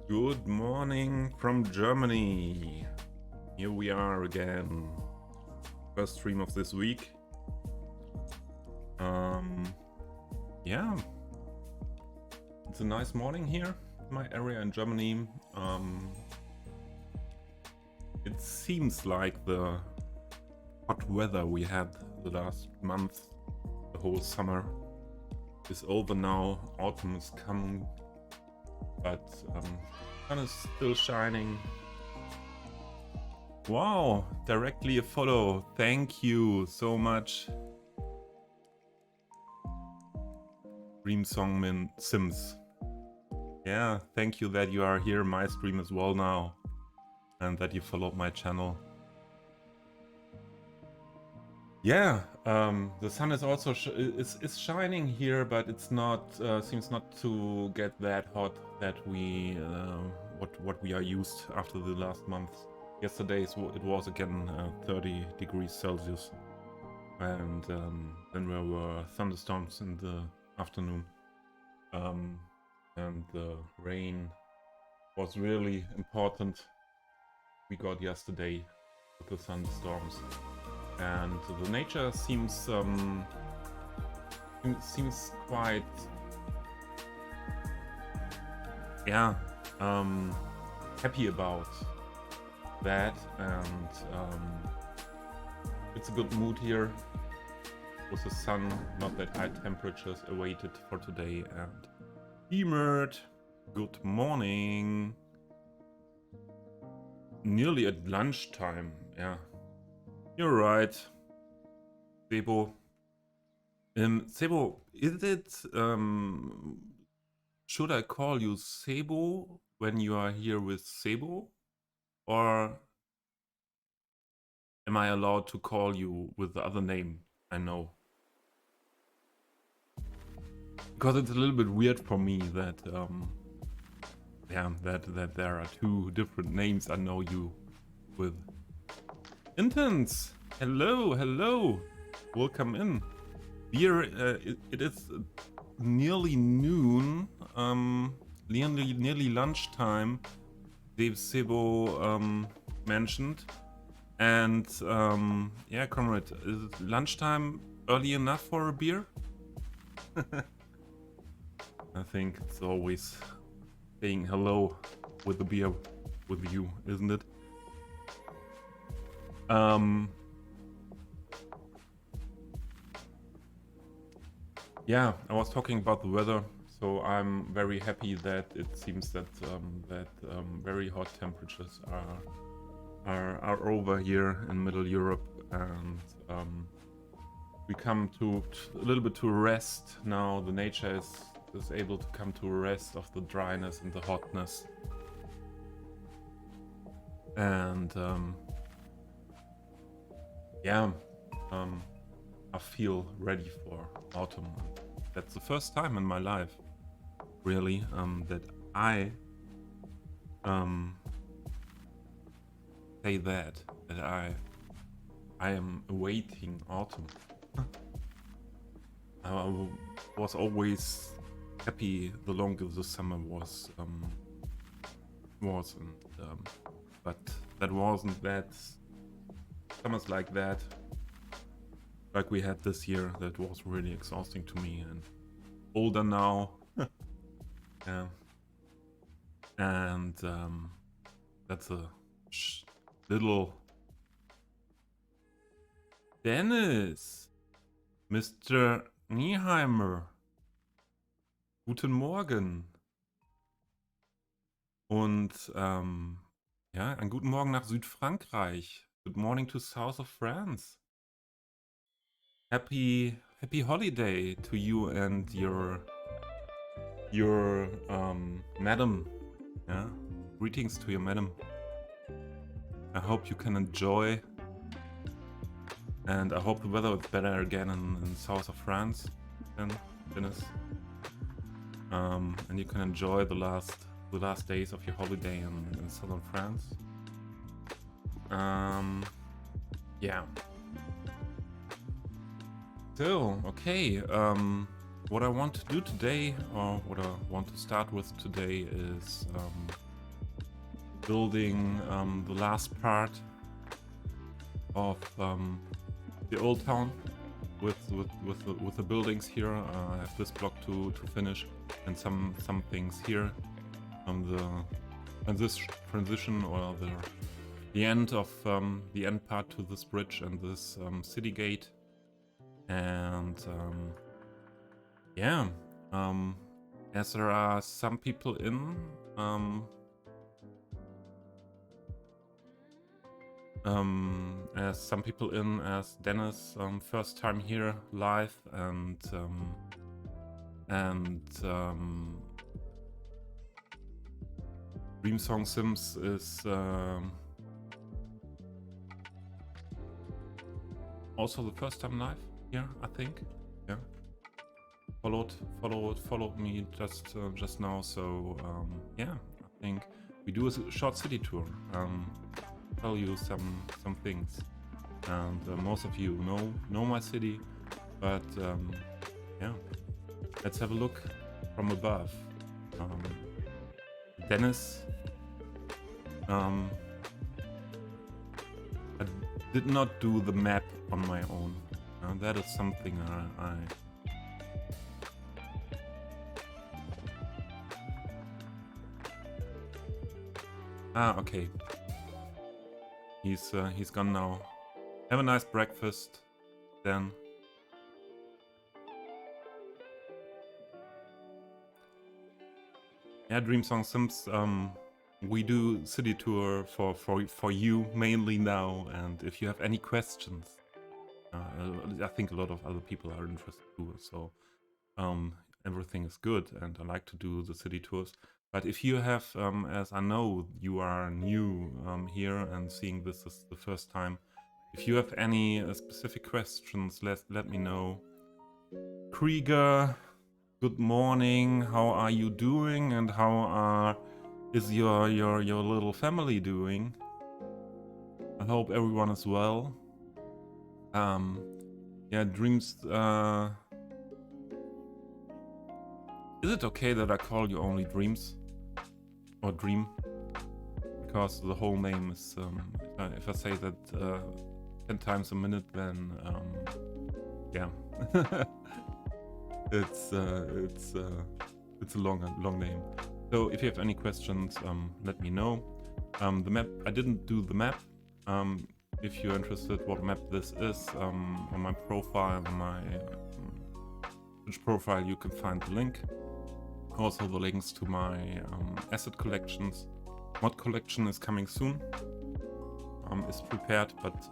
Good morning from Germany. Here we are again. First stream of this week. Yeah, it's a nice morning here in my area in Germany. It seems like the hot weather we had the last month, the whole summer, is over now. Autumn is coming, but sun is still shining. Wow, directly a follow. Thank you so much. Dream Songmin Sims. Yeah, thank you that you are here in my stream as well now, and that you followed my channel. Yeah, the sun is also is shining here, but it's not seems not to get that hot that we what we are used after the last month. Yesterday it was again 30 degrees Celsius, and then there were thunderstorms in the afternoon, and the rain was really important. We got yesterday with the thunderstorms, and the nature seems quite happy about that, and it's a good mood here with the sun, not that high temperatures awaited for today. And Emert, good morning. Nearly at lunchtime, yeah. You're right. Sebo. Sebo, is it should I call you Sebo when you are here with Sebo? Or am I allowed to call you with the other name I know? Because it's a little bit weird for me that that there are two different names I know you with. Intense! Hello! Welcome in. Here it is nearly noon, nearly lunchtime, Dave Sebo mentioned. And yeah, comrade, is it lunchtime early enough for a beer? I think it's always saying hello with a beer with you, isn't it? Yeah, I was talking about the weather, so I'm very happy that it seems that very hot temperatures are over here in Middle Europe, and we come to a little bit to rest now. The nature is able to come to rest of the dryness and the hotness, and I feel ready for autumn. That's the first time in my life, really, that I say that I am awaiting autumn. I was always happy the longer the summer was, but that wasn't that summers like that, like we had this year. That was really exhausting to me, and older now. Yeah, and that's a little Dennis, Mr. Nieheimer. Guten Morgen. Und ja, einen guten Morgen nach Südfrankreich. Good morning to south of France. Happy holiday to you and your madam. Yeah, greetings to your madam. I hope you can enjoy, and I hope the weather is better again in south of France than Dennis. And you can enjoy the last days of your holiday in southern France. Yeah. So, okay, what I want to do today, or what I want to start with today, is building the last part of the old town with the buildings here. I have this block to finish and some things here. This transition or the end of the end part to this bridge and this city gate. And yeah, as there are some people in, as Dennis first time here live, and Dream Song Sims is also the first time live here, I think. Yeah, followed me just now. So yeah, I think we do a short city tour. Tell you some things, and most of you know my city, but yeah, let's have a look from above. Dennis, I did not do the map on my own. That is something okay. He's gone now. Have a nice breakfast, then. Yeah, Dream Song Sims. We do city tour for you mainly now, and if you have any questions, I think a lot of other people are interested too. So everything is good, and I like to do the city tours. But if you have, as I know you are new here and seeing this is the first time, if you have any specific questions, let me know. Krieger, good morning. How are you doing, and how is your little family doing? I hope everyone is well. Yeah, Dreams. Is it okay that I call you only Dreams? Or Dream? Because the whole name is, if I say that 10 times a minute, then yeah. it's a long name. So if you have any questions, let me know. The map, I didn't do the map. If you're interested what map this is, on my profile, my Twitch profile, you can find the link. Also the links to my asset collections. Mod collection is coming soon. Is prepared, but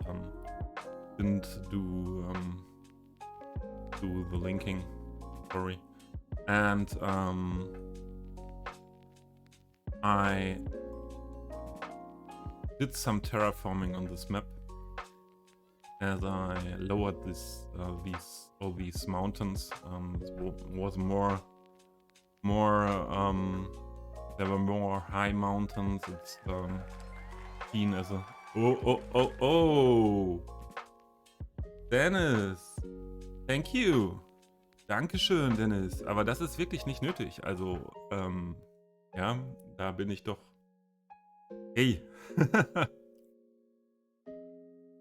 didn't do the linking. Sorry. And I did some terraforming on this map as I lowered all these mountains. Was more there were more high mountains. It's seen as a oh Dennis, thank you. Dankeschön, Dennis. Aber das ist wirklich nicht nötig. Also ja, da bin ich doch. Hey.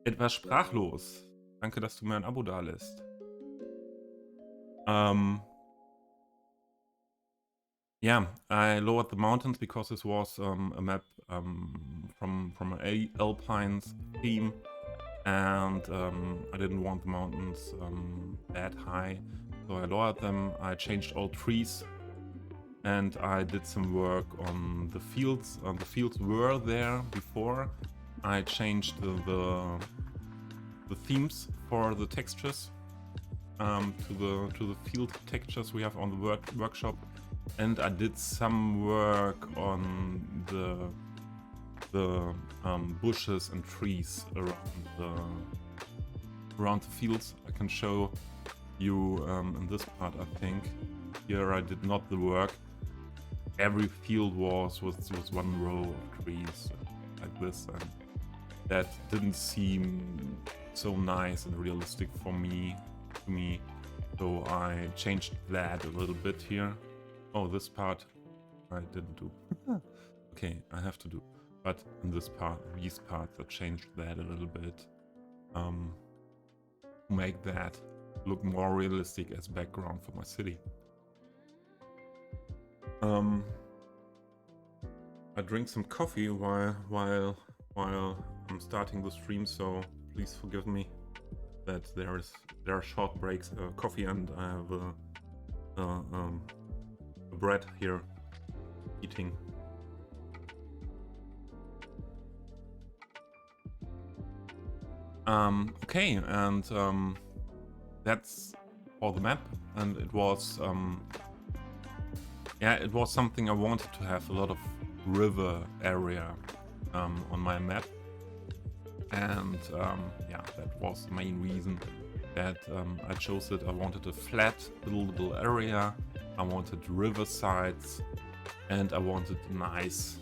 Etwas sprachlos. Danke, dass du mir ein Abo dalässt. Yeah, I lowered the mountains because this was a map from an Alpines theme, and I didn't want the mountains that high, so I lowered them. I changed all trees, and I did some work on the fields. The fields were there before. I changed the themes for the textures to the field textures we have on the workshop. And I did some work on the bushes and trees around the fields. I can show you in this part, I think. Here I did not the work. Every field was one row of trees like this, and that didn't seem so nice and realistic to me. So I changed that a little bit here. Oh, this part I didn't do. Okay, I have to do. but in this part, these parts, I changed that a little bit to make that look more realistic as background for my city. I drink some coffee while I'm starting the stream, so please forgive me that there are short breaks, coffee, and I have a bread here eating. Okay, and that's for the map, and it was yeah, it was something I wanted to have a lot of river area on my map, and yeah, that was the main reason that I chose it. I wanted a flat, buildable area, I wanted river sides, and I wanted a nice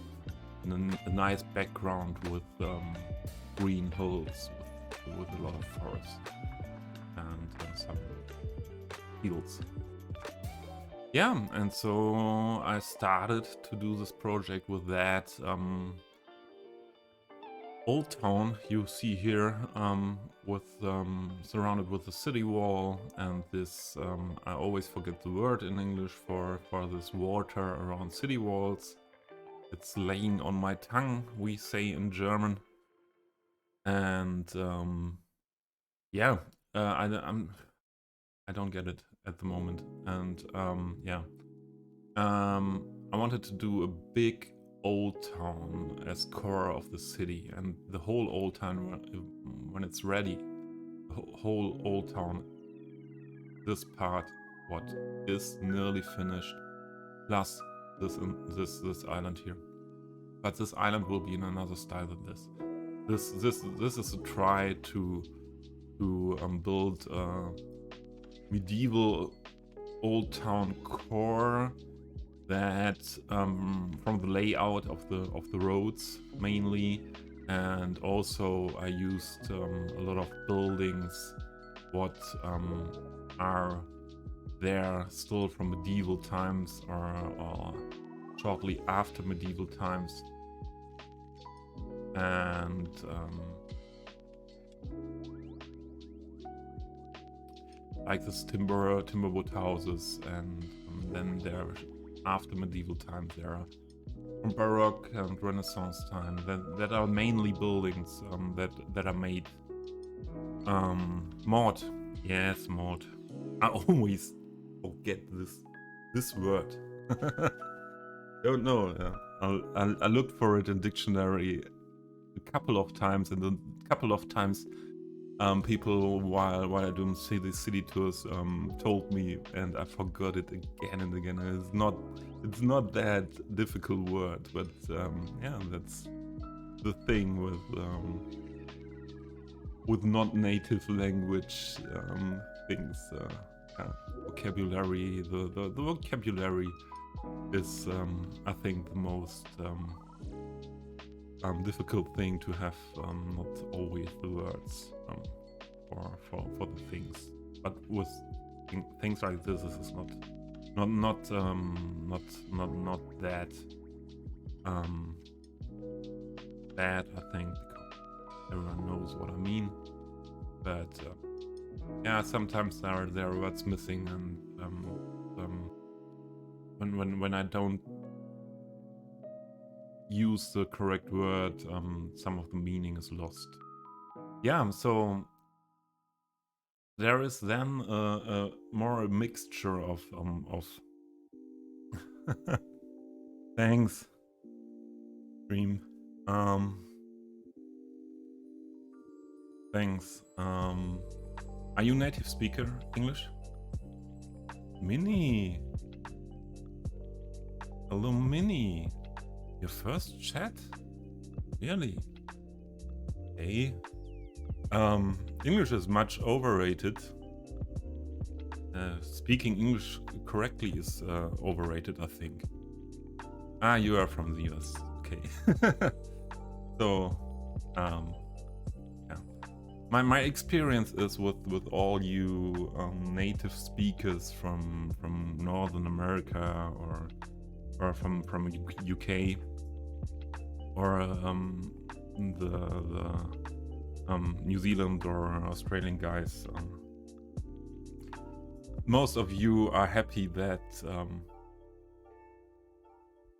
background with green hills with a lot of forest and some fields. Yeah, and so I started to do this project with that old town you see here, with surrounded with a city wall, and this I always forget the word in English for this water around city walls. It's laying on my tongue, we say in German. And yeah, I don't get it at the moment. And yeah, I wanted to do a big old town as core of the city, and the whole old town, when it's ready, the whole old town, this part what is nearly finished, plus this island here. But this island will be in another style than this. This is a try to build a medieval old town core that from the layout of the roads mainly, and also I used a lot of buildings what are there still from medieval times or shortly after medieval times. And like this timberwood houses, and then there after medieval times there are from Baroque and Renaissance time that are mainly buildings that are made mod. Yes, mod. I always forget this word. Don't know. I looked for it in dictionary a couple of times, and a couple of times people while I do city tours told me, and I forgot it again and again. And it's not that difficult word, but yeah, that's the thing with not native language things. Vocabulary. The vocabulary is I think the most difficult thing to have, not always the words for the things, but with things like this is not that bad, I think, because everyone knows what I mean. But yeah, sometimes there are words missing, and when I don't use the correct word, some of the meaning is lost. Yeah, so there is then more a mixture of thanks, stream. Thanks. Are you native speaker English? Minnie. Hello, Minnie. Your first chat? Really? Hey. English is much overrated. Speaking English correctly is overrated, I think. Ah, you are from the US. Okay. So, yeah. My experience is with all you native speakers from Northern America or from UK or the New Zealand or Australian guys. Most of you are happy that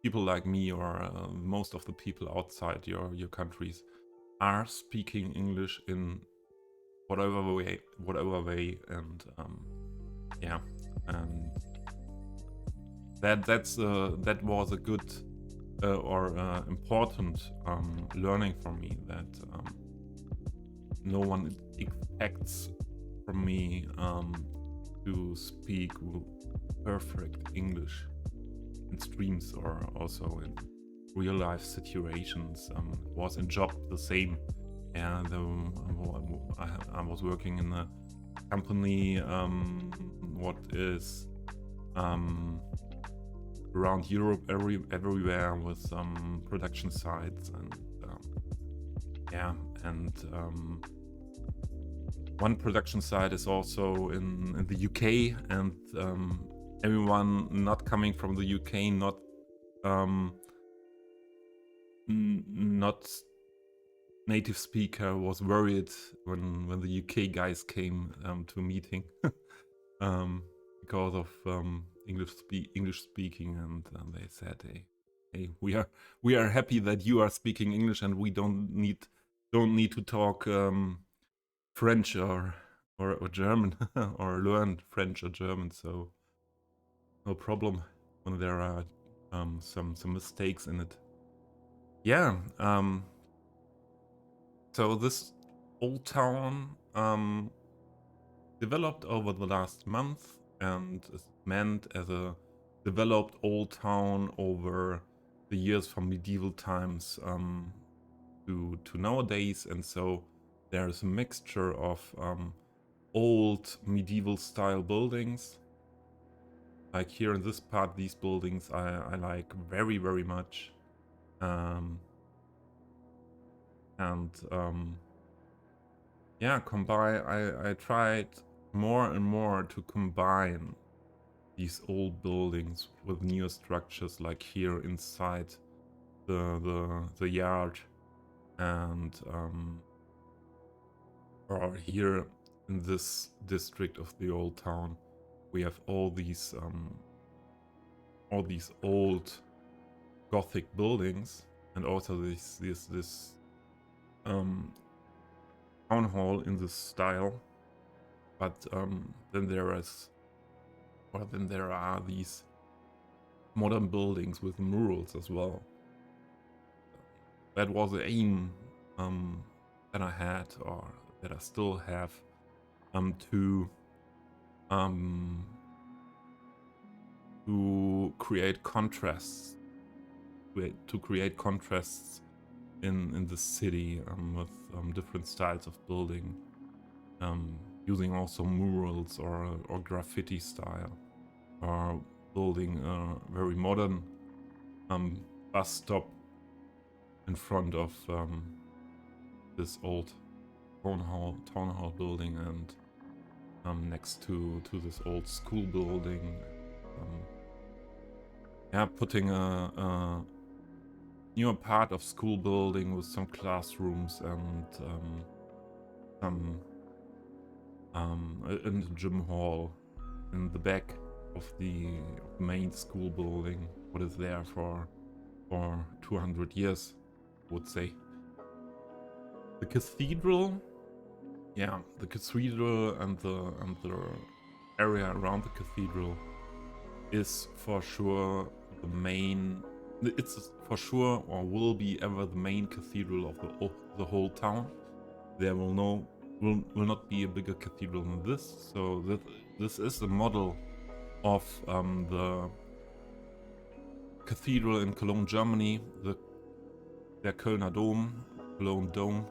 people like me or most of the people outside your countries are speaking English in whatever way, and yeah, and that was a good or important learning for me, that no one expects from me to speak perfect English in streams or also in real life situations. It was in job the same, and I was working in a company what is around Europe, everywhere, with some production sites, and yeah, and one production site is also in the UK, and everyone not coming from the UK, not native speaker, was worried when the UK guys came to a meeting because of English speaking, and they said, hey, we are happy that you are speaking English, and we don't need to talk French or German or learn French or German, so no problem when there are some mistakes in it. Yeah, so this old town developed over the last month and is meant as a developed old town over the years from medieval times to nowadays, and so there's a mixture of old medieval style buildings. Like here in this part, these buildings I like very, very much. Yeah, I tried more and more to combine these old buildings with newer structures, like here inside the yard, and or here in this district of the old town, we have all these old Gothic buildings, and also this town hall in this style. But then there are these modern buildings with murals as well. That was the aim that I had, or that I still have, to create contrasts, in the city, with different styles of building, using also murals or graffiti style, or building a very modern bus stop in front of this old town hall building, and next to this old school building. Yeah, putting a newer part of school building with some classrooms and in the gym hall in the back of the main school building, what is there for 200 years, I would say. The cathedral, yeah, the cathedral and the area around the cathedral is for sure the main. It's for sure, or will be ever, the main cathedral of the whole town. There will not be a bigger cathedral than this. So this is a model of the cathedral in Cologne, Germany, der Kölner Dom, Cologne Dome,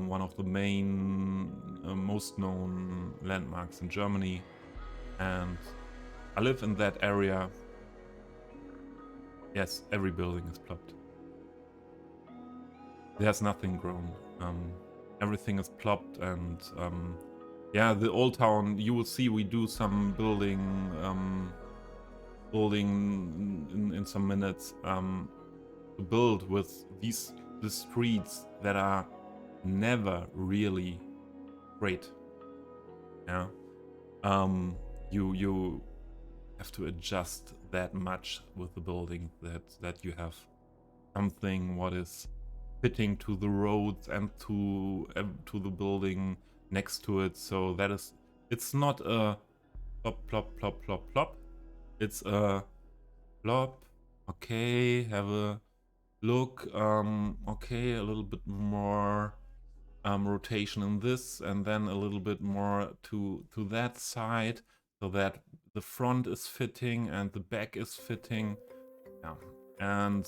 one of the main, most known landmarks in Germany. And I live in that area. Yes, every building is plopped. There's nothing grown. Everything is plopped, and yeah, the old town, you will see we do some building in some minutes. to build with the streets that are never really great. Yeah. You have to adjust that much with the building that you have something what is fitting to the roads and to the building next to it. So that is, it's not a plop plop plop plop plop. It's a plop. Okay, have a look. Okay, a little bit more rotation in this, and then a little bit more to that side, so that the front is fitting and the back is fitting. Yeah, and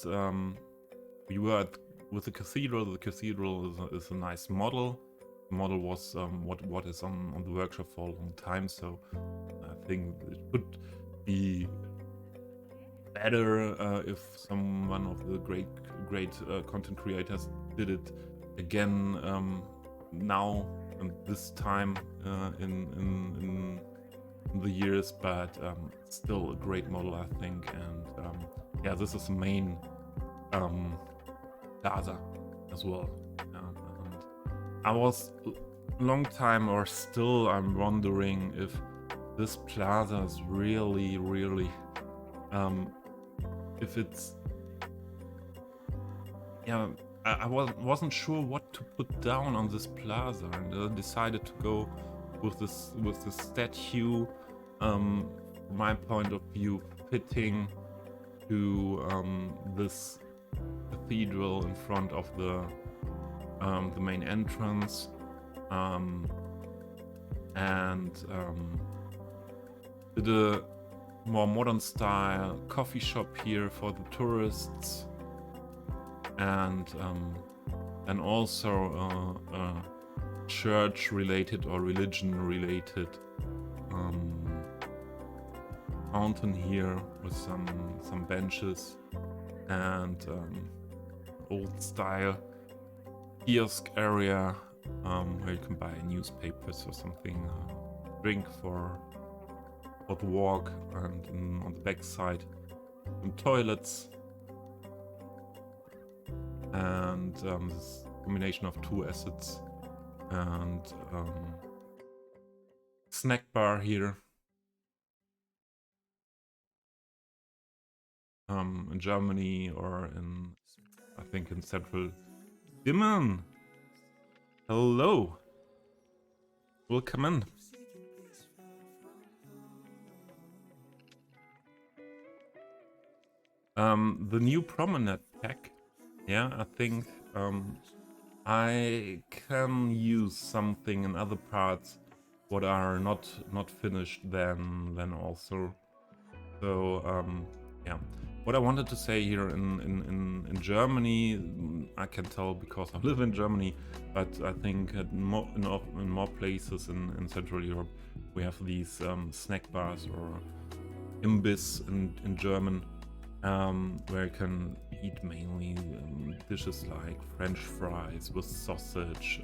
we were with the cathedral. The cathedral is a nice model. The model was what is on the workshop for a long time, so I think it could be better if someone of the great content creators did it again now and this time in the years, but still a great model, I think. And yeah, this is the main plaza as well. And I was a long time, or still I'm wondering if this plaza is really if it's, yeah, I wasn't sure what to put down on this plaza, and I decided to go with this statue, from my point of view, fitting to this cathedral in front of the main entrance, and did a more modern style coffee shop here for the tourists, and also church related or religion related fountain here with some benches, and old style kiosk area where you can buy newspapers or something, drink for the walk, and on the back side some toilets, and this combination of two assets, and snack bar here. In Germany, or in, I think, in central Dimmen. Hello, welcome in. The new promenade pack, yeah, I think I can use something in other parts what are not finished then also. So yeah, what I wanted to say here in Germany, I can tell because I live in Germany, but I think in more places in Central Europe we have these snack bars, or Imbiss in German, where you can eat mainly dishes like French fries with sausage,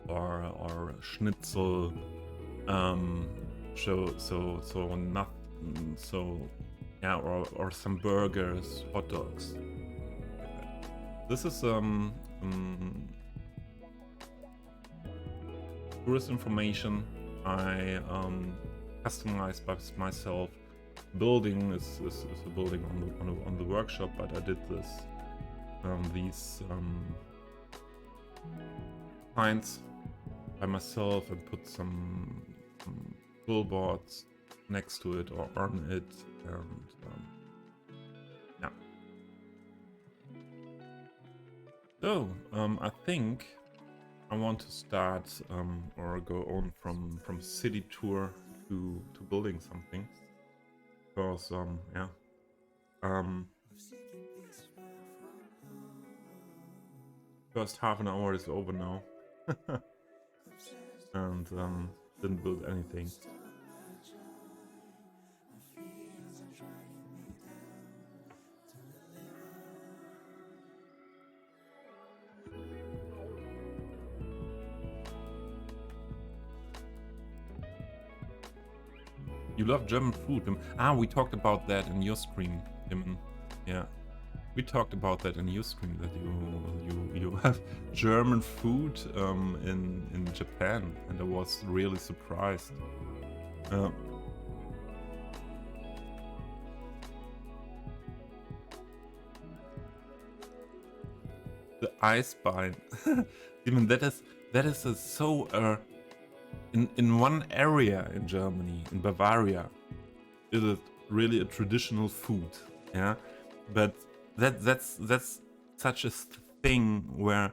or schnitzel, yeah, or some burgers, hot dogs. This is tourist information I customized by myself. Building is a building on the workshop, but I did this these signs by myself and put some billboards next to it or on it, and yeah. So I think I want to start or go on from city tour to building something, because yeah, first half an hour is over now. And didn't build anything. You love German food. We talked about that in your stream, Tim. Yeah. We talked about that in Ustream, that you have German food in Japan, and I was really surprised. The Eisbein. Even that is in one area in Germany, in Bavaria, it is really a traditional food. Yeah, but that's such a thing where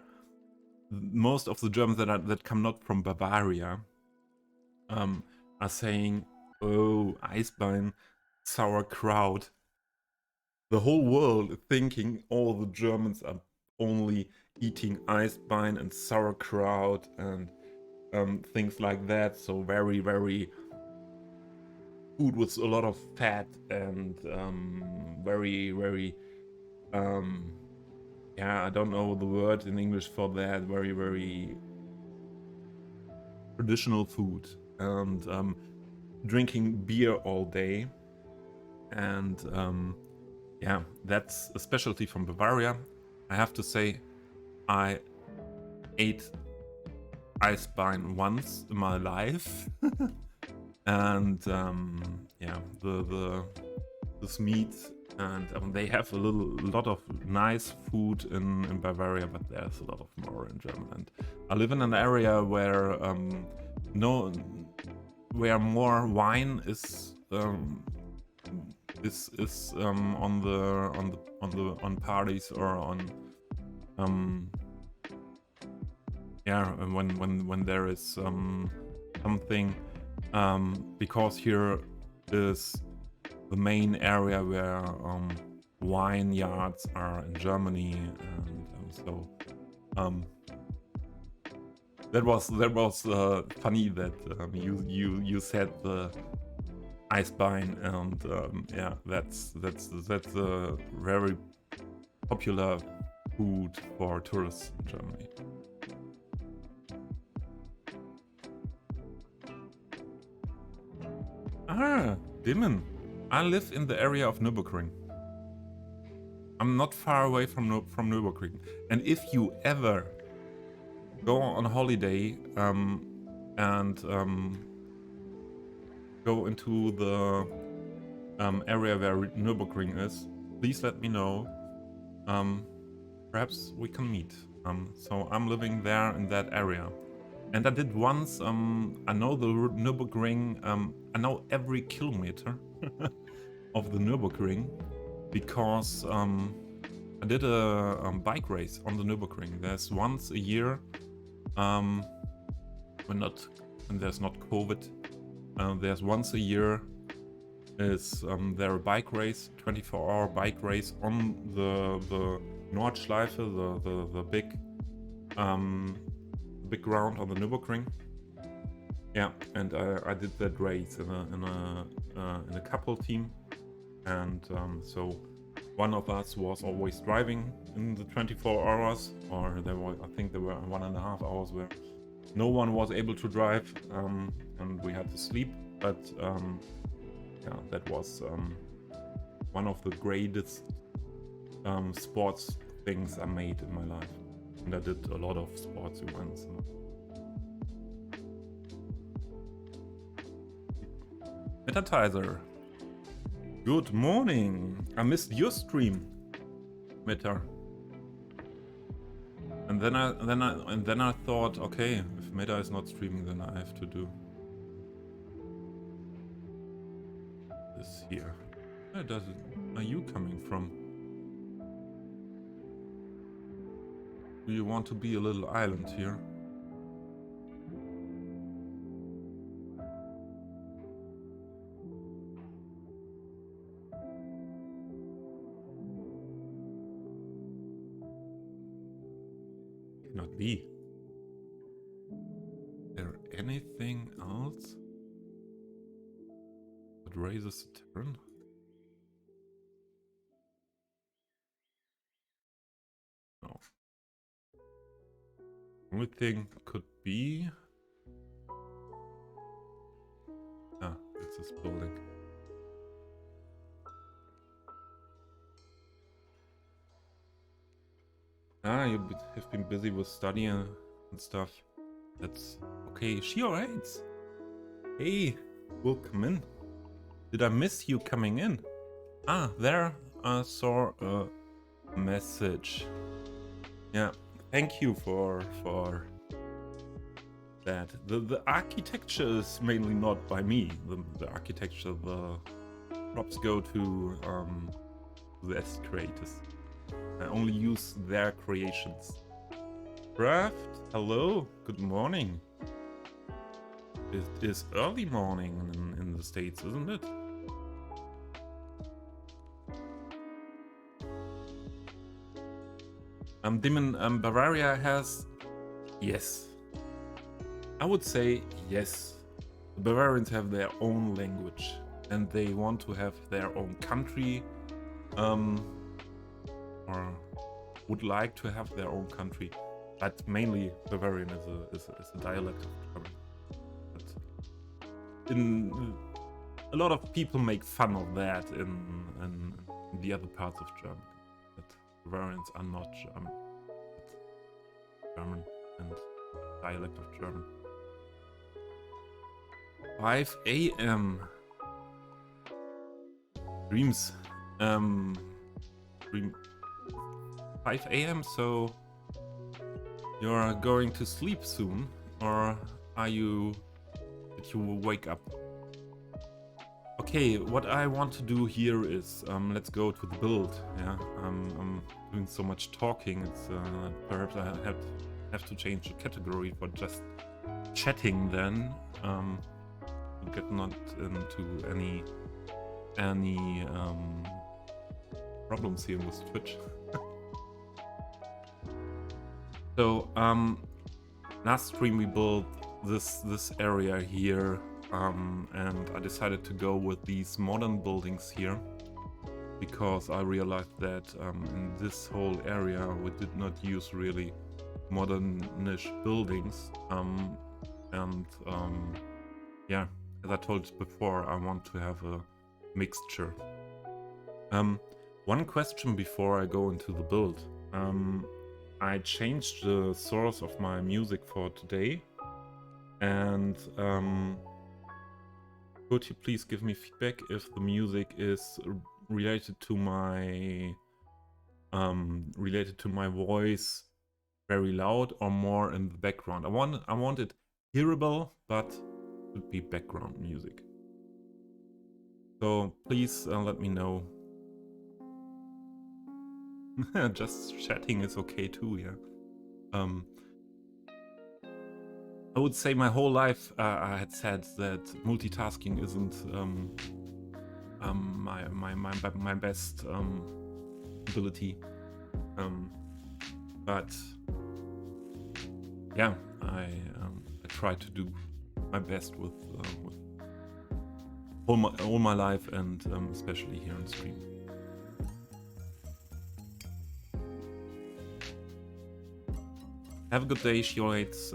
most of the Germans that come not from Bavaria are saying, "Oh, Eisbein, sauerkraut." The whole world is thinking all the Germans are only eating Eisbein and sauerkraut and things like that. So very, very food with a lot of fat and very, very yeah, I don't know the word in English for that. Very, very traditional food and drinking beer all day. And yeah, that's a specialty from Bavaria. I have to say, I ate Eisbein once in my life, and yeah, this meat, and they have a lot of nice food in Bavaria, but there's a lot of more in Germany. And I live in an area where no, where more wine is on parties or on yeah, when there is something because here is the main area where wine yards are in Germany, and so that was funny that you said the Eisbein, and yeah, that's a very popular food for tourists in Germany. Ah, Dimmen. I live in the area of Nürburgring. I'm not far away from Nürburgring. And if you ever go on holiday and go into the area where Nürburgring is, please let me know. Perhaps we can meet. So I'm living there in that area. And I did once, I know the Nürburgring, I know every kilometer of the Nürburgring because I did a bike race on the Nürburgring. There's once a year, when there's not COVID, there's once a year is there a bike race, 24-hour bike race on the Nordschleife, the big ground on the Nürburgring. Yeah, and I did that race in a couple team, and so one of us was always driving in the 24 hours, or I think there were 1.5 hours where no one was able to drive, and we had to sleep. But yeah, that was one of the greatest sports things I made in my life, and I did a lot of sports events. Metatizer, good morning. I missed your stream, Meta. And then I thought, okay, if Meta is not streaming, then I have to do this here. Where are you coming from? Do you want to be a little island here? Cannot be. Is there anything else that raises the turn? No. Only thing could be... it's this building. Ah, have been busy with studying and stuff. That's okay. She alright. Hey, welcome in. Did I miss you coming in? Ah, there I saw a message. Yeah, thank you for that. The architecture is mainly not by me. The architecture, the props go to the S creators. I only use their creations. Craft, hello, good morning. It is early morning in the States, isn't it? Demon, Bavaria has... Yes. I would say yes. The Bavarians have their own language and they want to have their own country, or would like to have their own country, but mainly Bavarian is a dialect of German. But a lot of people make fun of that in the other parts of Germany, that Bavarians are not German, but German and dialect of German. 5 a.m. Dreams. Dream 5 a.m. So you're going to sleep soon, or did you wake up? Okay, what I want to do here is let's go to the build. Yeah, I'm doing so much talking. It's perhaps I have to change the category for just chatting then. To get not into any problems here with Twitch. So last stream we built this area here, and I decided to go with these modern buildings here because I realized that in this whole area we did not use really modernish buildings, and yeah, as I told you before, I want to have a mixture. One question before I go into the build. I changed the source of my music for today, and could you please give me feedback if the music is related to my voice very loud or more in the background? I want it hearable, but it would be background music. So please let me know. Just chatting is okay too, yeah. I would say my whole life I had said that multitasking isn't my best ability, but yeah, I try to do my best with all my life, and especially here on stream. Have a good day, Shiolates.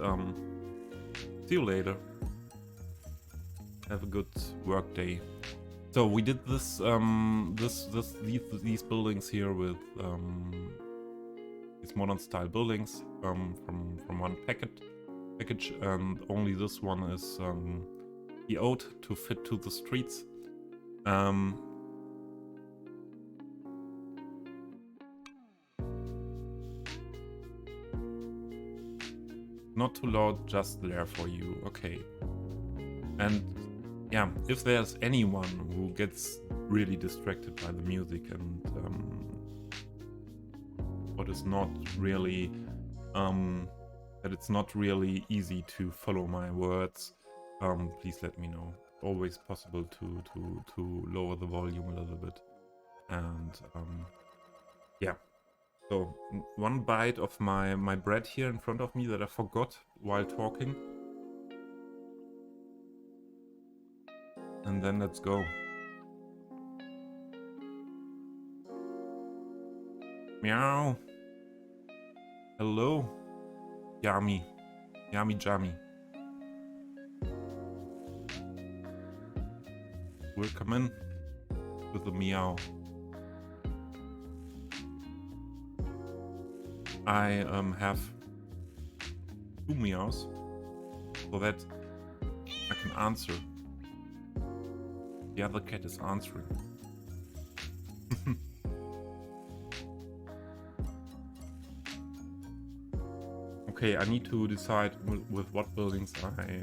See you later. Have a good work day. So we did this, these buildings here with these modern style buildings from one package, and only this one is PO'd to fit to the streets. Not too loud, just there for you. Okay. And yeah, if there's anyone who gets really distracted by the music and what is not really that it's not really easy to follow my words, please let me know. Always possible to lower the volume a little bit. And yeah. So, one bite of my bread here in front of me that I forgot while talking. And then let's go. Meow. Hello. Yummy. Yummy jammy. We'll come in with a meow. I have 2 meows so that I can answer. The other cat is answering. Okay, I need to decide with what buildings I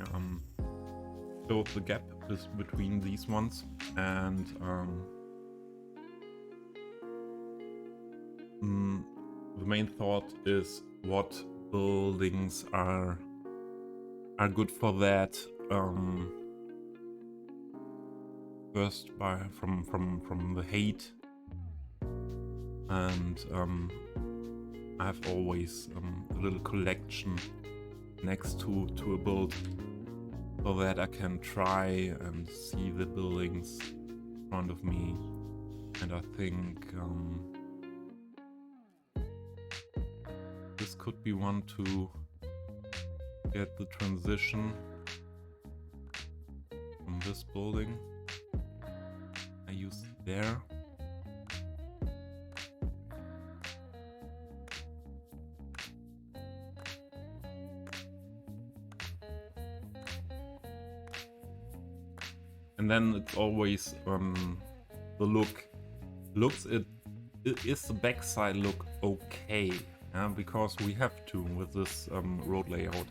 fill the gap is between these ones, and the main thought is what buildings are good for that. First from the hate, and I have always a little collection next to a build so that I can try and see the buildings in front of me, and I think this could be one to get the transition from this building. I use there. And then it's always the look. Is the backside look okay? Because we have to, with this road layout,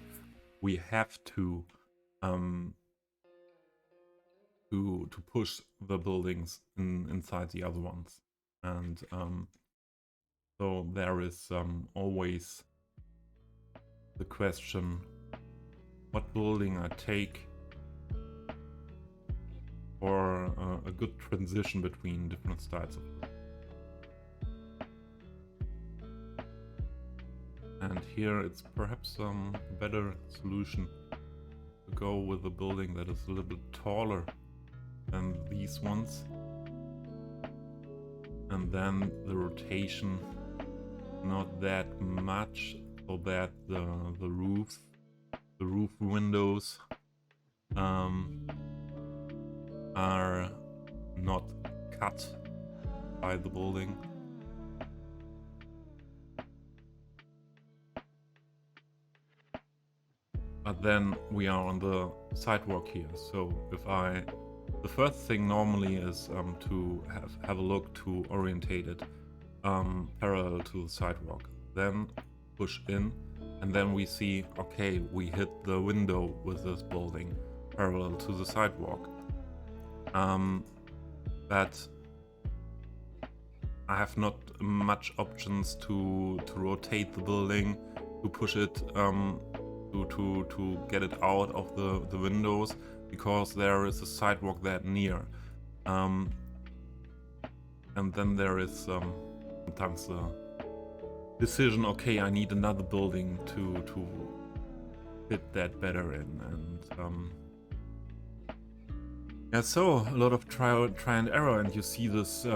we have to push the buildings inside the other ones, and so there is always the question what building I take for a good transition between different styles of building. And here it's perhaps a better solution to go with a building that is a little bit taller than these ones, and then the rotation not that much, so that the roof windows are not cut by the building. But then we are on the sidewalk here, so the first thing normally is to have a look to orientate it parallel to the sidewalk, then push in, and then we see, okay, we hit the window with this building parallel to the sidewalk. But I have not much options to rotate the building, to push it, to get it out of the windows, because there is a sidewalk that near. And then there is sometimes a decision, okay, I need another building to fit that better in, and yeah, so a lot of try and error, and you see this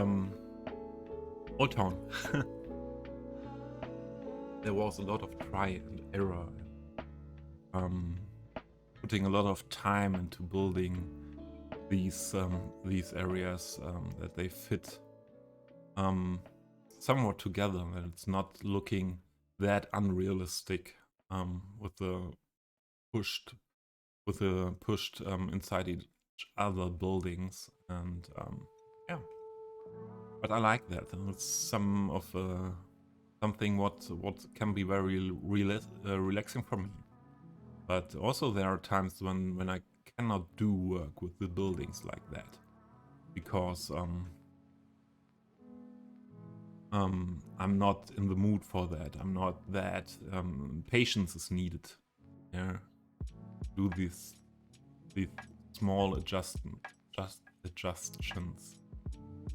Old Town. There was a lot of try and error, putting a lot of time into building these areas that they fit somewhat together, and it's not looking that unrealistic with the pushed inside each other buildings, and yeah, but I like that, and it's something what can be very relaxing for me. But also there are times when I cannot do work with the buildings like that, because I'm not in the mood for that. I'm not that patience is needed. Yeah, do these small adjustments,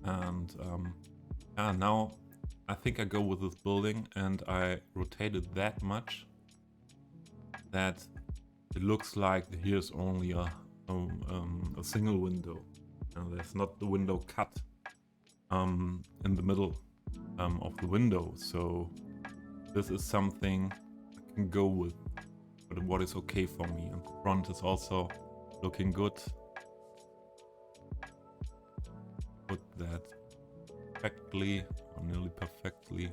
and yeah, now I think I go with this building, and I rotate it that much that it looks like here's only a single window, and there's not the window cut in the middle of the window. So this is something I can go with, but what is okay for me. And the front is also looking good. Put that perfectly, or nearly perfectly,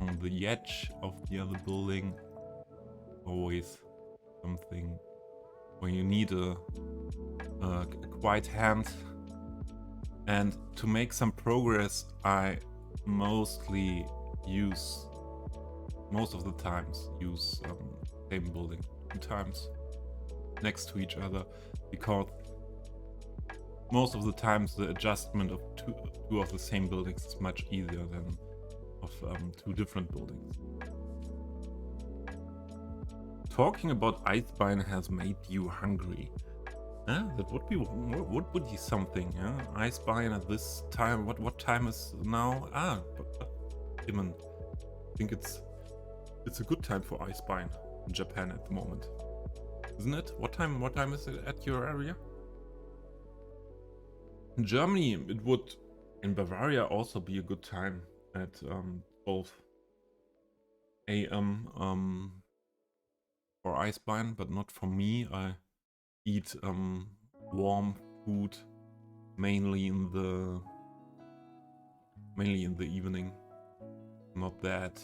on the edge of the other building. Always something where you need a quiet hand. And to make some progress, I mostly use, most of the times, use same building 2 times next to each other, because most of the times the adjustment of two of the same buildings is much easier than of 2 different buildings. Talking about Eisbein has made you hungry. That would be something. Eisbein at this time. What time is now? Even I think it's a good time for Eisbein in Japan at the moment, isn't it? What time is it at your area? In Germany, it would, in Bavaria, also be a good time at 12 a.m. For Eisbein, but not for me. I eat warm food mainly in the evening. Not that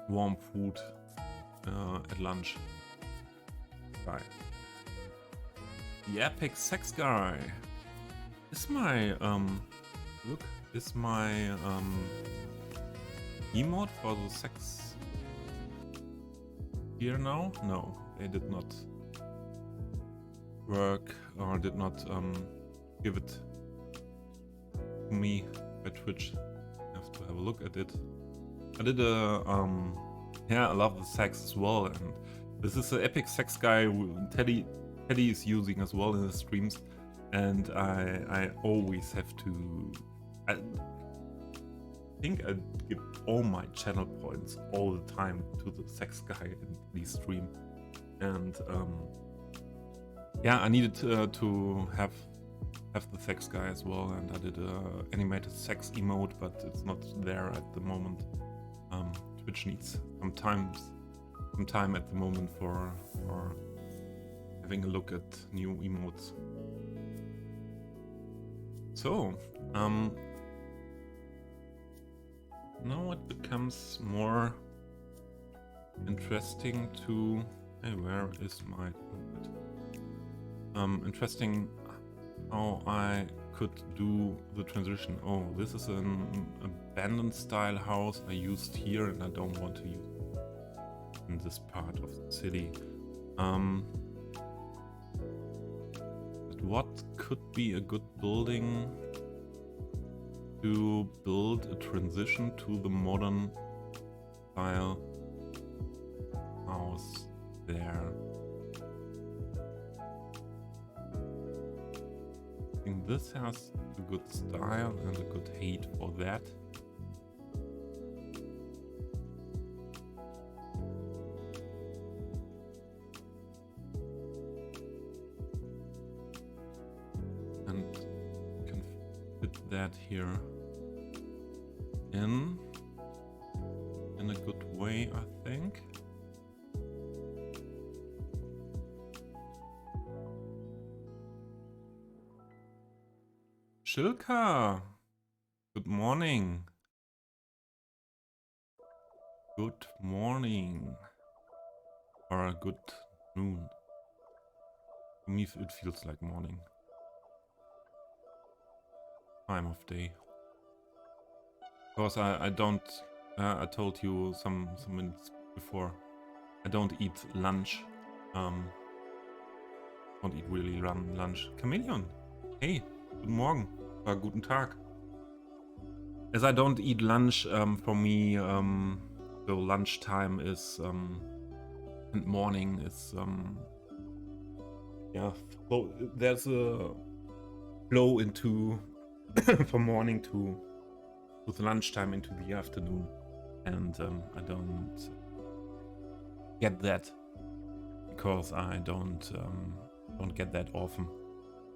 warm food at lunch. Bye. The epic sex guy is my look, is my emote for the sex here now? No, they did not work or did not give it to me by Twitch. I have to have a look at it. I did a yeah, I love the sex as well, and this is an epic sex guy Teddy is using as well in the streams, and I always have to. I think I give all my channel points all the time to the sex guy in the stream, and yeah, I needed to have the sex guy as well, and I did a animated sex emote, but it's not there at the moment. Twitch needs some time at the moment for having a look at new emotes. So now it becomes more interesting to, hey, where is my interesting how I could do the transition. Oh, this is an abandoned style house I used here, and I don't want to use it in this part of the city. But what could be a good building to build a transition to the modern style house there? I think this has a good style and a good height for that. And can fit that here in a good way, I think. Shilka, good morning. Good morning. Or good noon. To me, it feels like morning. Time of day. Because I don't, I told you some minutes before, I don't eat lunch. Don't eat really lunch. Chameleon, hey, guten Morgen. Guten Tag. As I don't eat lunch, for me, so lunchtime is, and morning is, yeah, so there's a flow into, from morning to with lunchtime into the afternoon, and I don't get that because I don't get that often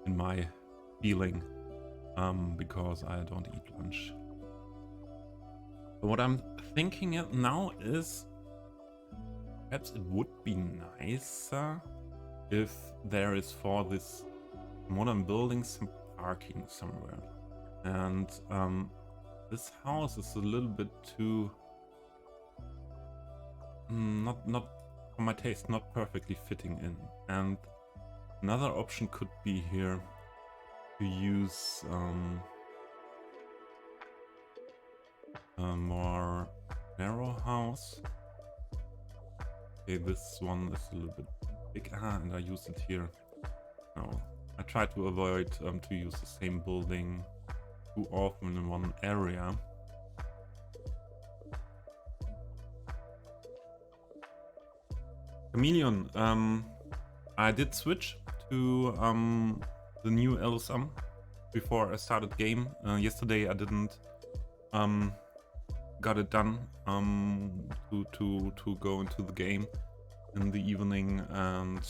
in my feeling. Because I don't eat lunch. But what I'm thinking now is perhaps it would be nicer if there is for this modern building some parking somewhere. And this house is a little bit too not for my taste, not perfectly fitting in. And another option could be here to use a more narrow house. Okay, this one is a little bit big, and I use it here. No, I try to avoid to use the same building too often in one area. Chameleon, I did switch to the new LSM before I started game. Yesterday I didn't got it done to go into the game in the evening, and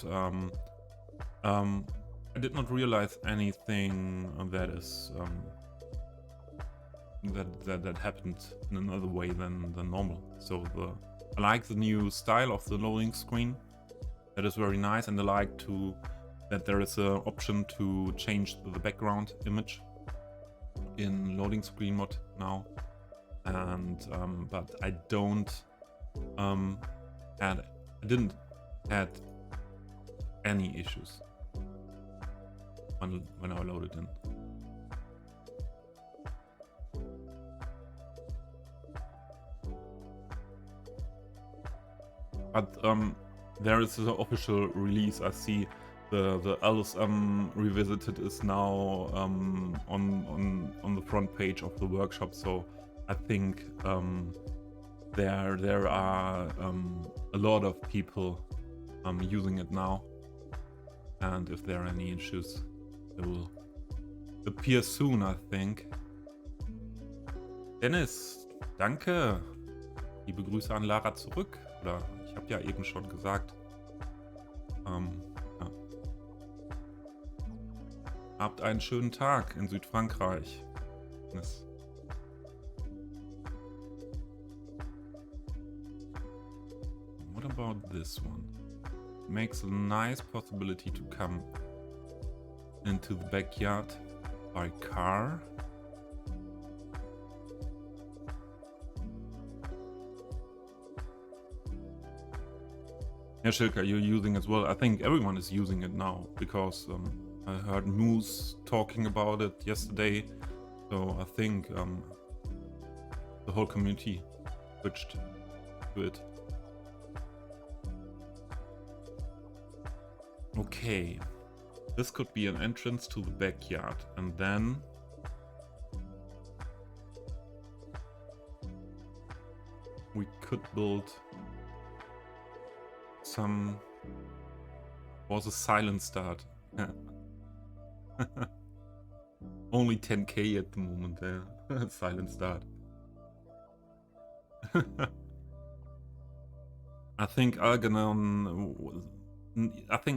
I did not realize anything that is that happened in another way than normal. So I like the new style of the loading screen. That is very nice, and I like that there is an option to change the background image in loading screen mode now. And but I didn't add any issues when I loaded in. But there is an official release. I see the LSM Revisited is now on the front page of the workshop. So I think there are a lot of people using it now, and if there are any issues, they will appear soon, I think. Dennis, danke. Liebe Grüße an Lara zurück. Oder ich habe ja eben schon gesagt. Ja. Habt einen schönen Tag in Südfrankreich. Dennis. What about this one? Makes a nice possibility to come into the backyard by car. Yeah, Shilka, you're using as well. I think everyone is using it now because I heard Moose talking about it yesterday. So I think the whole community switched to it. Okay, this could be an entrance to the backyard, and then we could build some. Was a silent start. Only 10k at the moment there. Silent start. I think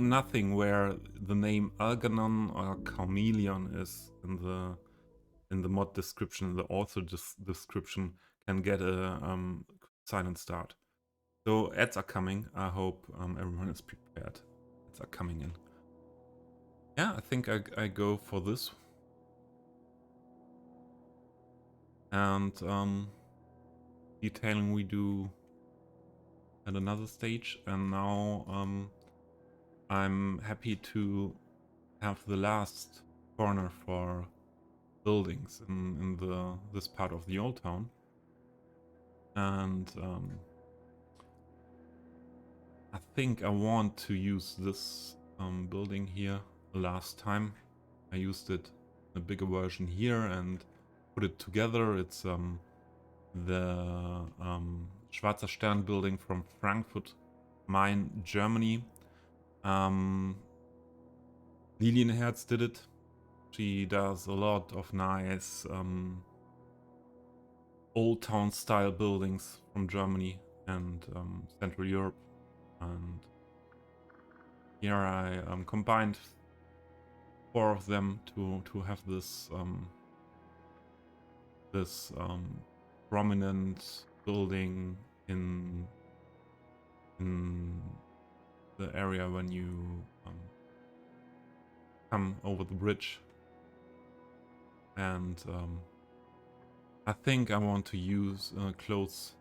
nothing where the name Algernon or Chameleon is in the mod description, the author description, can get a silent start. So ads are coming. I hope everyone is prepared. Ads are coming in. Yeah, I think I go for this. And detailing we do at another stage. And now I'm happy to have the last corner for buildings in this part of the old town. And I think I want to use this building here the last time. I used it in a bigger version here and put it together. It's the Schwarzer Stern building from Frankfurt, Main, Germany. Lilienherz did it. She does a lot of nice old town style buildings from Germany and Central Europe. And here I combined 4 of them to have this prominent building in the area when you come over the bridge. and I think I want to use close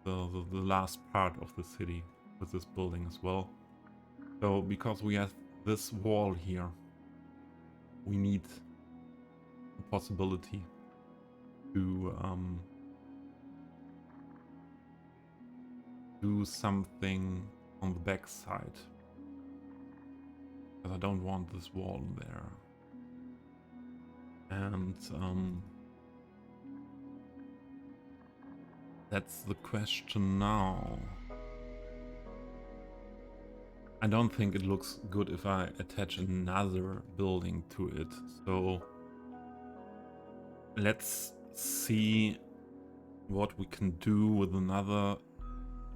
the last part of the city with this building as well. So because we have this wall here, we need a possibility to do something on the back side. Because I don't want this wall there. And that's the question now. I don't think it looks good if I attach another building to it. So let's see what we can do with another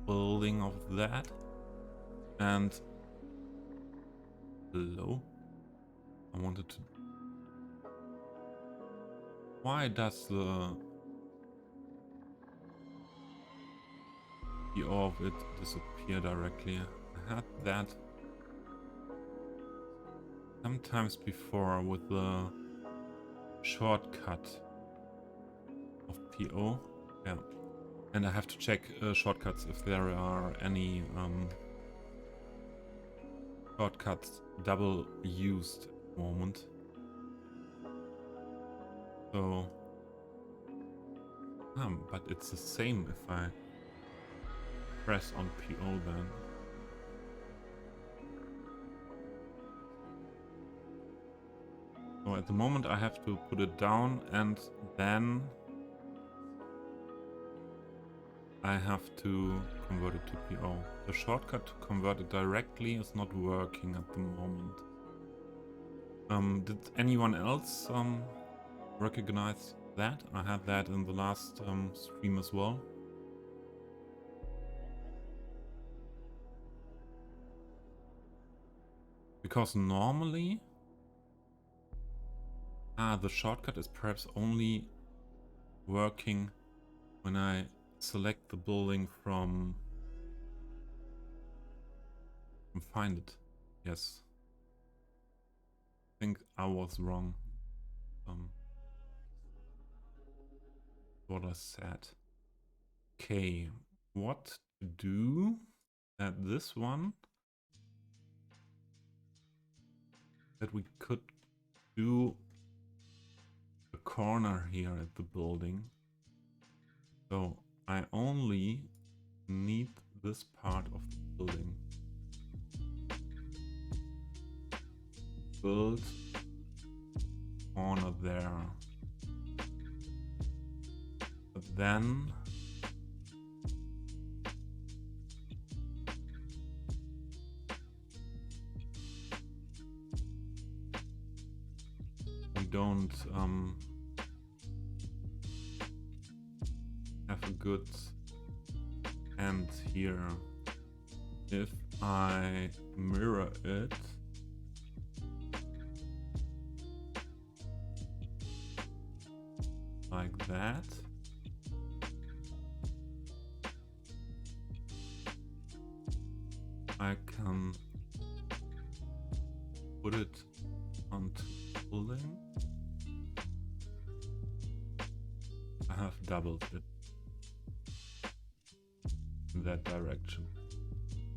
building of that. And hello, I wanted to. Why does the PO of it disappear directly? I had that sometimes before with the shortcut of PO. Yeah, and I have to check shortcuts if there are any shortcuts double used at the moment. So, but it's the same if I press on PO then. So at the moment I have to put it down and then I have to convert it to PO. The shortcut to convert it directly is not working at the moment. Did anyone else recognize that? I had that in the last stream as well. Because normally the shortcut is perhaps only working when I select the building from find it. Yes. I think I was wrong. What I said. Okay, what to do at this one? That we could do a corner here at the building. So I only need this part of the building. Build corner there. But then we don't have a good end here. If I mirror it, like that, I can put it onto building. I have doubled it in that direction.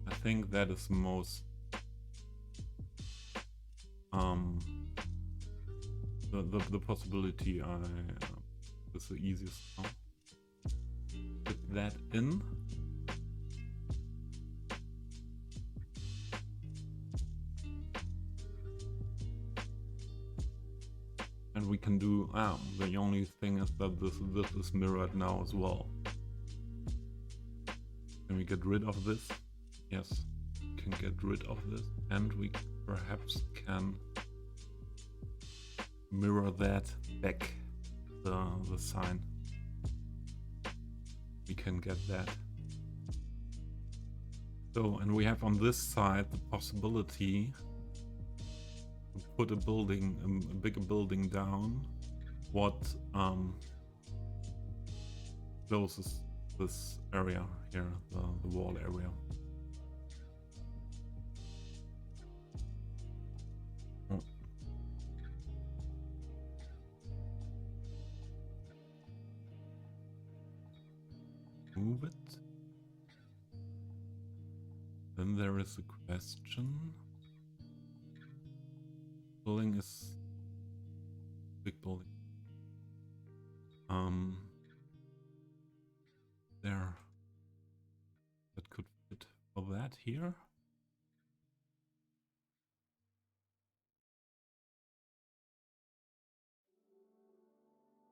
I think that is most the possibility is the easiest now. Put that in. And we can do, the only thing is that this is mirrored now as well. Can we get rid of this? Yes, we can get rid of this. And we perhaps can mirror that back, the sign. We can get that. So, and we have on this side the possibility to put a building, a bigger building down, what closes this area here, the wall area. move it. Then there is a question. Building is big building. There. That could fit for that here.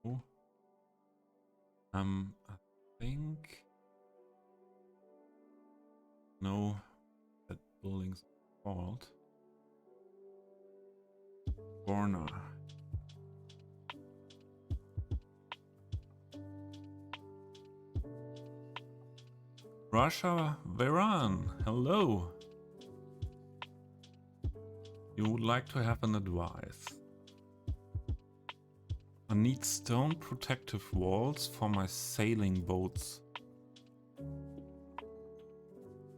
Oh. I think no, that building's called corner. Russia Veran, hello. You would like to have an advice. I need stone protective walls for my sailing boats.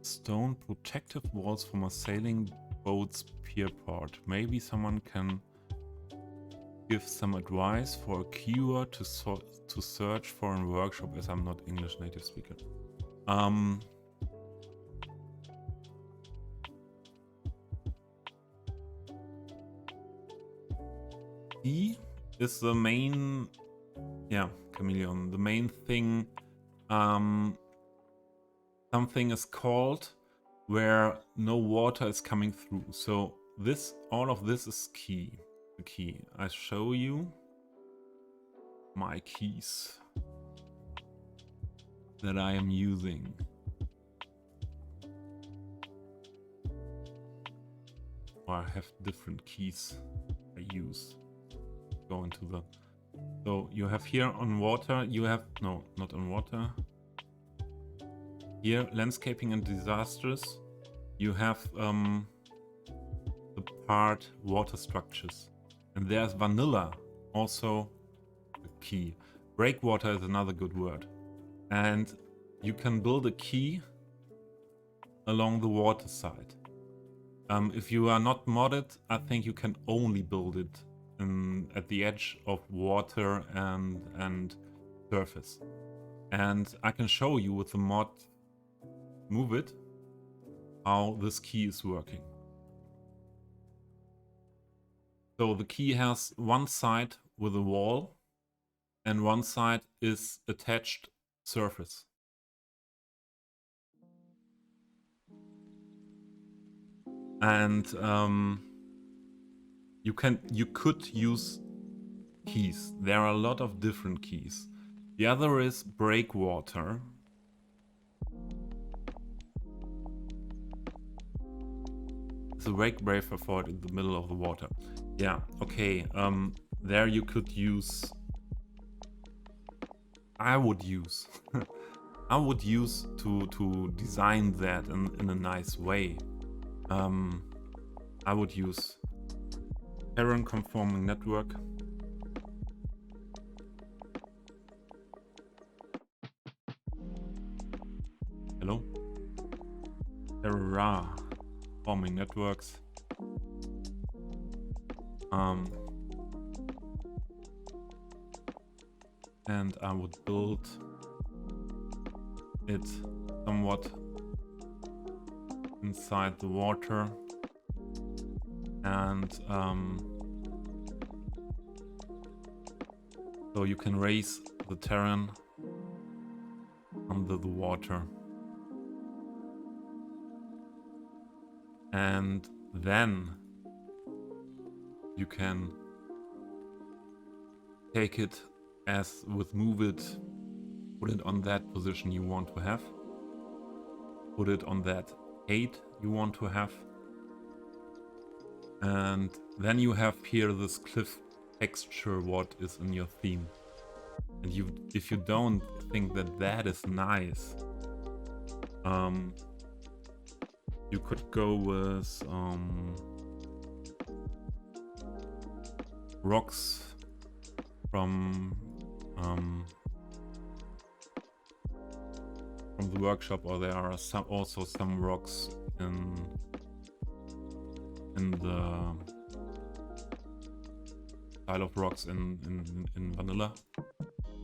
Stone protective walls for my sailing boats pier part. Maybe someone can give some advice for a keyword to search for in workshop, as I'm not English native speaker. E is the main, yeah, chameleon. The main thing, something is called where no water is coming through. So this, all of this is key. The key. I show you my keys that I am using. Or I have different keys I use. Go into the, so you have here on water, you have, no, not on water. Here, landscaping and disasters, you have the part water structures. And there's vanilla, also a key. Breakwater is another good word. And you can build a key along the water side. If you are not modded, I think you can only build it at the edge of water and surface. And I can show you with the mod Move It how this key is working. So the key has one side with a wall and one side is attached surface. And you could use keys. There are a lot of different keys. The other is breakwater. It's a breakwater for it in the middle of the water. Yeah, okay. There you could use. I would use. I would use to design that in a nice way. I would use terrain conforming network. Hello? Terrain forming networks. And I would build it somewhat inside the water. And so you can raise the terrain under the water. And then you can take it as with Move It, put it on that position you want to have, put it on that height you want to have, and then you have here this cliff texture what is in your theme. And if you don't think that that is nice, you could go with rocks from the workshop, or there are also some rocks in the style of rocks in vanilla.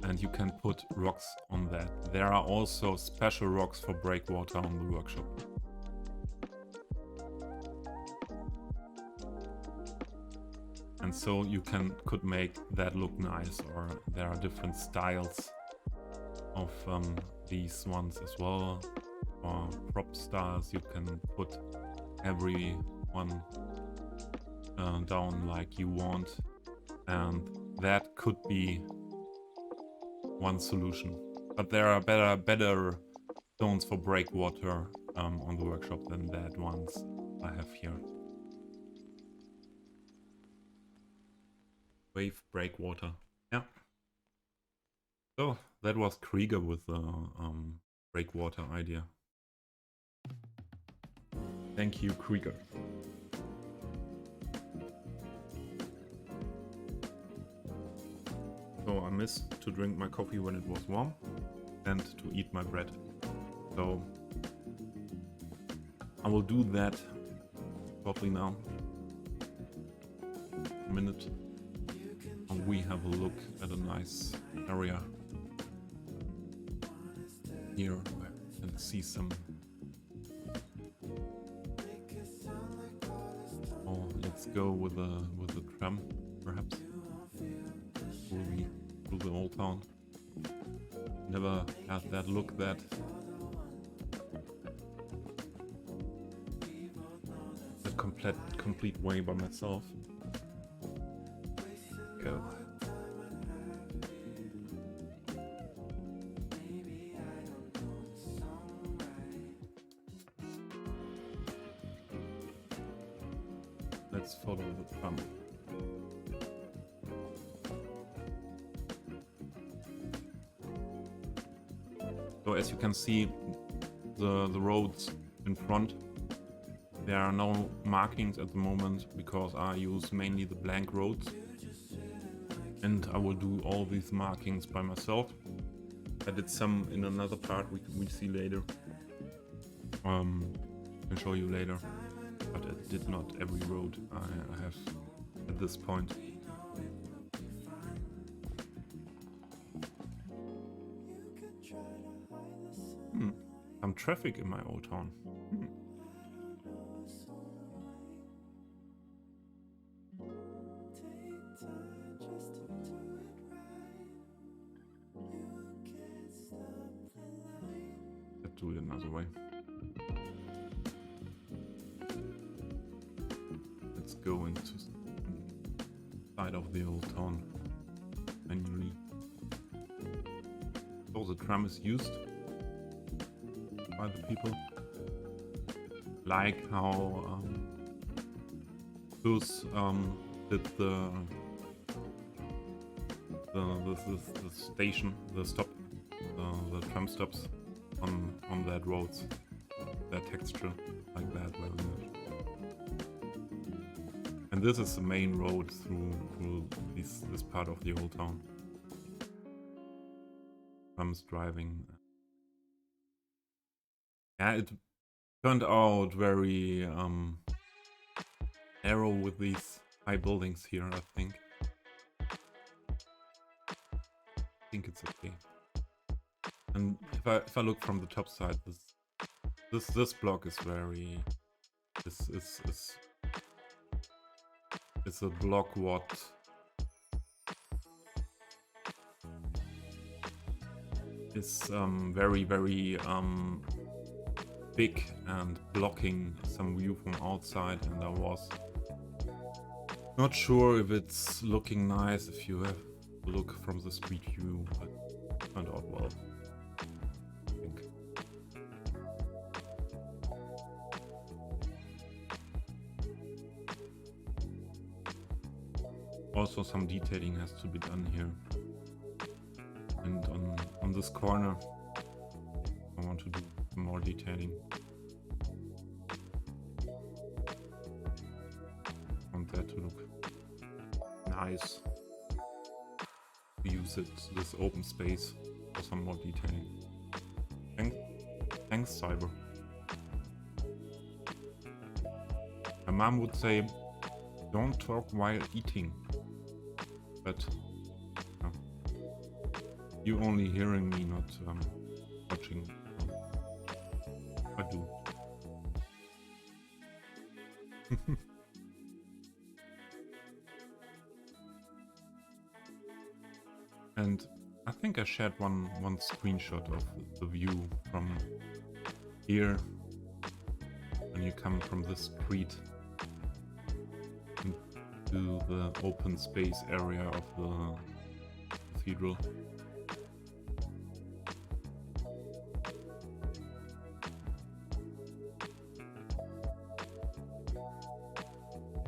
and you can put rocks on that. There are also special rocks for breakwater on the workshop. And so you could make that look nice, or there are different styles of these ones as well. Or prop styles, you can put every one down like you want, and that could be one solution. But there are better stones for breakwater on the workshop than that ones I have here. Wave breakwater. Yeah. So that was Krieger with the breakwater idea. Thank you, Krieger. So I miss to drink my coffee when it was warm and to eat my bread. So I will do that shortly now. A minute. And we have a look at a nice area here where you can see some. Oh, let's go with the tram, perhaps. Through the old town. Never had that look that complete way by myself. Go. Let's follow the tram. So as you can see, the roads in front, there are no markings at the moment because I use mainly the blank roads, and I will do all these markings by myself. I did some in another part we see later. I'll show you later, but I did not every road I have at this point. Some traffic in my old town. Let's do it another way. Let's go into side of the old town manually. So the tram is used by the people, like how those did the station, the stop, the tram stops on that roads, that texture like that very much. And this is the main road through this part of the old town. Trams driving. Yeah, it turned out very narrow with these high buildings here, I think. I think it's okay. And if I look from the top side, this block is very it's a block what is very big and blocking some view from outside, and I was not sure if it's looking nice if you have a look from the street view, but it turned out well, I think. Also some detailing has to be done here, and on this corner I want to do more detailing. I want that to look nice. Use this open space for some more detailing. Thanks, Cyber. My mom would say, don't talk while eating. But You only hearing me, not watching. I do. And I think I shared one screenshot of the view from here when you come from the street into the open space area of the cathedral.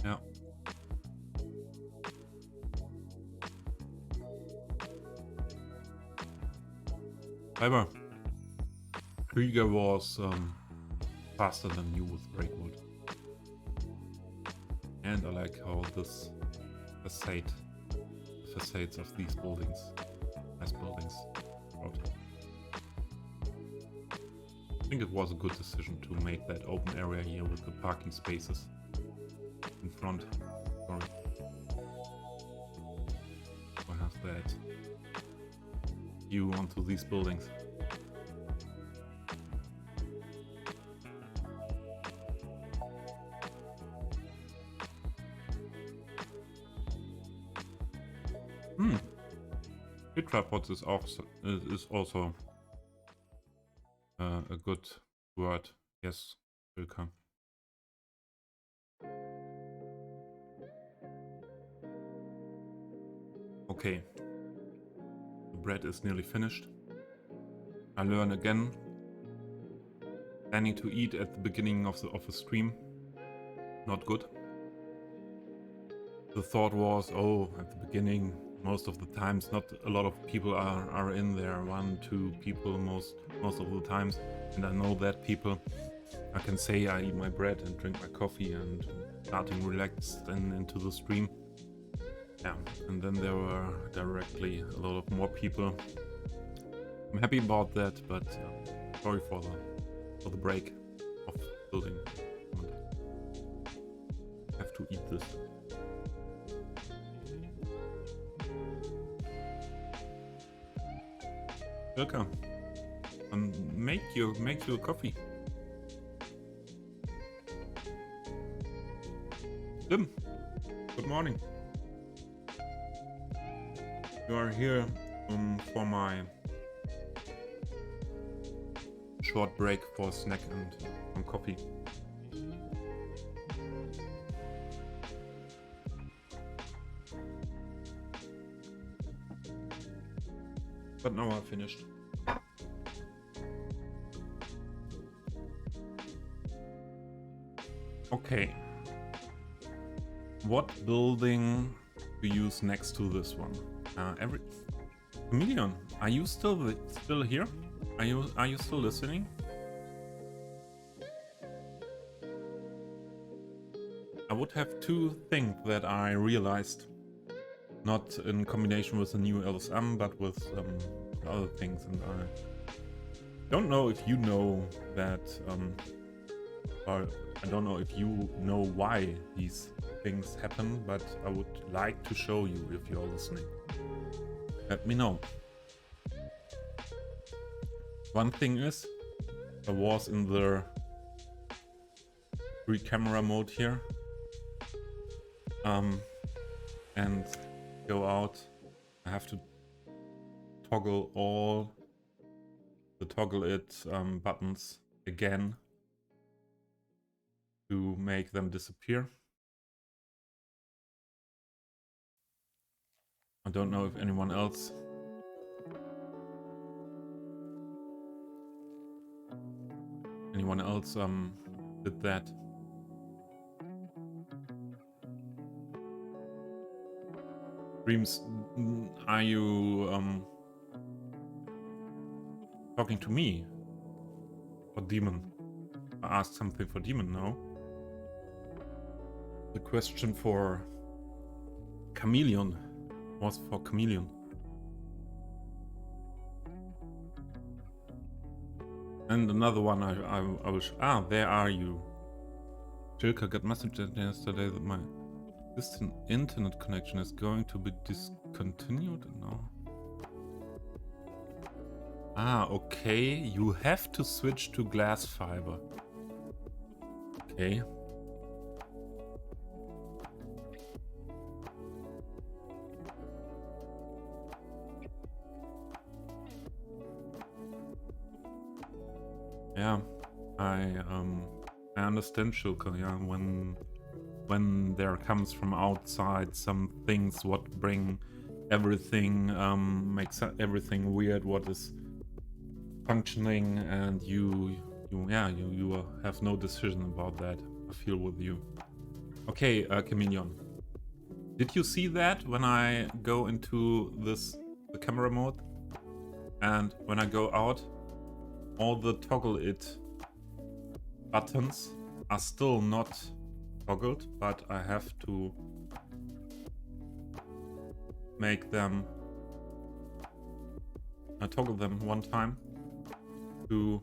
Yeah. However, Krieger was faster than you with Breakwood. And I like how this facades of these buildings, nice buildings, out. I think it was a good decision to make that open area here with the parking spaces in front. Sorry. I have that view onto these buildings. Tetrapod is also a good word. Yes, welcome. Okay, the bread is nearly finished. I learn again. Planning to eat at the beginning of a stream, not good. The thought was, oh, at the beginning, most of the times, not a lot of people are in there. 1, 2 people most of the times, and I know that people. I can say I eat my bread and drink my coffee and starting relaxed and into the stream. Yeah, and then there were directly a lot of more people. I'm happy about that, but sorry for the break of building. I have to eat this. Welcome. Make you a coffee. Tim, good morning. You are here for my short break for a snack and some coffee. But now I finished. Okay. What building to use next to this one? Chameleon, are you still here? Are you still listening? I would have 2 things that I realized, not in combination with the new LSM, but with other things, and I don't know if you know that, or I don't know if you know why these things happen, but I would like to show you if you're listening. Let me know. One thing is, I was in the 3 camera mode here, and go out. I have to toggle all the toggle it buttons again to make them disappear. I don't know if anyone else did that. Dreams, are you talking to me or Demon? I asked something for Demon now. The question for Chameleon was for Chameleon. And another one I will there are you. Jilka got message yesterday that my distant internet connection is going to be discontinued now. Ah, okay. You have to switch to glass fiber. Okay. Yeah, I understand, Shilka. Yeah, when there comes from outside some things what bring everything makes everything weird what is functioning, and you have no decision about that. I feel with you. Okay, Chameleon. Did you see that when I go into the camera mode and when I go out, all the toggle it buttons are still not toggled, but I have to make them toggle them one time so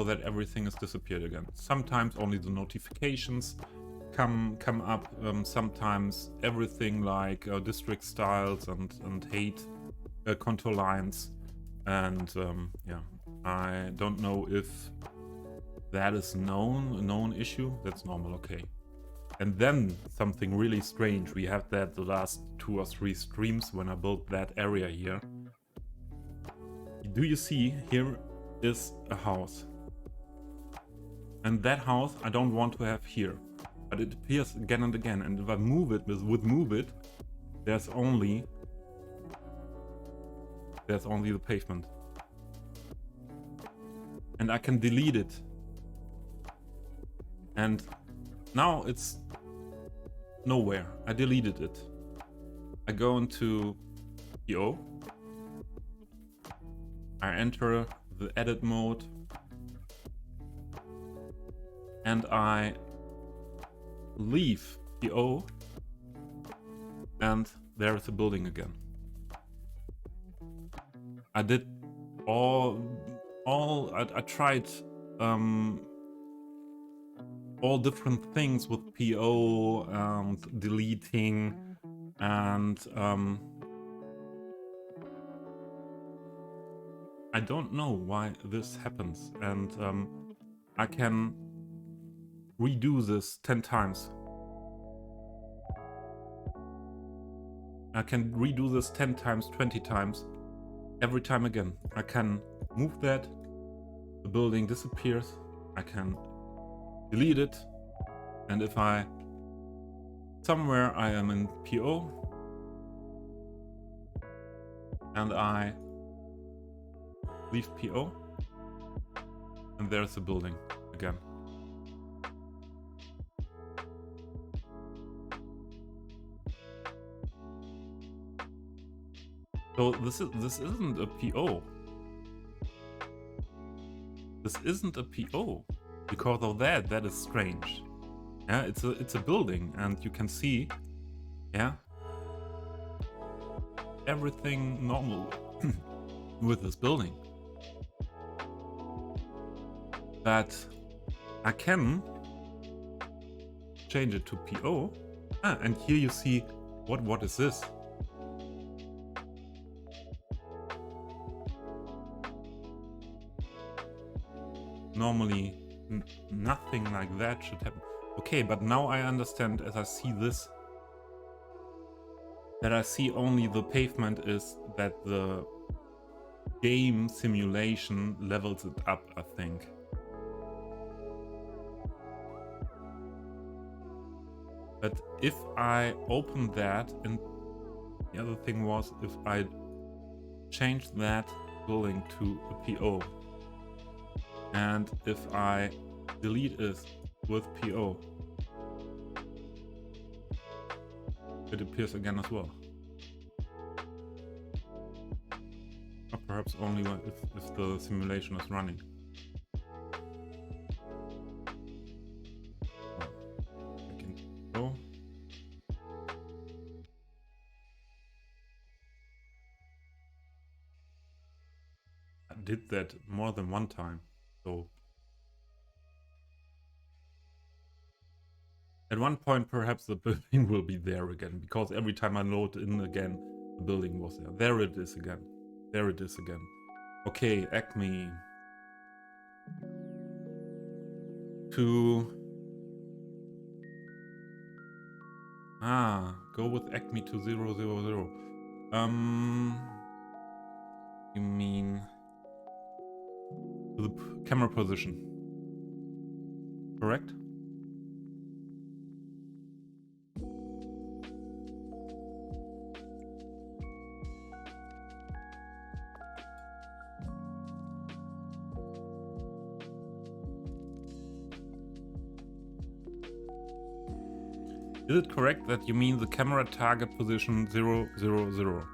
that everything is disappeared again. Sometimes only the notifications come up. Sometimes everything like district styles and hate contour lines, and yeah, I don't know if that is a known issue. That's normal. Okay. And then something really strange. We had that the last 2 or 3 streams when I built that area here. Do you see, here is a house. And that house I don't want to have here. But it appears again and again. And if I move it, with move it, there's only the pavement. And I can delete it. And now it's nowhere. I deleted it. I go into PO. I enter the edit mode. And I leave PO. And there is a building again. I did I tried all different things with PO and deleting, and I don't know why this happens, and I can redo this 10 times. I can redo this 10 times, 20 times, every time again. I can move that, the building disappears, I can delete it, and if somewhere I am in PO, and I leave PO, and there's the building again. So this isn't a PO. This isn't a PO. Because of that is strange. Yeah, it's a building, and you can see, yeah, everything normal with this building. But I can change it to PO. And here you see what is this? Normally nothing like that should happen. Okay, but now I understand, as I see this, that I see only the pavement is that the game simulation levels it up, I think. But if I open that, and the other thing was, if I change that building to a PO, and if I delete it with PO, it appears again as well. Or perhaps only if the simulation is running. I did that more than one time, so at one point perhaps the building will be there again, because every time I load in again, the building was there. There it is again. There it is again. Okay, Acme. To... go with Acme to 0, 0, 0. You mean... to the camera position. Correct? Is it correct that you mean the camera target position 0, 0, 0?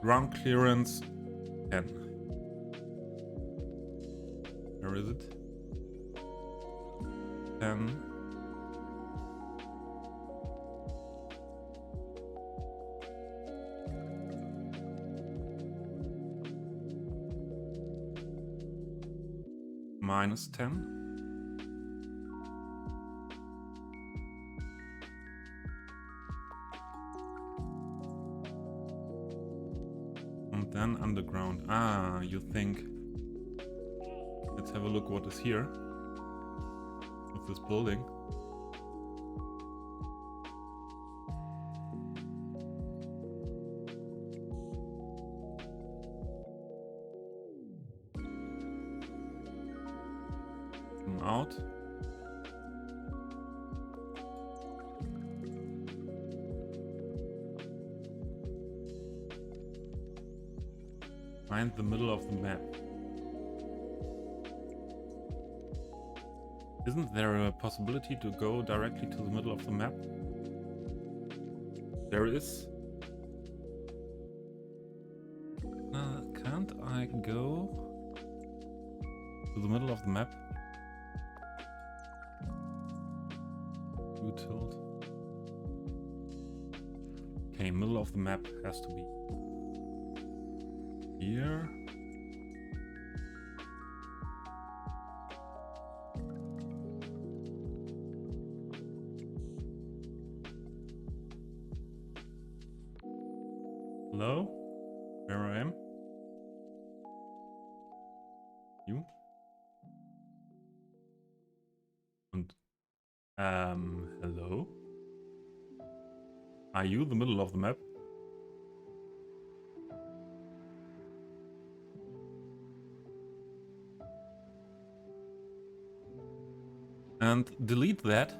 Ground clearance 10. Where is it? 10. Minus 10. And then underground. You think... Let's have a look what is here. With this building. Come out. Find the middle of the map. Isn't there a possibility to go directly to the middle of the map? There is. Can't I go to the middle of the map? You tilt. Okay, middle of the map has to be here. Hello? Where I am? You? And hello? Are you the middle of the map? And delete that.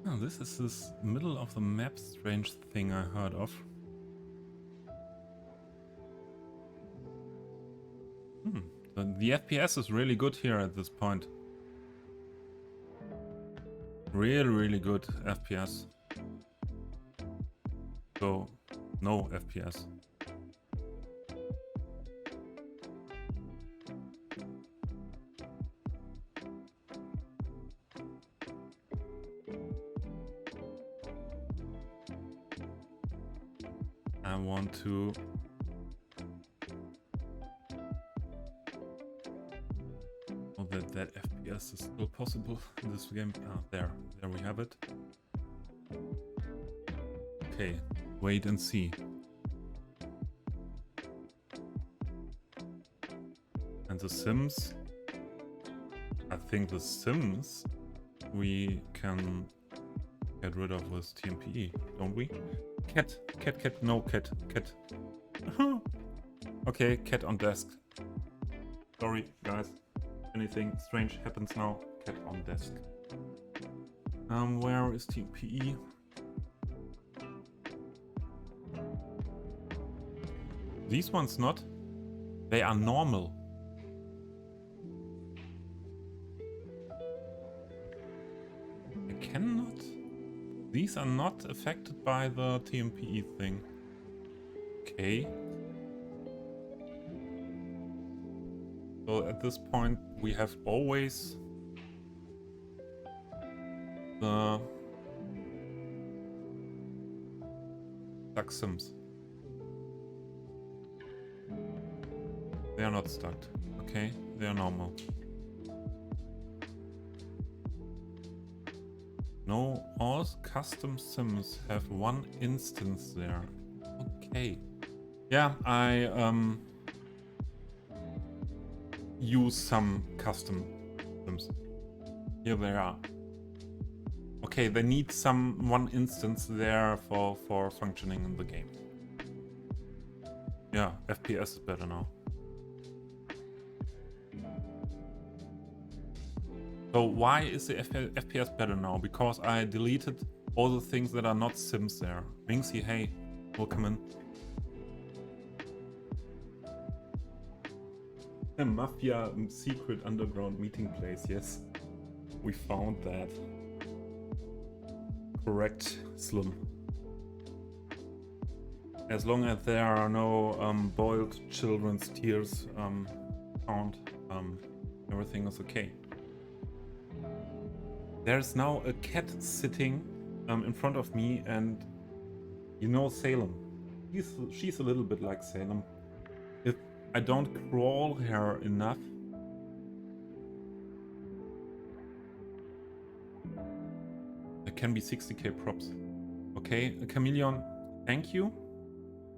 Oh, this is this middle of the map strange thing I heard of. So the FPS is really good here at this point. Really, really good FPS. So, no FPS. I want to... Oh, that FPS is still possible in this game. There we have it. Okay, wait and see. And the Sims, I think the Sims we can get rid of with TMPE, don't we? Cat, no cat. Okay, cat on desk. Sorry, guys. Anything strange happens now, cat on desk. Where is TMPE? These ones not. They are normal. I cannot. These are not affected by the TMPE thing. Okay. So at this point we have always the duck sims. They are not stuck. Okay, they are normal. No, all custom sims have one instance there. Okay. Yeah, I use some custom sims. Here they are. Okay, they need one instance there for functioning in the game. Yeah, FPS is better now. So why is the FPS better now? Because I deleted all the things that are not sims there. Minxie, hey, welcome in. A mafia secret underground meeting place, yes. We found that. Correct, Slim. As long as there are no boiled children's tears found, everything is okay. There's now a cat sitting in front of me, and you know Salem. She's a little bit like Salem. If I don't crawl her enough, there can be 60k props. Okay, a chameleon, thank you.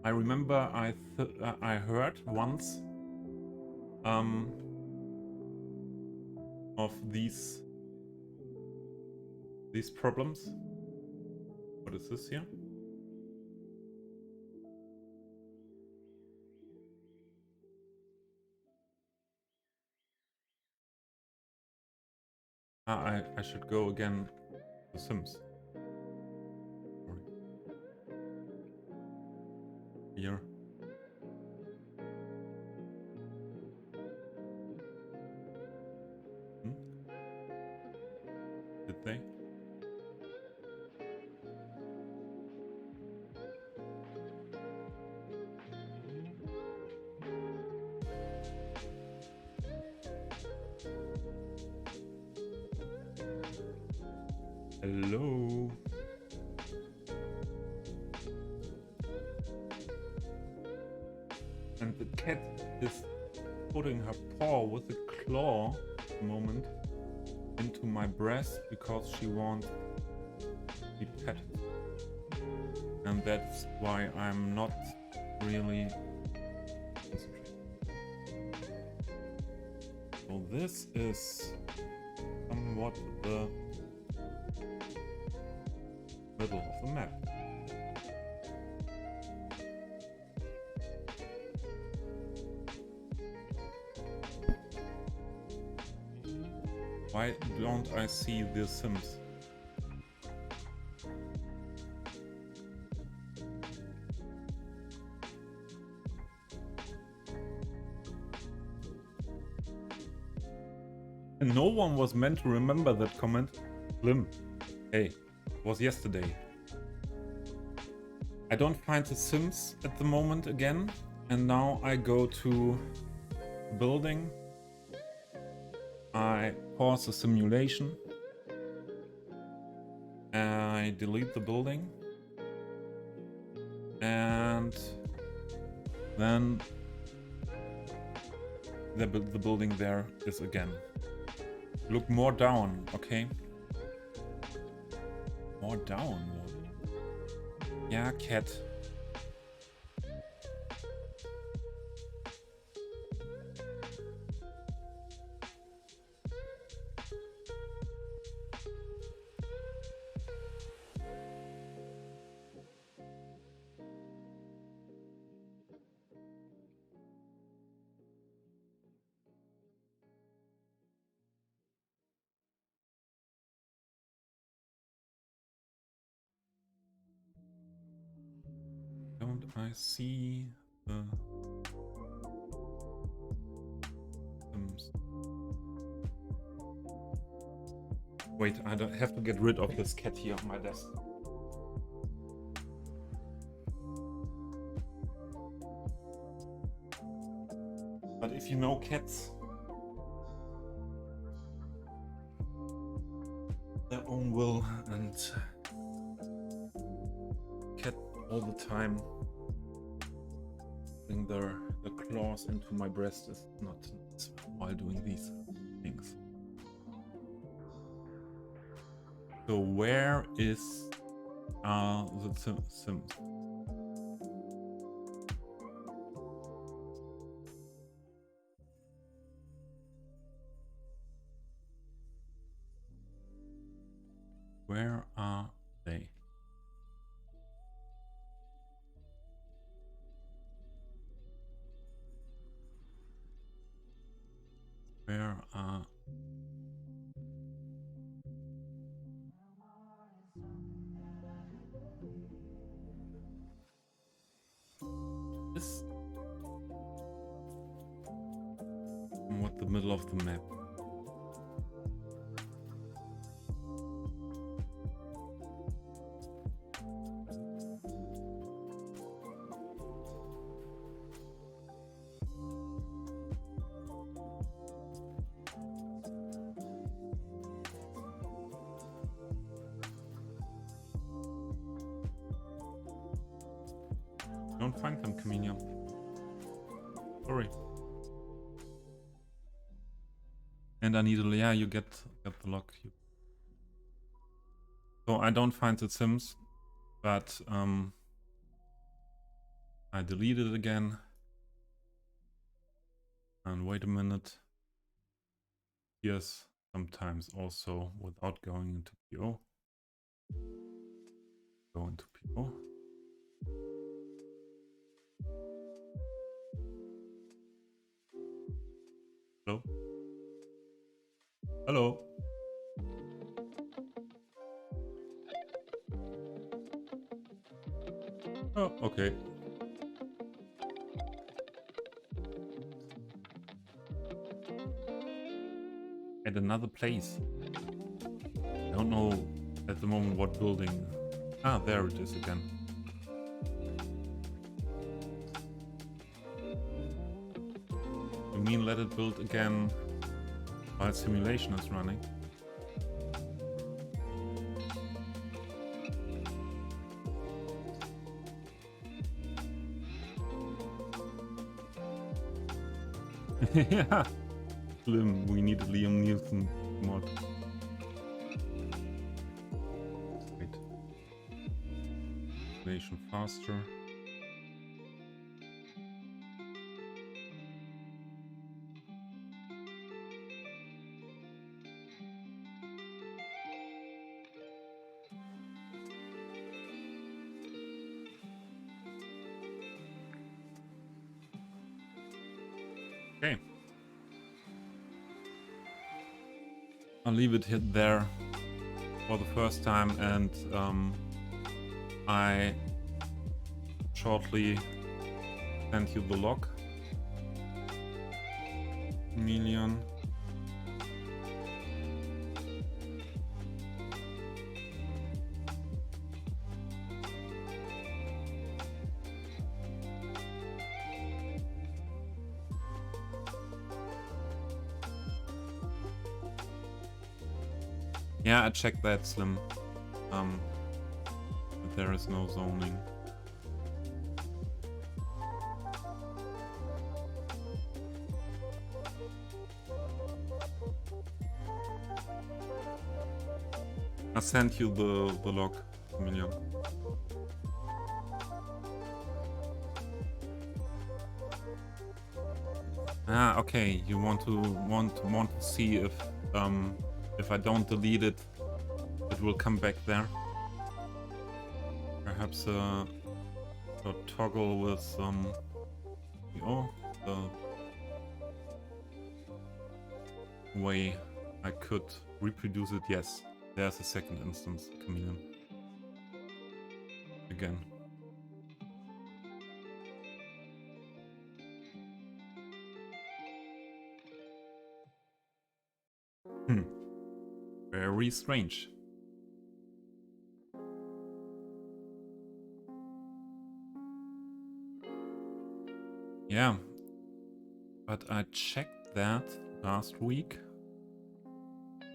I remember I heard once of these problems. What is this here? I should go again to Sims. Here. Did they? Hello. And the cat is putting her paw with a claw at the moment into my breast because she wants to be petted. And that's why I'm not really concentrating. So this is somewhat the middle of the map. Why don't I see the Sims? And no one was meant to remember that comment. Slim. Hey, it was yesterday. I don't find the Sims at the moment again. And now I go to building. I pause the simulation. I delete the building. And then the building there is again. Look more down, okay? More down. Yeah, cat. Don't I see the Sims? Wait, I don't have to get rid of this cat here on my desk. But if you know cats, their own will and cat all the time. putting the claws into my breast is not nice while doing these things. So where is the Sims? Where are they? Where are this? What the middle of the map? Don't find them, Chameleon. Sorry. And I need a, yeah, you get the lock. So I don't find the Sims, but I delete it again. And wait a minute. Yes, sometimes also without going into PO. Go into PO. Hello? Hello? Oh, okay. At another place. I don't know at the moment what building. Ah, there it is again. You mean let it build again while simulation is running? Yeah. Slim, we need a Liam Neeson mod. Wait. Simulation faster. Okay. I'll leave it there for the first time, and I shortly send you the log. Million. Yeah, I checked that, Slim. But there is no zoning. I sent you the log, Million. Ah, okay. You want to see if I don't delete it, it will come back there. Perhaps a toggle with the way I could reproduce it. Yes, there's a second instance, Chameleon. Again. Very strange. Yeah, but I checked that last week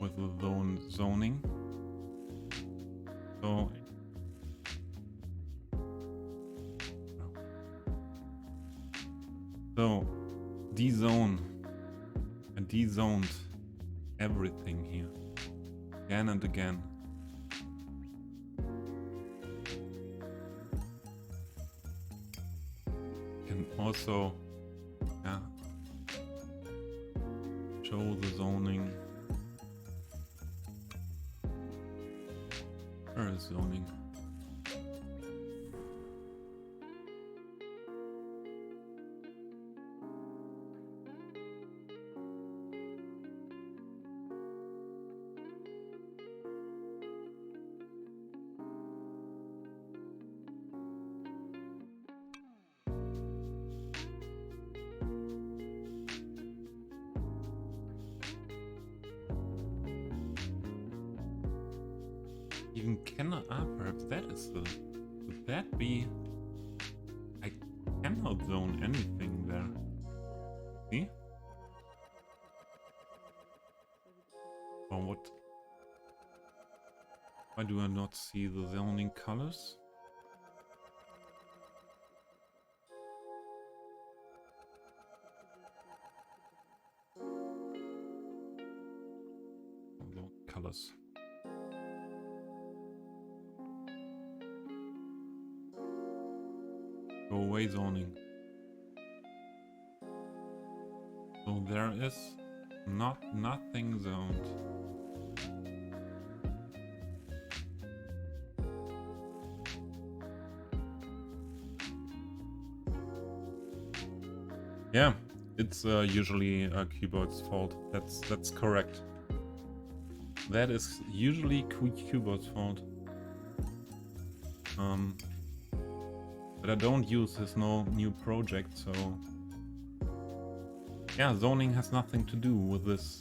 with the zoning. So So, dezone. I dezoned everything here. Again and again. Can also, yeah, show the zoning. Where is zoning? Even cannot. Perhaps that is the. Would that be? I cannot zone anything there. See? Or what? Why do I not see the zoning colors? Zone colors. Go away zoning. So there is nothing zoned. Yeah, it's usually a keyboard's fault. That's correct. That is usually keyboard's fault. But I don't use this new project, so yeah, zoning has nothing to do with this.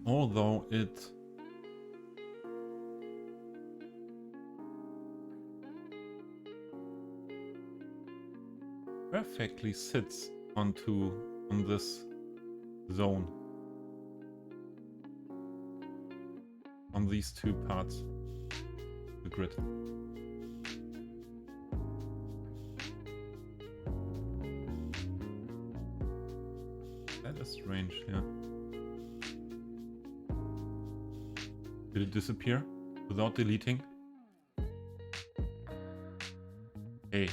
Although it perfectly sits on this zone, on these two parts of the grid. That is strange, yeah. Did it disappear without deleting? Hey.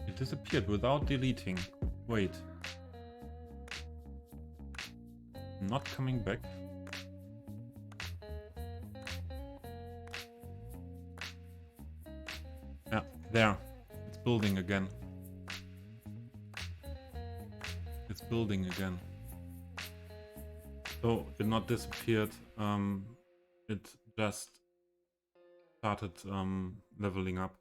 It disappeared without deleting. Wait. Not coming back. Yeah, there. It's building again. It's building again. So it not disappeared. It just started leveling up.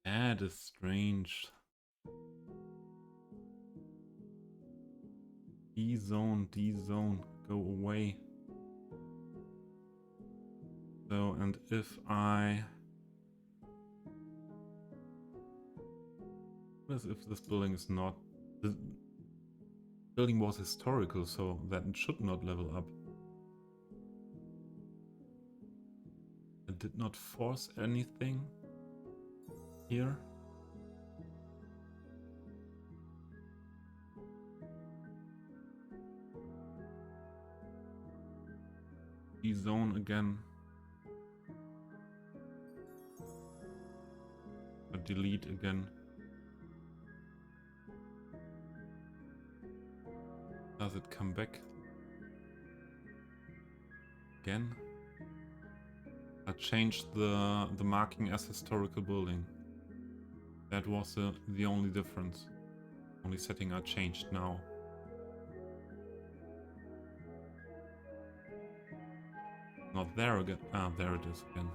That is strange. D-zone, go away. So, and if I... What if this building is not... The building was historical, so that it should not level up. I did not force anything here. D-zone again. Or delete again. Does it come back? Again? I changed the marking as historical building. That was the only difference. Only setting I changed now. Not there again. Ah, there it is again.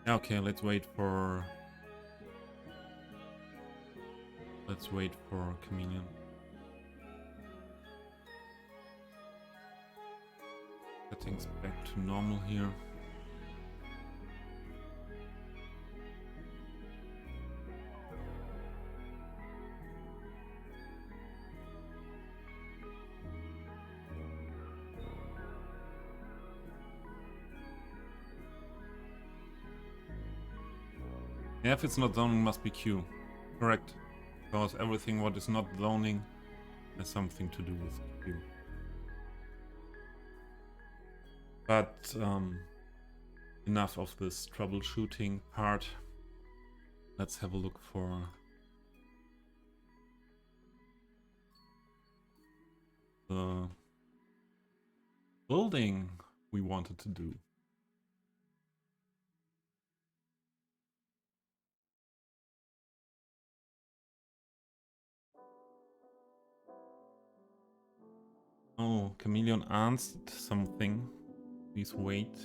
Okay, let's wait for Chameleon. Settings back to normal here. Yeah, if it's not zoning, must be Q. Correct. Because everything what is not zoning has something to do with Q. But enough of this troubleshooting part. Let's have a look for the building we wanted to do. Oh, Chameleon answered something. Please wait.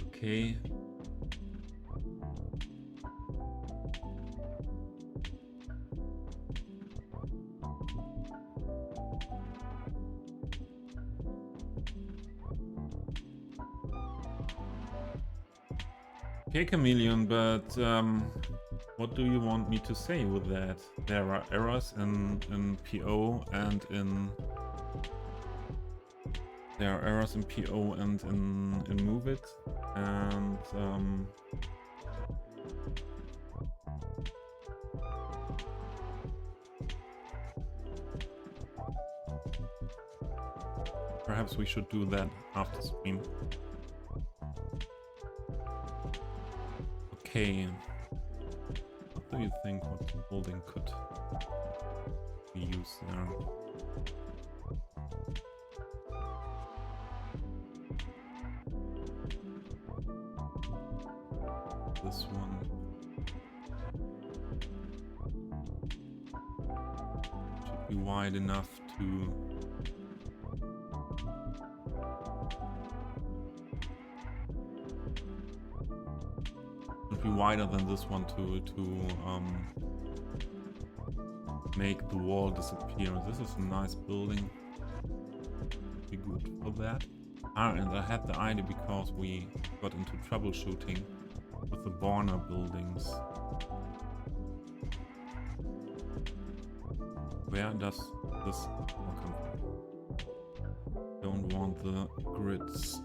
Okay. Okay, Chameleon, but what do you want me to say with that? There are errors in PO and in... There are errors in PO and in Move It, and perhaps we should do that after stream. Okay, what do you think what building could be used there? This one. Should be wide enough to... Should be wider than this one to make the wall disappear. This is a nice building. Be good for that. And I had the idea because we got into troubleshooting with the Borner buildings. Where does this come from? Don't want the grids.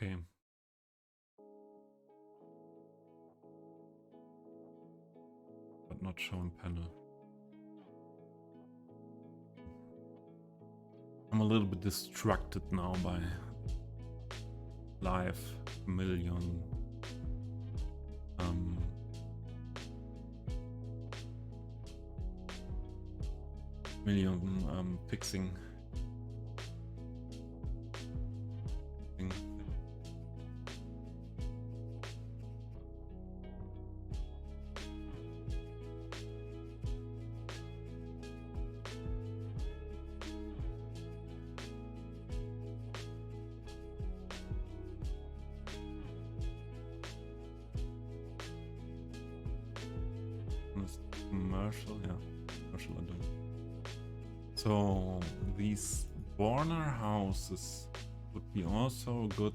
Okay. But not shown panel. I'm a little bit distracted now by live million fixing thing. Commercial, yeah, commercial I don't. So these Borner houses would be also a good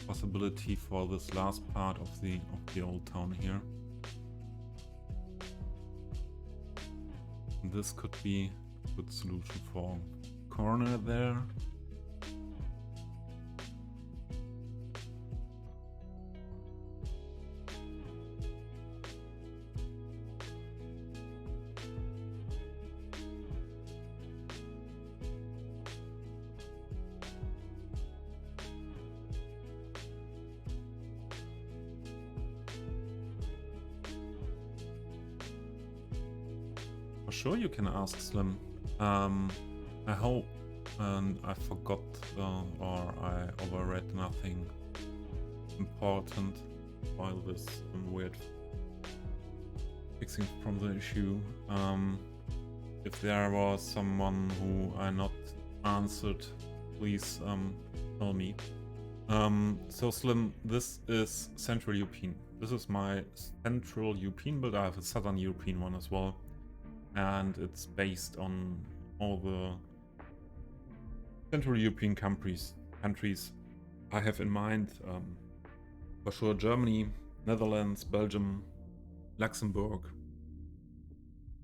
possibility for this last part of the old town here. This could be a good solution for corner there. For sure you can ask Slim. I hope I forgot or I overread nothing important while this weird fixing from the issue. If there was someone who I not answered, please tell me. So Slim, this is Central European. This is my Central European build. I have a Southern European one as well. And it's based on all the Central European countries I have in mind. For sure Germany, Netherlands, Belgium, Luxembourg,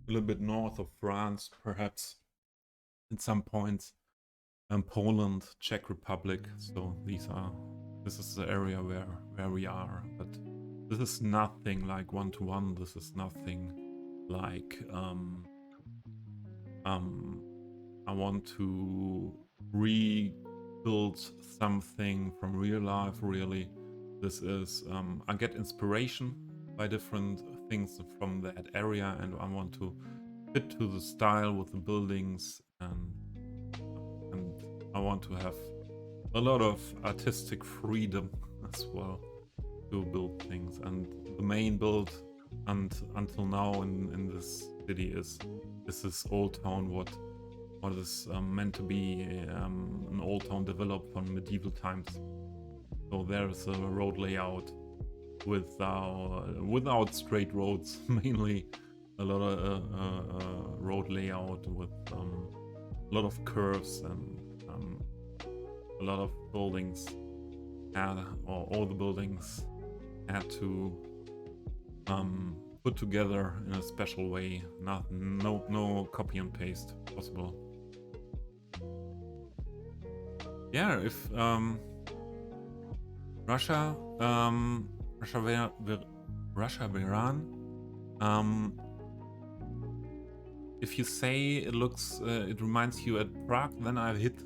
a little bit north of France, perhaps at some points, Poland, Czech Republic. So this is the area where we are, but this is nothing like one-to-one. This is nothing like I want to rebuild something from real life. Really, this is I get inspiration by different things from that area, and I want to fit to the style with the buildings, and I want to have a lot of artistic freedom as well to build things. And the main build until now in this city is this old town, what is meant to be an old town developed from medieval times. So there's a road layout without straight roads, mainly a lot of road layout with a lot of curves and a lot of buildings, or all the buildings had to put together in a special way. No copy and paste possible. Yeah, if Russia, Iran. If you say it looks, it reminds you at Prague, then I hit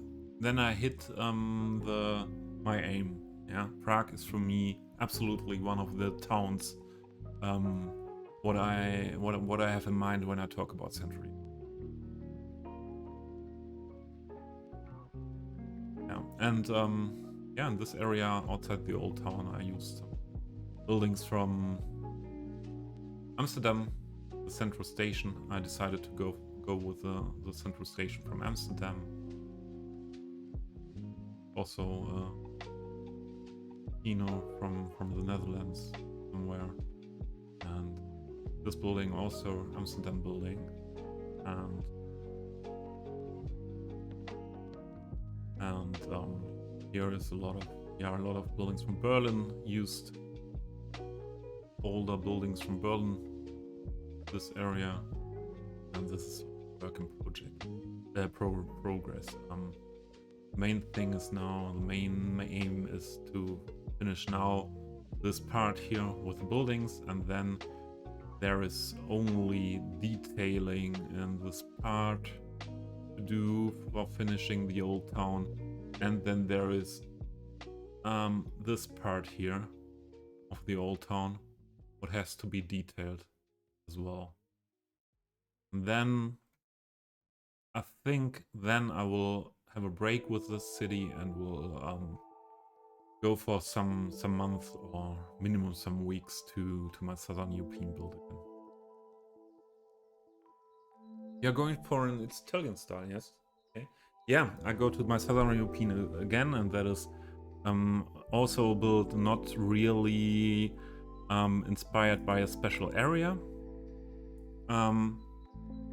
my aim. Yeah, Prague is for me absolutely one of the towns. What I have in mind when I talk about Century. Yeah, and yeah, in this area outside the old town, I used buildings from Amsterdam, the central station. I decided to go with the central station from Amsterdam. Also, from the Netherlands somewhere, and this building also Amsterdam building, and here is a lot of buildings from Berlin used, older buildings from Berlin, this area, and this is work in progress. Main thing is now, the main aim is to finish now this part here with the buildings, and then there is only detailing in this part to do for finishing the old town, and then there is this part here of the old town what has to be detailed as well. And then I think then I will have a break with this city and will go for some months or minimum some weeks to my Southern European build again. You're going for an Italian style, yes? Okay. Yeah, I go to my Southern European again, and that is also built not really inspired by a special area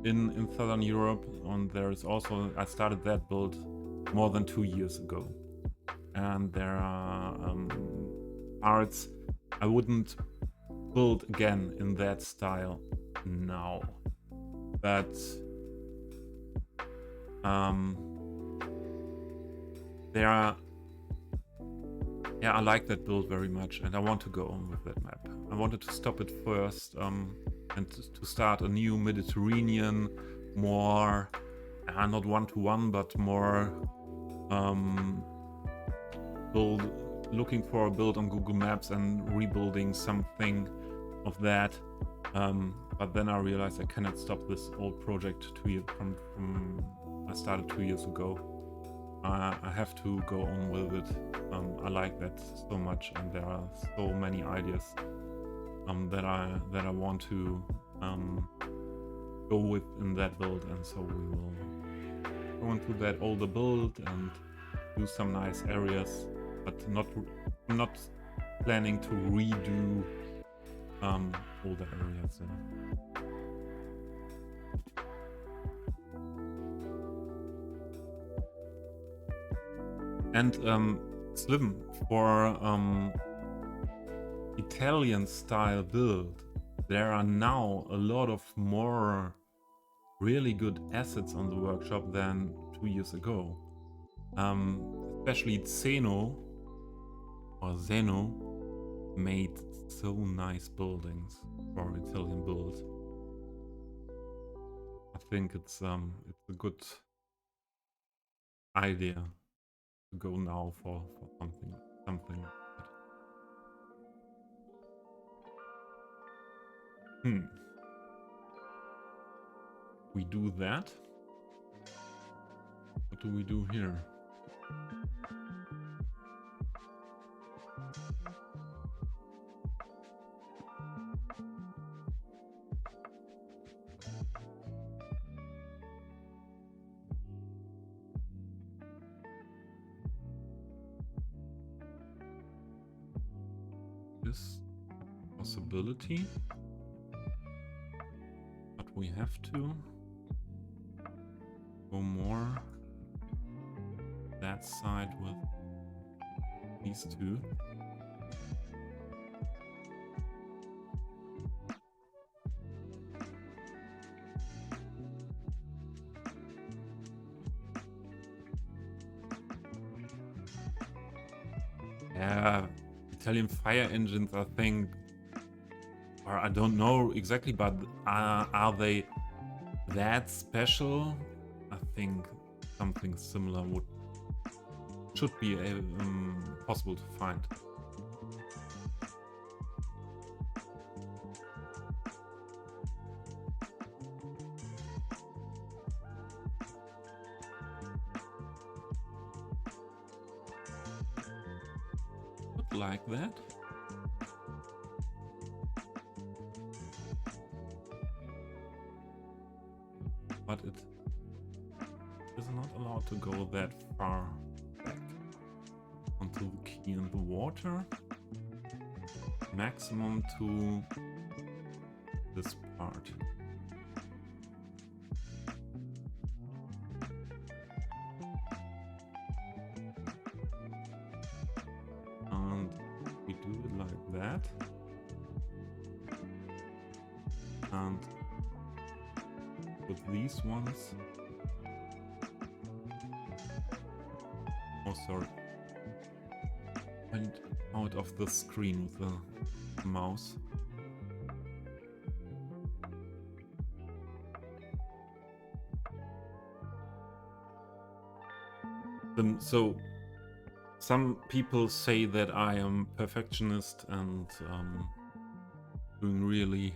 in Southern Europe. And there is also, I started that build more than 2 years ago, and there are parts I wouldn't build again in that style now, but there are, yeah, I like that build very much, and I want to go on with that map. I wanted to stop it first and to start a new Mediterranean, more not one-to-one, but more looking for a build on Google Maps and rebuilding something of that but then I realized I cannot stop this old project 2 years from I started 2 years ago. I have to go on with it. I like that so much, and there are so many ideas that I want to go with in that build, and so we will go into that older build and do some nice areas, but not planning to redo older areas. And Slim, for Italian style build, there are now a lot of more really good assets on the workshop than 2 years ago. Especially Zeno made so nice buildings for Italian build. I think it's a good idea to go now for something like that. We do that. What do we do here? This possibility, but we have to go more that side with these two. Yeah, Italian fire engines, I think, or I don't know exactly, but are they that special? I think something similar should be possible to find. Like that. But it is not allowed to go that far back onto the key in the water. Maximum to this part. And we do it like that. And with these ones. Oh, sorry. Went out of the screen with the mouse. So some people say that I am perfectionist and doing really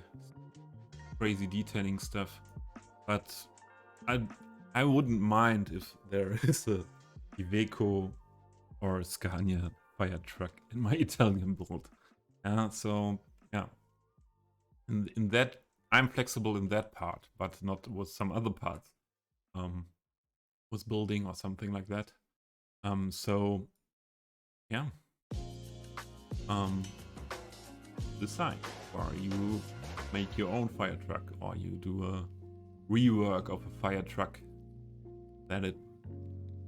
crazy detailing stuff, but I wouldn't mind if there is a Iveco or Scania fire truck in my Italian build. So yeah, in that I'm flexible in that part, but not with some other parts, with building or something like that. So yeah, decide, or you make your own fire truck, or you do a rework of a fire truck that it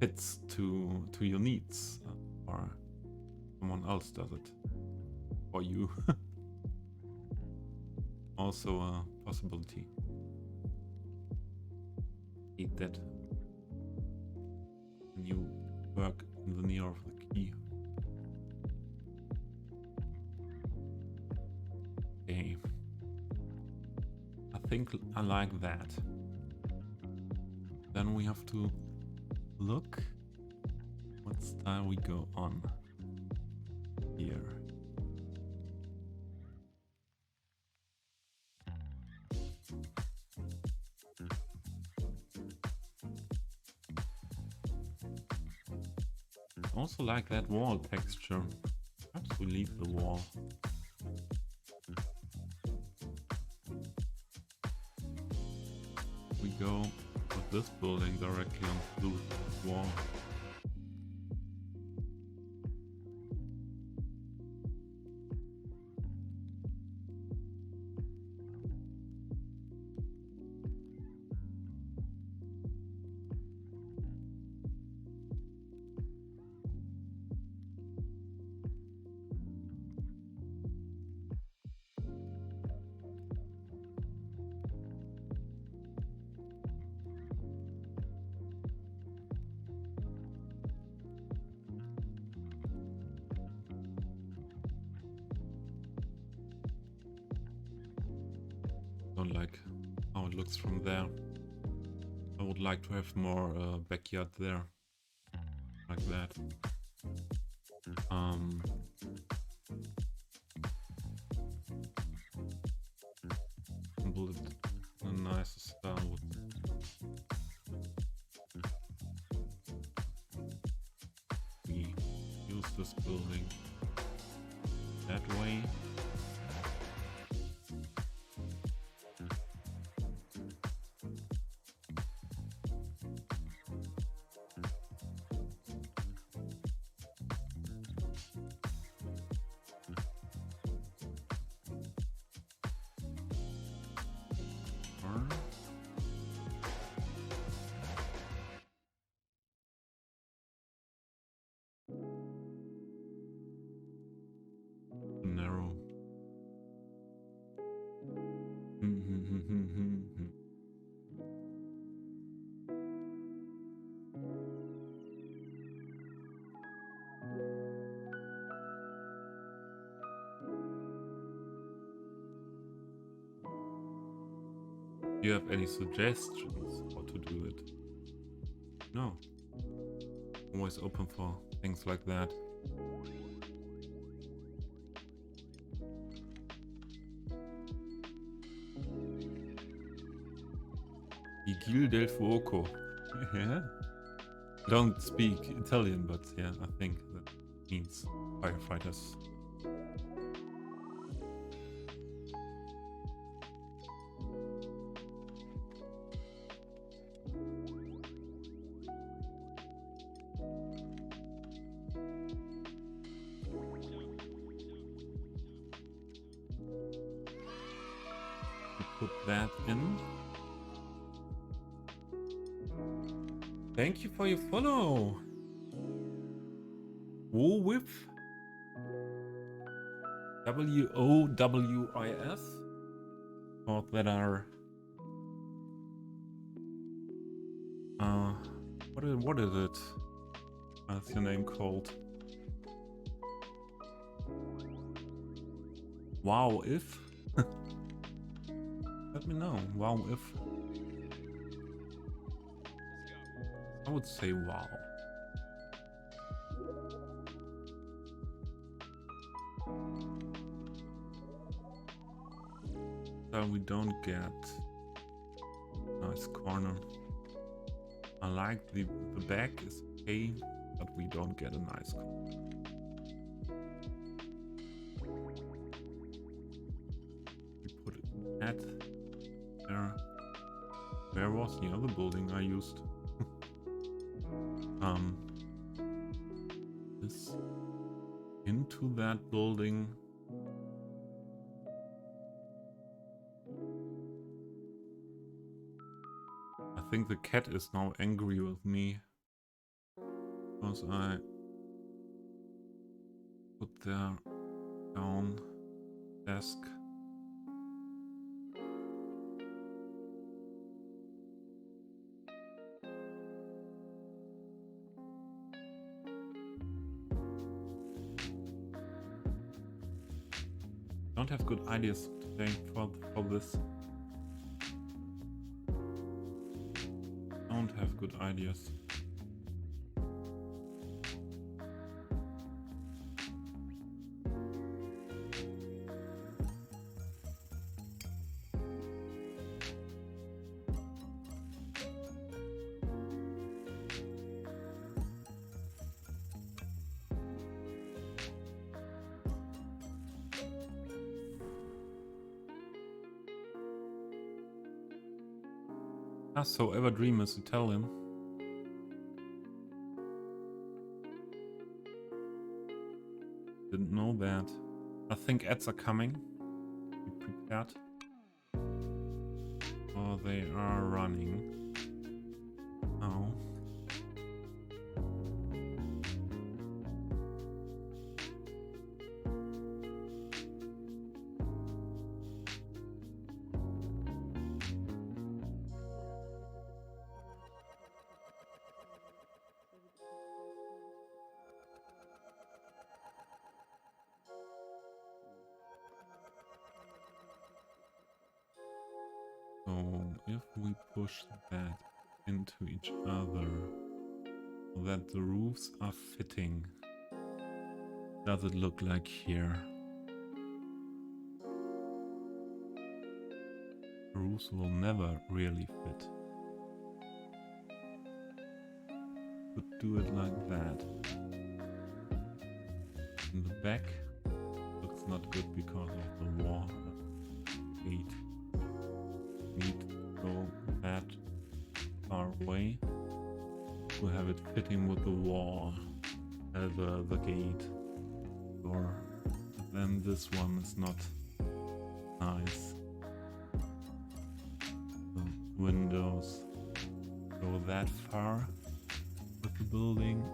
fits to your needs, or someone else does it for you. Also a possibility. Eat that when you work in the near of the key. Okay. I think I like that. Then we have to look what style we go on here. I also like that wall texture. Perhaps we leave the wall. We go with this building directly on the blue wall. Don't like how it looks from there. I would like to have more backyard there, like that. Build it in a nicer style. We use this building that way. Narrow. Do you have any suggestions how to do it? No. I'm always open for things like that. Vigil del Fuoco. Yeah. Don't speak Italian, but yeah, I think that means firefighters. Put that in. Thank you for your follow. Wowif. WOWIF. Thought that are what is it? What's your name called? Wow if. Let me know. Wow if. I would say wow. So we don't get nice corner. I like the back is okay, but we don't get a nice corner. We put that there. Where was the other building I used? This into that building. I think the cat is now angry with me because I put their down desk. Don't have good ideas today for this. Don't have good ideas. Ah, so Everdream is Italian. Didn't know that. I think ads are coming. Be prepared. Oh, they are running. Oh. So if we push that into each other, so that the roofs are fitting, does it look like here? The roofs will never really fit. Could do it like that. In the back, looks not good because of the wall. Gate. Need to go that far away to have it fitting with the wall, the gate door. Then this one is not nice. The windows go that far with the building.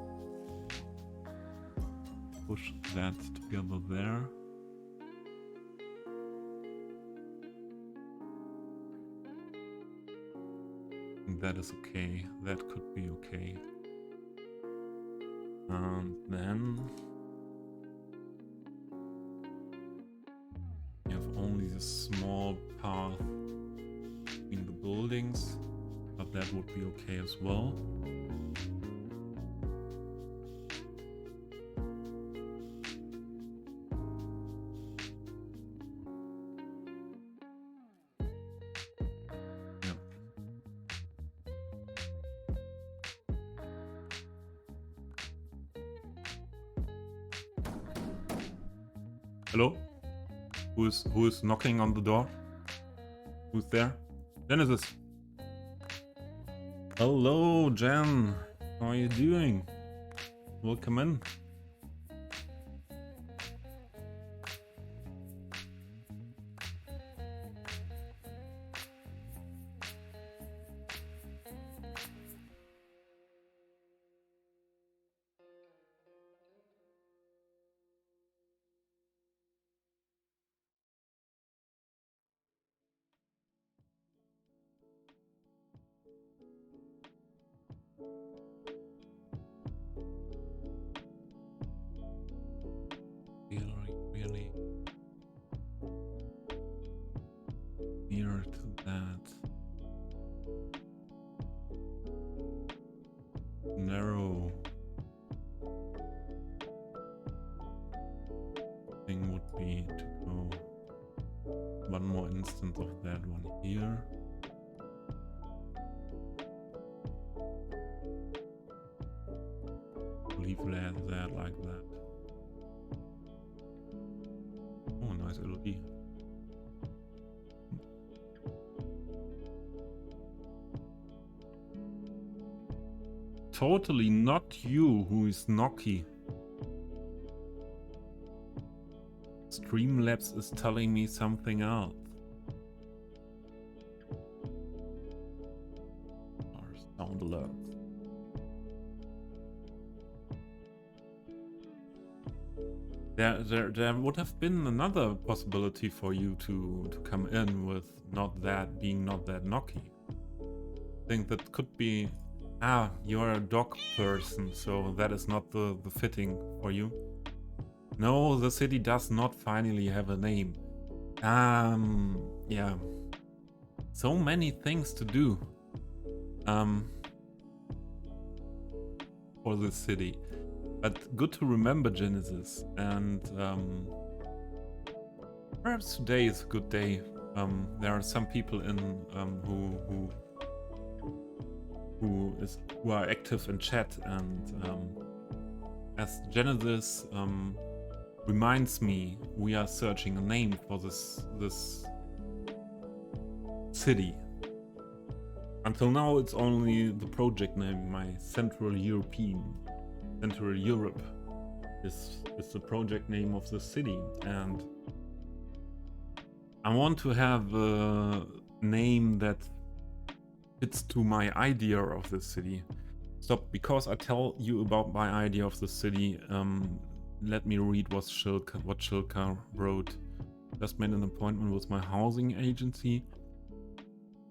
Push that together there. That is okay. That could be okay. And then you have only this small path between the buildings, but that would be okay as well. Hello? Who is knocking on the door? Who's there? Genesis. Hello, Jen. How are you doing? Welcome in. Really near to that narrow thing would be to go one more instance of that one here. Leave that like that. Oh, nice LED. Totally not you who is Noki. Streamlabs is telling me something else. Or sound alerts. There would have been another possibility for you to come in with not that Noki. I think that could be, you're a dog person, so that is not the fitting for you. No, the city does not finally have a name. Yeah. So many things to do. For this city. But good to remember Genesis, and perhaps today is a good day. There are some people in who are active in chat, and as Genesis reminds me, we are searching a name for this city. Until now, it's only the project name. My Central Europe is the project name of the city, and I want to have a name that fits to my idea of the city. Stop, because I tell you about my idea of the city. Let me read what Shilka wrote. Just made an appointment with my housing agency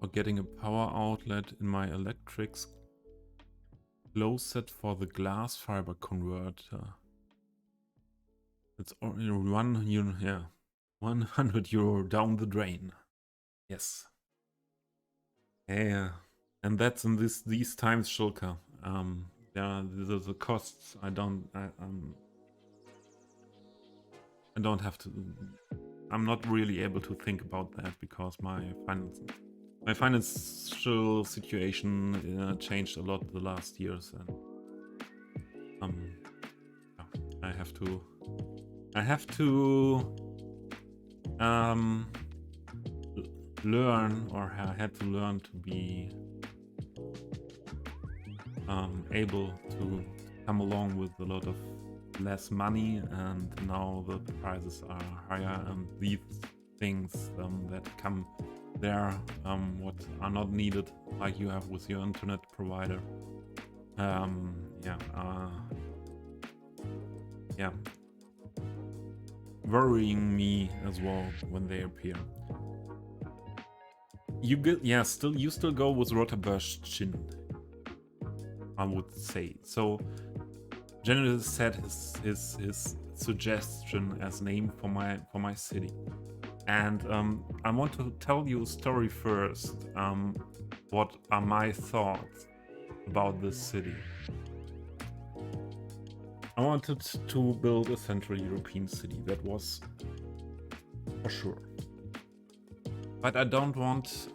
for getting a power outlet in my electrics closet for the glass fiber converter. It's only €100 down the drain. Yes. Yeah. And that's in these times, Shilka. Yeah, the costs. I don't have to. I'm not really able to think about that because my financial situation changed a lot the last years, and I have to learn, or I had to learn to be able to come along with a lot of less money, and now the prices are higher, and these things that come there what are not needed, like you have with your internet provider, worrying me as well when they appear. You still go with Rotabörschchen, I would say. So General said his suggestion as name for my city, and I want to tell you a story first. What are my thoughts about this city? I wanted to build a Central European city, that was for sure. But I didn't want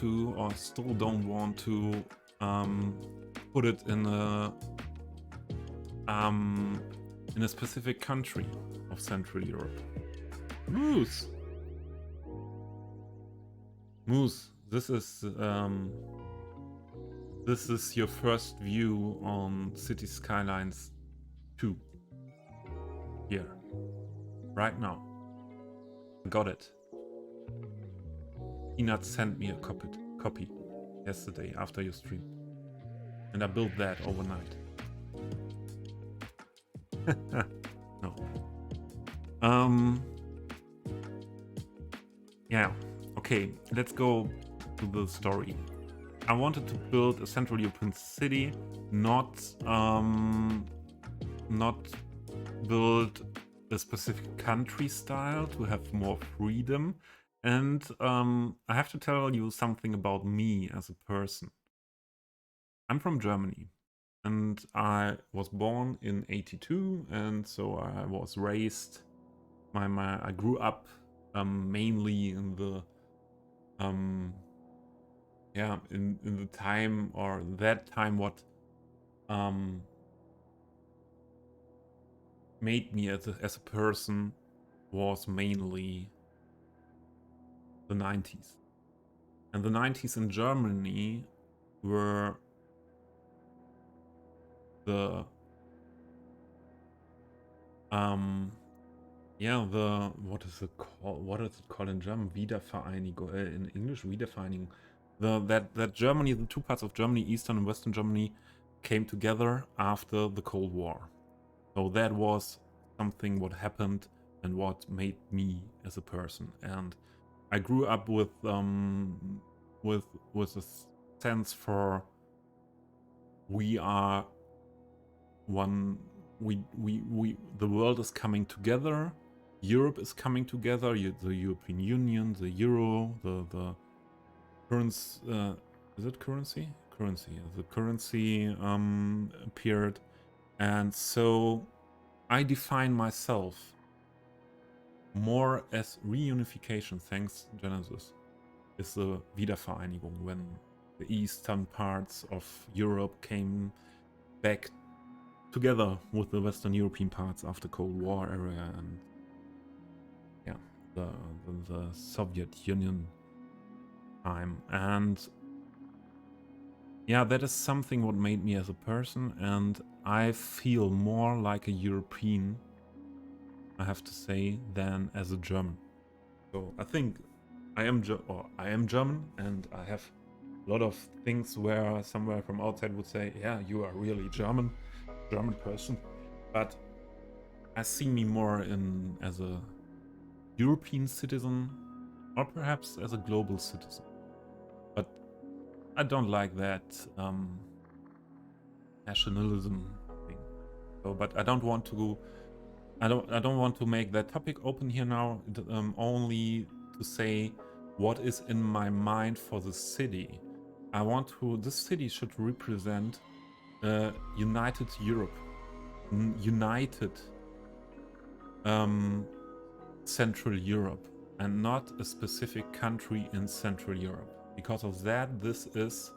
to, or still don't want to, put it in a specific country of Central Europe. Moose, this is your first view on Cities Skylines 2. Here, right now. Got it. Peanut sent me a copy yesterday after your stream, and I built that overnight. No. Yeah. Okay, let's go to the story. I wanted to build a Central European city, not build a specific country style, to have more freedom. And I have to tell you something about me as a person. I'm from Germany, and I was born in '82, and so I was raised. I grew up mainly in the in the time, or that time, what made me as a person was mainly the 90s. And the 90s in Germany were the what is it called in German? Wiedervereinigung, in English, Wiedervereinigung. That Germany, the two parts of Germany, Eastern and Western Germany, came together after the Cold War. So that was something what happened and what made me as a person. And I grew up with a sense for we are one. The world is coming together. Europe is coming together. The European Union, the Euro, the currency. Is it currency? Currency. The currency appeared, and so I define myself more as reunification. Thanks, Genesis. Is the Wiedervereinigung, when the eastern parts of Europe came back together with the Western European parts after Cold War area, and the Soviet Union time. And yeah, that is something what made me as a person, and I feel more like a European, I have to say, than as a German. So I think I am German, and I have a lot of things where somewhere from outside would say, yeah, you are really German person. But I see me more in as a European citizen, or perhaps as a global citizen. But I don't like that nationalism thing. So, but I don't want to. I don't want to make that topic open here now. Only to say what is in my mind for the city. I want to. This city should represent united Europe, united Central Europe, and not a specific country in Central Europe. Because of that, this is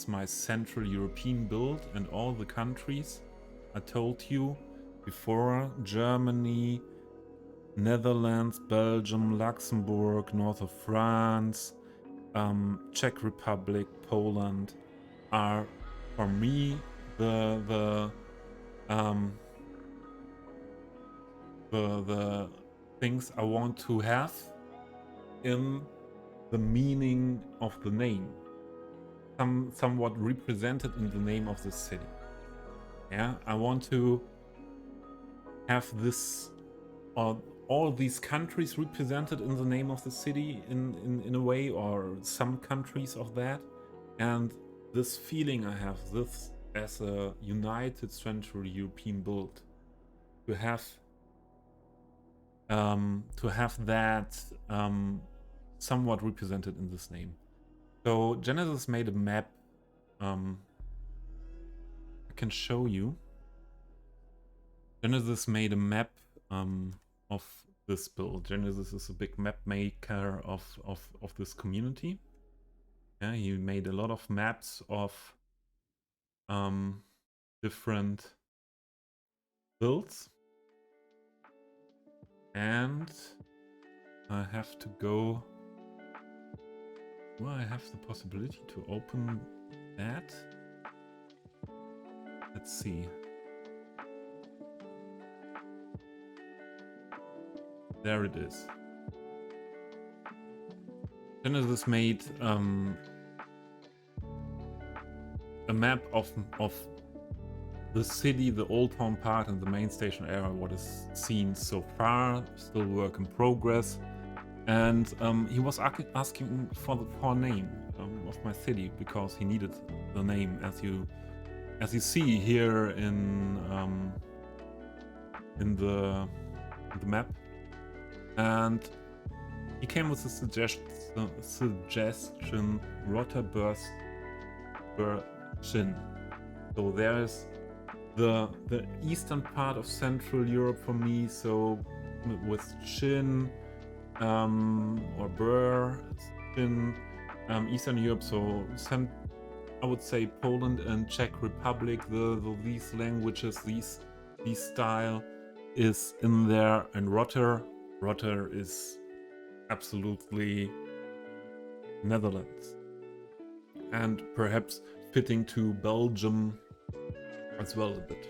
my Central European build, and all the countries I told you before: Germany, Netherlands, Belgium, Luxembourg, north of France, Czech Republic, Poland, are for me the things I want to have in the meaning of the name, somewhat represented in the name of the city. Yeah, I want to have this, or all these countries represented in the name of the city in a way, or some countries of that. And this feeling I have, this as a united Central European build, to have that somewhat represented in this name. So Genesis made a map. I can show you. Genesis made a map of this build. Genesis is a big map maker of this community. Yeah, he made a lot of maps of different builds. And I have to go. Well, I have the possibility to open that. Let's see. There it is. Genesis made a map of the city, the old town part, and the main station area. What is seen so far, still work in progress. And he was asking for a name of my city, because he needed the name, as you see here in the map. And he came with a suggestion, Roterberschen. So there's the eastern part of Central Europe for me. So with Chin or Bur, Chin, Eastern Europe. So I would say Poland and Czech Republic. These languages, these style is in there, and Rotter is absolutely Netherlands, and perhaps fitting to Belgium as well a bit.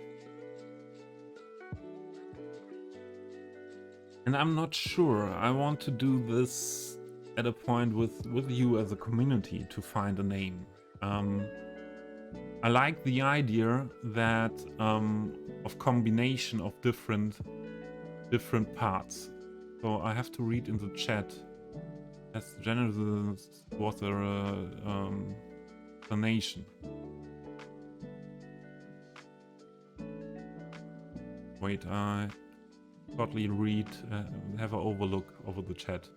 And I'm not sure. I want to do this at a point with you as a community to find a name. I like the idea that of combination of different parts. So I have to read in the chat. As Genesis was a nation. Wait, I totally read, have an overlook over the chat.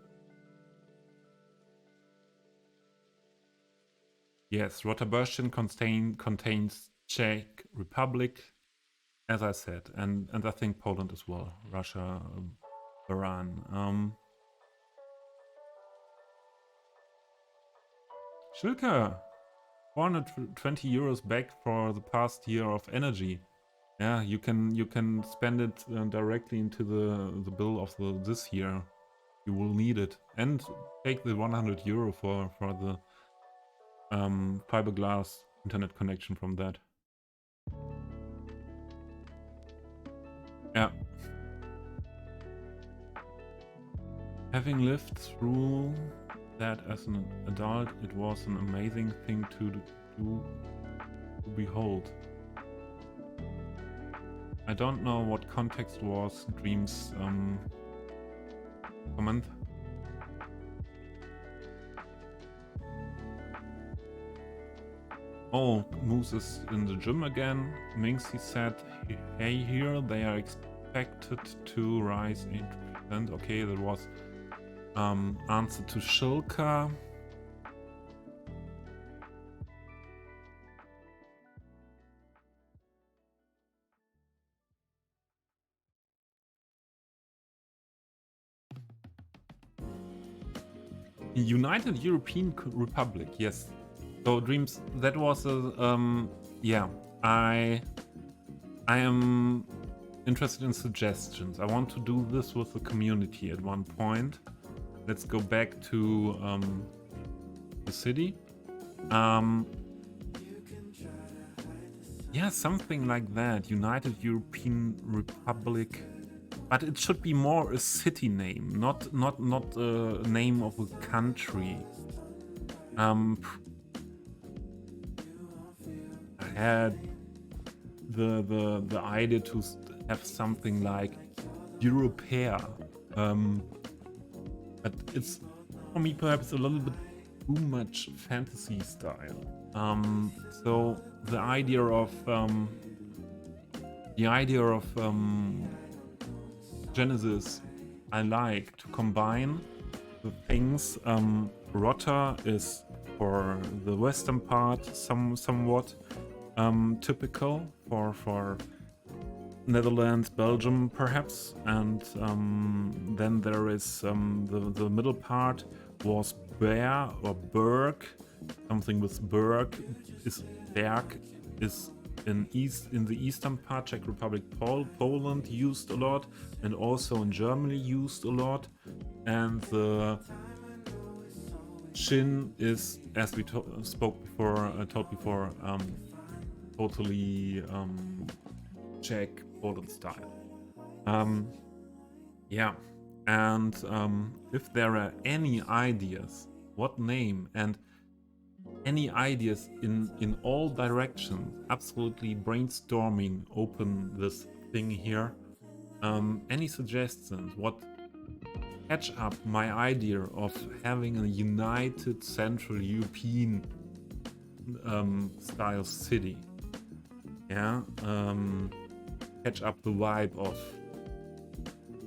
Yes, Roterberschen contains Czech Republic, as I said, and I think Poland as well, Russia, Iran. Schilke, 420 euros back for the past year of energy. Yeah, you can spend it directly into the bill of this year. You will need it. And take the 100 euro for the fiberglass internet connection from that. Yeah. Having lived through that as an adult, it was an amazing thing to behold. I don't know what context was Dream's comment. Oh, Moose is in the gym again. Minxie said, hey, here they are expected to rise 8%. Okay, that was answer to Shilka. United European Republic, yes. So Dreams, that was a yeah. I am interested in suggestions. I want to do this with the community at one point. Let's go back to the city. Yeah, something like that. United European Republic. But it should be more a city name, not a name of a country. I had the idea to have something like Europea, but it's for me perhaps a little bit too much fantasy style. So the idea of Genesis, I like to combine the things. Rotter is for the western part somewhat typical for Netherlands, Belgium perhaps, and then there is the middle part was Bear or Berg, something with Berg is Berg is in the eastern part, Czech Republic, Poland used a lot, and also in Germany used a lot, and the Shin is, as we told before, totally Czech Poland style. Yeah, and if there are any ideas, what name, and any ideas in all directions, absolutely brainstorming, open this thing here. Any suggestions, what catch up my idea of having a united Central European style city. Yeah, catch up the vibe of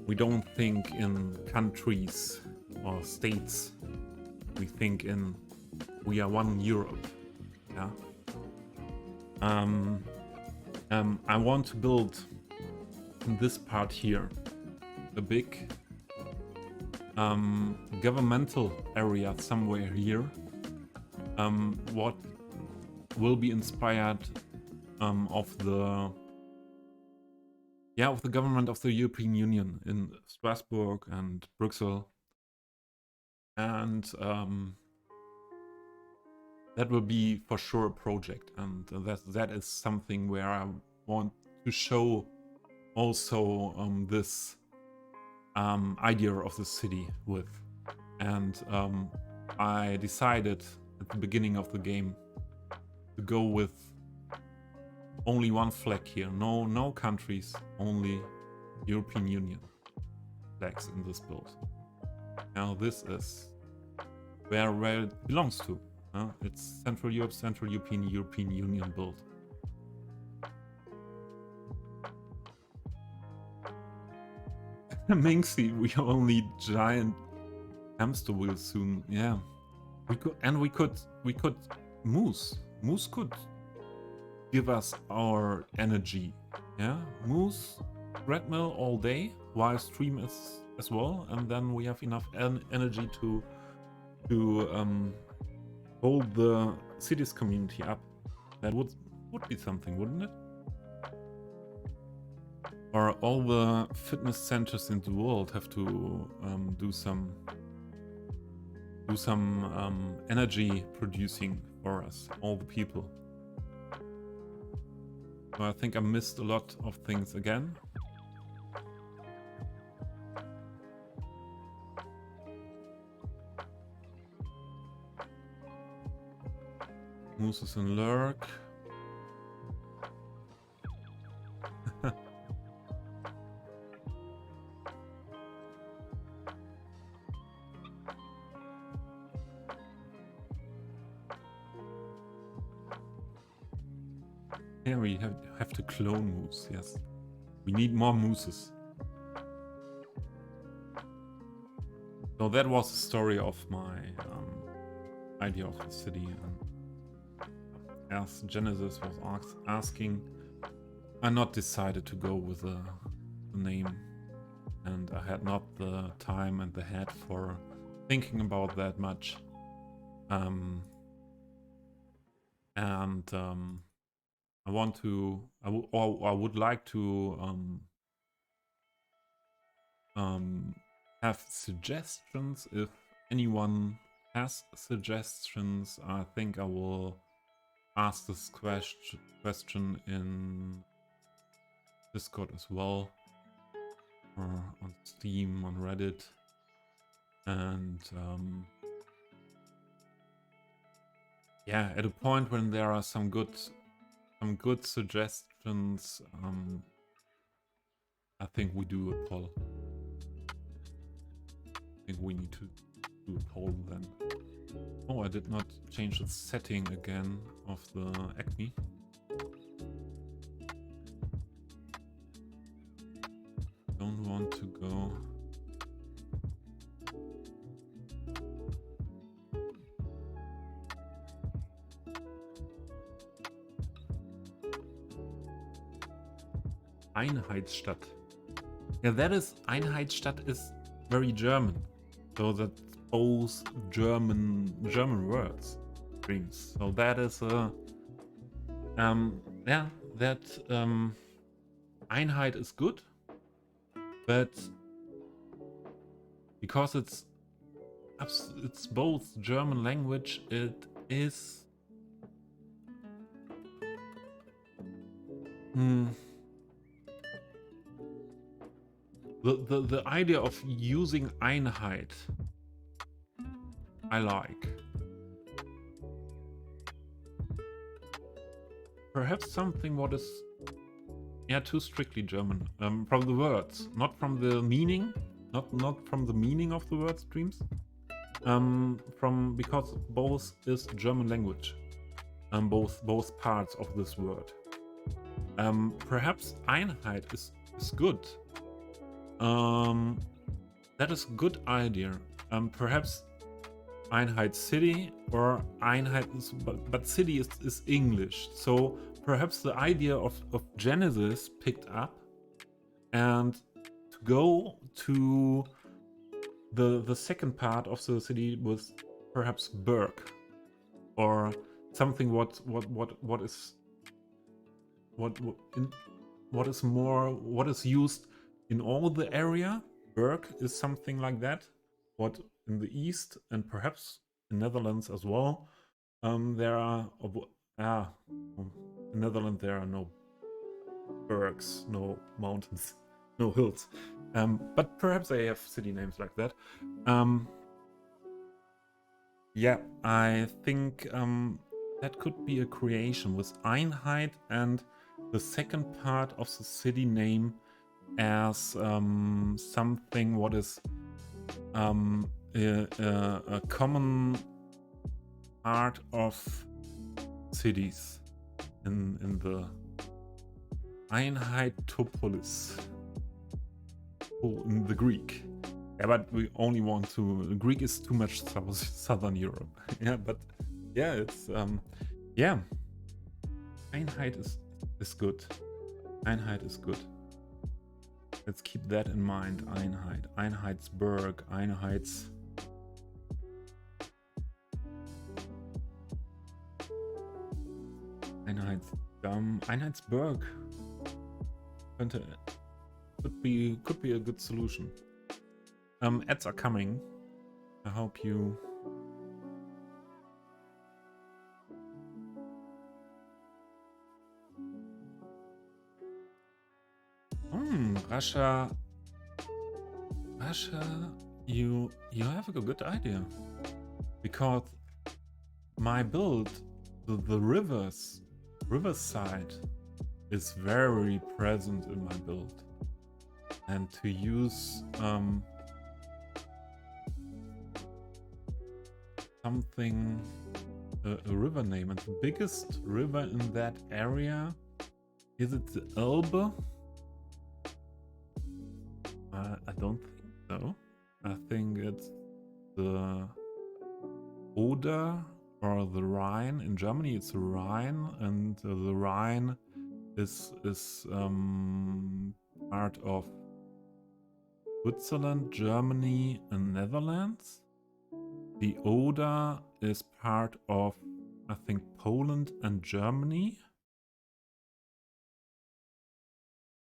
we don't think in countries or states, we think in we are one Europe. Yeah. I want to build in this part here a big governmental area somewhere here. What will be inspired of the government of the European Union in Strasbourg and Brussels, and that will be for sure a project, and that is something where I want to show also this idea of the city with. And I decided at the beginning of the game to go with only one flag here. No countries, only European Union flags in this build. Now this is where it belongs to. It's Central Europe, Central European Union build. Minxie, we only giant hamster wheel soon. Yeah, we could Moose. Moose could give us our energy. Yeah, Moose, Red Mill all day while stream as well, and then we have enough energy to hold the cities community up. That would be something, wouldn't it? Or all the fitness centers in the world have to do some energy producing for us, all the people. So I think I missed a lot of things again. Mooses and lurk. Yeah, we have to clone moose, yes. We need more mooses. So that was the story of my idea of the city. And as Genesis was asking, I not decided to go with the name. And I had not the time and the head for thinking about that much. I would like to have suggestions. If anyone has suggestions, I think I will ask this question in Discord as well, or on Steam, on Reddit, and yeah, at a point when there are some good suggestions, I think we do a poll. I think we need to do a poll then. Oh, I did not change the setting again of the Acme. Don't want to go. Einheitsstadt. Yeah, that is, Einheitsstadt is very German. So that's both German words, dreams. So that is yeah, that Einheit is good, but because it's both German language, it is the idea of using Einheit I like. Perhaps something what is too strictly German. From the words, not from the meaning. Not from the meaning of the word streams. Because both is German language. Both parts of this word. Perhaps Einheit is good. That is a good idea. Perhaps Einheit City or Einheit, but city is English. So perhaps the idea of Genesis picked up, and to go to the second part of the city was perhaps Berg, or something what is used in all the area. Berg is something like that. What in the east and perhaps in Netherlands as well. There are in Netherlands there are no bergs, no mountains, no hills. But perhaps they have city names like that. Yeah, I think that could be a creation with Einheit and the second part of the city name as something what is a common part of cities in the Einheitopolis, in the Greek. Yeah, but we only want to. Greek is too much Southern Europe. Yeah, but yeah, it's yeah. Einheit is good. Einheit is good. Let's keep that in mind. Einheit, Einheitsberg, Einheitsberg könnte Could be a good solution. Ads are coming. I hope you. Russia, you have a good idea, because my build, the riverside, is very present in my build, and to use something, a river name, and the biggest river in that area, is it the Elbe? I don't think so. I think it's the Oder or the Rhine. In Germany, it's the Rhine, and the Rhine is part of Switzerland, Germany, and Netherlands. The Oder is part of, I think, Poland and Germany.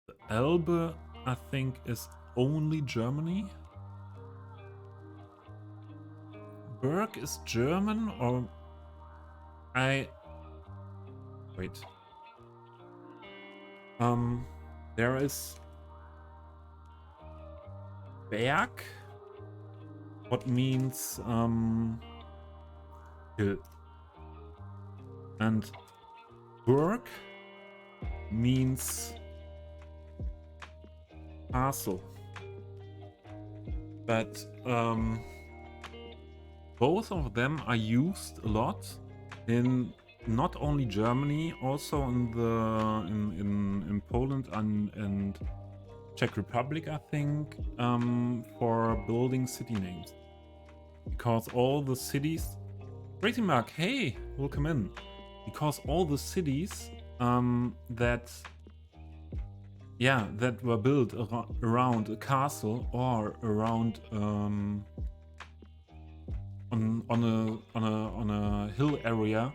The Elbe, I think, is only Germany. Berg is German, or wait. There is Berg, what means hill, and Burg means castle. But both of them are used a lot in not only Germany, also in in Poland and Czech Republic, I think, for building city names, because all the cities. Crazy Mark, hey, welcome in. Because all the cities that were built around a castle or around on a hill area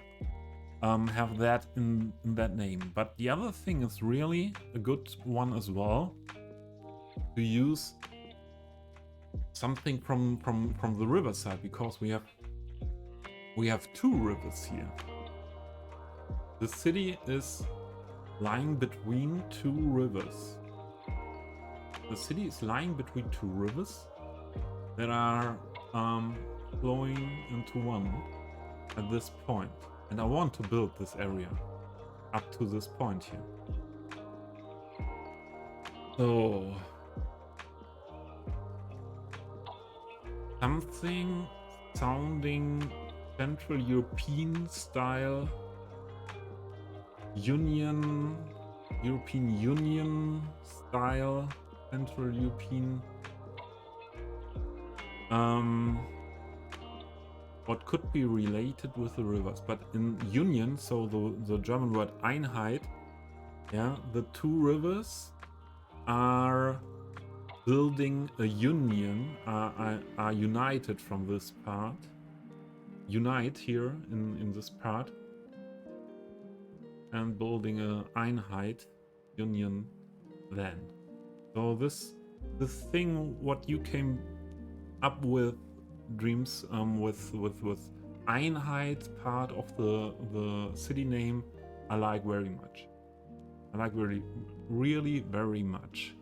have that in that name. But the other thing is really a good one as well, to use something from the riverside, because we have two rivers here. The city is lying between two rivers. The city is lying between two rivers that are flowing into one at this point. And I want to build this area up to this point here. So something sounding Central European style, European Union style, Central European. What could be related with the rivers, but in union, so the German word Einheit, yeah, the two rivers are building a union, are united from this part. Unite here in this part, and building a Einheit union then. So this thing what you came up with, dreams, with Einheit part of the city name, I like very much. I like really very much.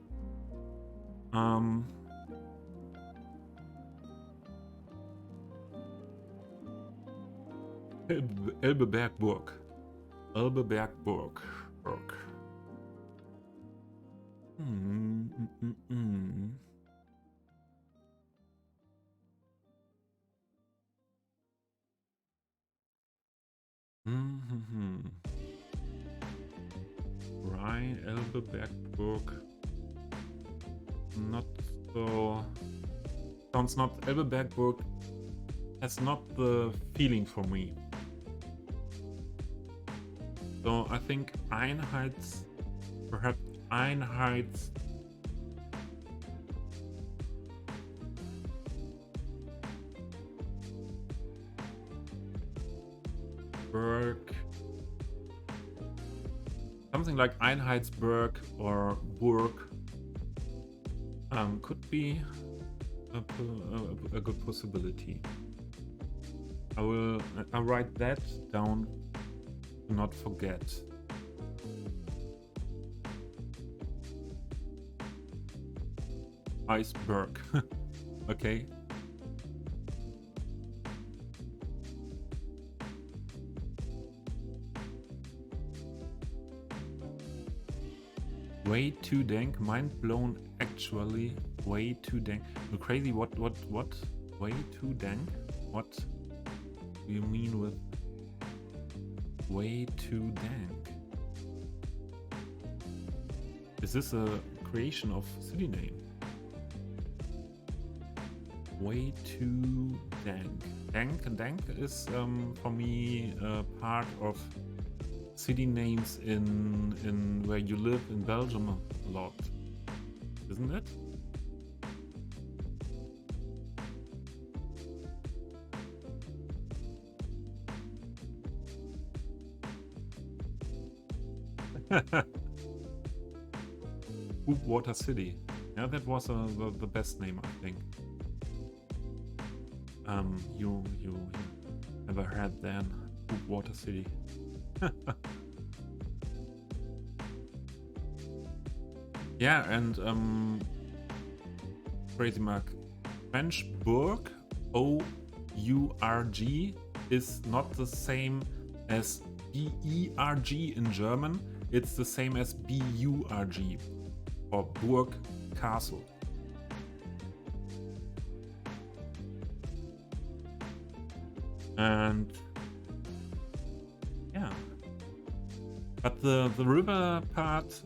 Elbebergburg. Elbebergburg. Rhine, Elbebergburg. Not so. Sounds not. Elbebergburg has not the feeling for me. So I think Einheits, perhaps Einheits. Berg. Something like Einheitsberg or Burg Could be a good possibility. I'll write that down to not forget. Iceberg. Okay. Way too dank. Mind blown. Actually, way too dank. Crazy. What? Way too dank. What do you mean with way too dank? Is this a creation of city name? Way too dank. Dank is for me part of city names in where you live in Belgium a lot, isn't it? Water City. Yeah, that was the best name, I think. You never heard then Water City. Yeah, and Crazy Mark, French Bourg, O-U-R-G, is not the same as B-E-R-G in German. It's the same as B-U-R-G, or Burg, Castle. And yeah, but the river part,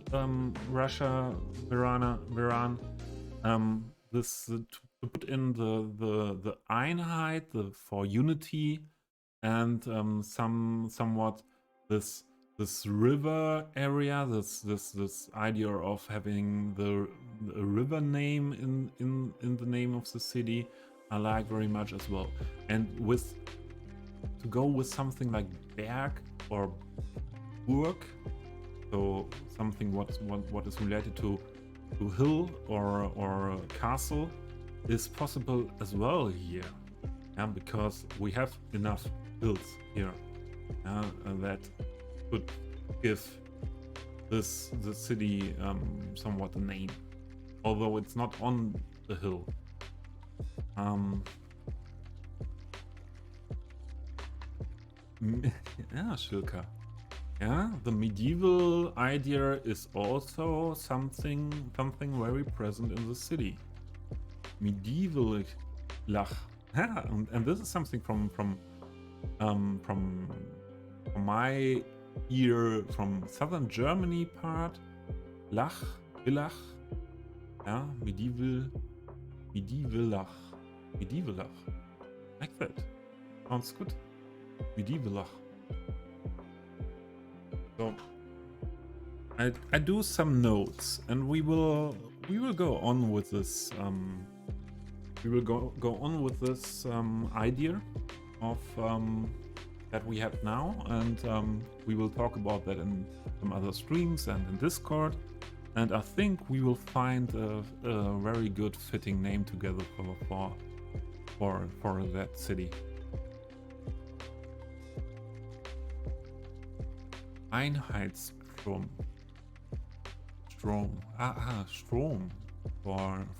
Russia, Iran, this to put in the Einheit, for unity, and somewhat this river area, this idea of having the river name in the name of the city, I like very much as well. And to go with something like Berg or Burg, so something what is related to hill or castle, is possible as well here, because we have enough hills here, and that could give the city somewhat a name, although it's not on the hill. Yeah, Shilka. Yeah, the medieval idea is also something very present in the city. Medieval Lach. Yeah, and this is something from my ear, from southern Germany part. Lach, Villach. Yeah, medieval Lach. Like that. Sounds good. Medieval. So I do some notes, and we will go on with this. We will go on with this idea of that we have now, and we will talk about that in some other streams and in Discord. And I think we will find a very good fitting name together for that city. Einheitsstrom. Strom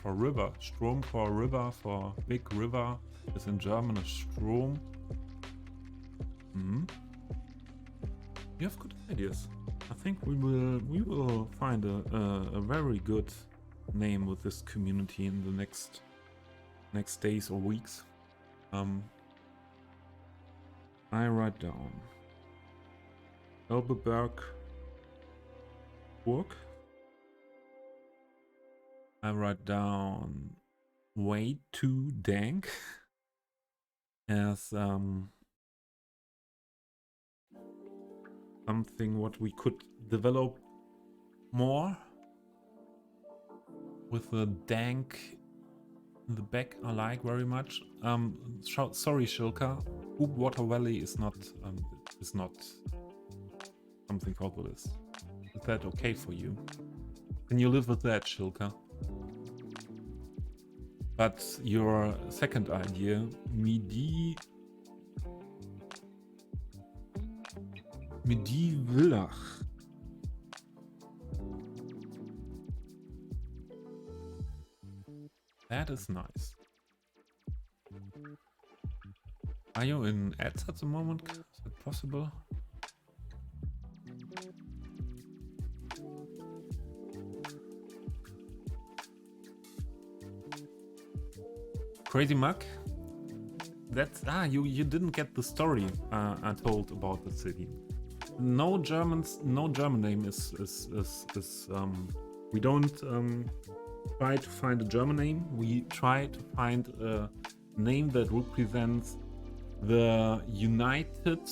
for river. Strom for river, for big river is in German a Strom. You have good ideas. I think we will find a very good name with this community in the next days or weeks. I write down Elbeberg Burg. I write down way too dank as something what we could develop more with the dank in the back. I like very much. Sorry, Shilka. Water Valley is not something for this. Is that okay for you? Can you live with that, Shilka? But your second idea, Midi Villach. That is nice. Are you in ads at the moment? Is it possible? Crazy Muck? That's you didn't get the story I told about the city. No German name is we don't try to find a German name. We try to find a name that represents the United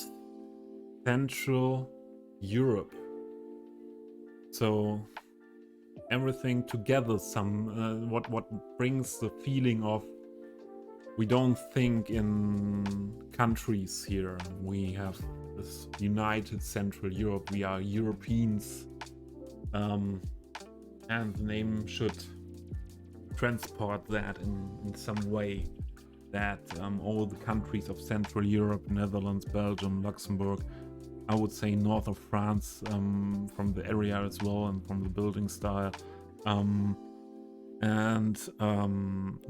Central Europe. So everything together, what brings the feeling of we don't think in countries here. We have this United Central Europe. We are Europeans, and the name should transport that in some way. That all the countries of Central Europe, Netherlands, Belgium, Luxembourg, I would say north of France, from the area as well and from the building style, and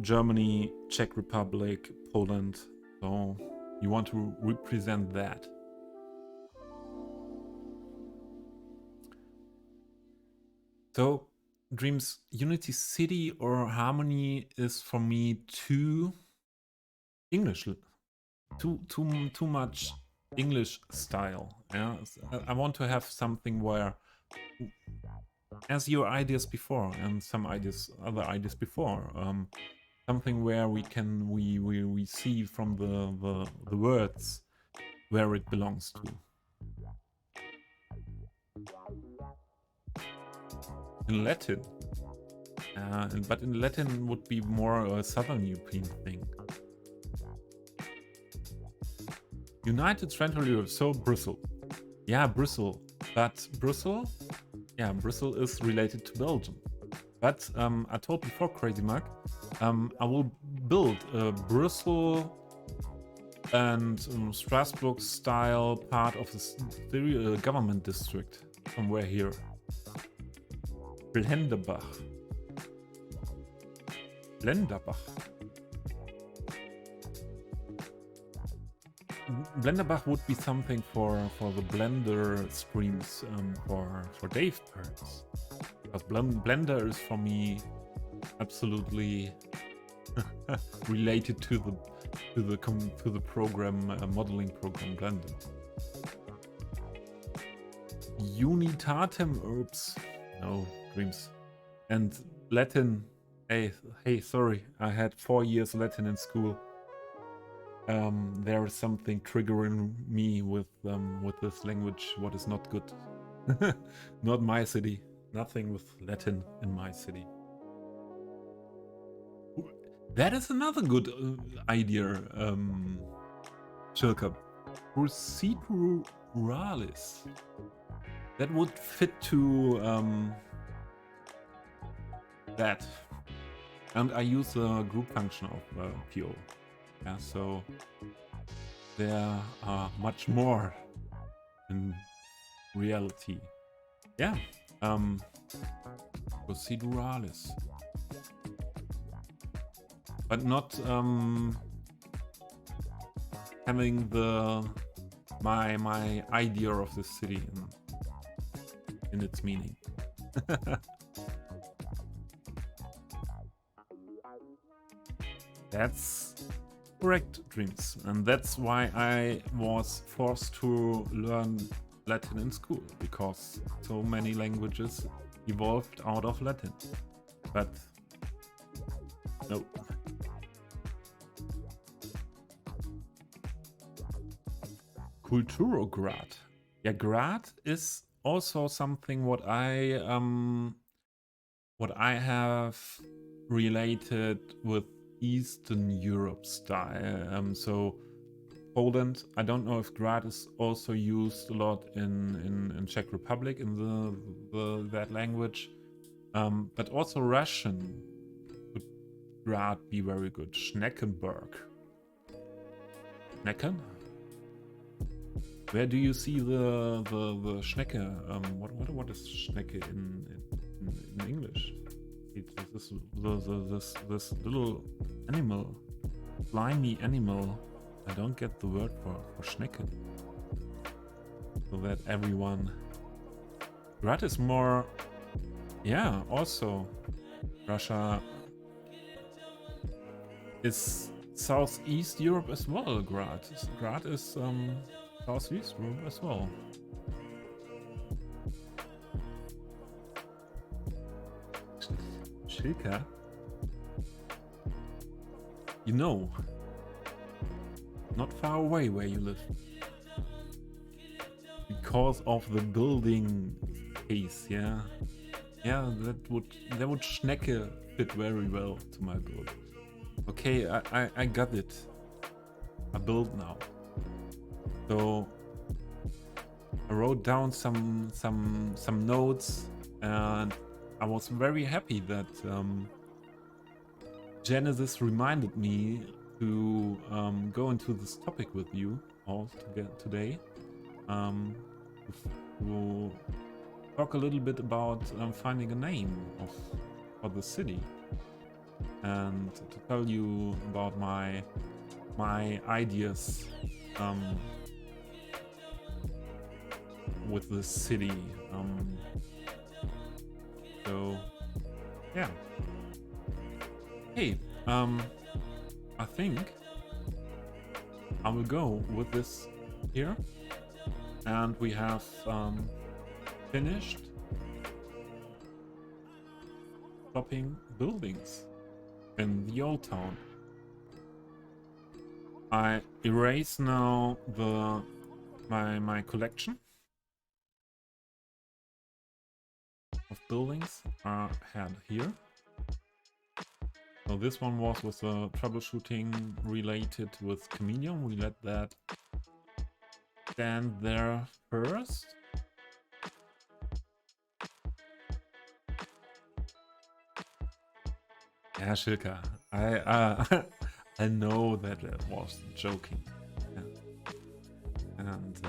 Germany, Czech Republic, Poland. So you want to represent that. So Dreams, Unity City or Harmony is for me too English, too much English style. Yeah, I want to have something where, as your ideas before and some other ideas before, something where we see from the words where it belongs to. In Latin, but in Latin would be more a Southern European thing. United Central Europe, so Brussels. Yeah, Brussels. But Brussels, yeah, Brussels is related to Belgium. But I told before, Crazy Mark, I will build a Brussels and Strasbourg style part of the government district somewhere here. Blenderbach. Blenderbach would be something for the Blender streams for Dave perhaps, because Blender is for me absolutely related to the program modeling program Blender. Unitatem herbs, no Dreams, and Latin. Hey, sorry, I had 4 years Latin in school. There is something triggering me with this language. What is not good? Not my city. Nothing with Latin in my city. That is another good idea, Chilka. Proceduralis. That would fit to that. And I use the group function of PO. Yeah, so there are much more in reality. Yeah, proceduralis, but not having my idea of the city in its meaning. That's correct, Dreams, and that's why I was forced to learn Latin in school, because so many languages evolved out of Latin. But no. Kulturograd. Yeah, grad is also something what I have related with Eastern Europe style. So Poland, I don't know if grad is also used a lot in Czech Republic in that language, but also Russian Grad, be very good. Schneckenberg. Schnecken? Where do you see the Schnecke? What is Schnecke in English? This little animal, slimy animal. I don't get the word for Schnecke. So that everyone. Grad is more. Yeah, also Russia is Southeast Europe as well. Grad is Southeast Europe as well. Schilka? You know, not far away where you live. Because of the building case, yeah. Yeah, that would Schnecke fit very well to my build. Okay, I got it. I build now. So I wrote down some notes, and I was very happy that Genesis reminded me to go into this topic with you all today. To talk a little bit about finding a name for the city, and to tell you about my ideas with the city. So yeah. Hey, I think I will go with this here, and we have finished stopping buildings in the old town. I erase now my collection of buildings I had here. So this one was with the troubleshooting related with Chameleon. We let that stand there first. Yeah, Shilka, I know that it was joking, yeah. And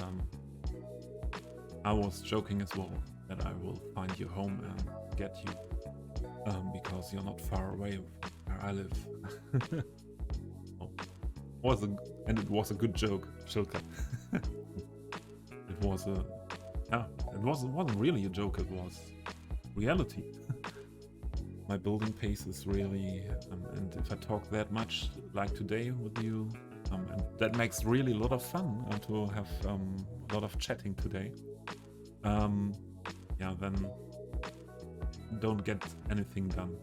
I was joking as well that I will find you home and get you, because you're not far away from where I live. It was a good joke, Shilka. It wasn't really a joke. It was reality. My building pace is really, and if I talk that much like today with you, and that makes really a lot of fun to have a lot of chatting today. Yeah, then don't get anything done.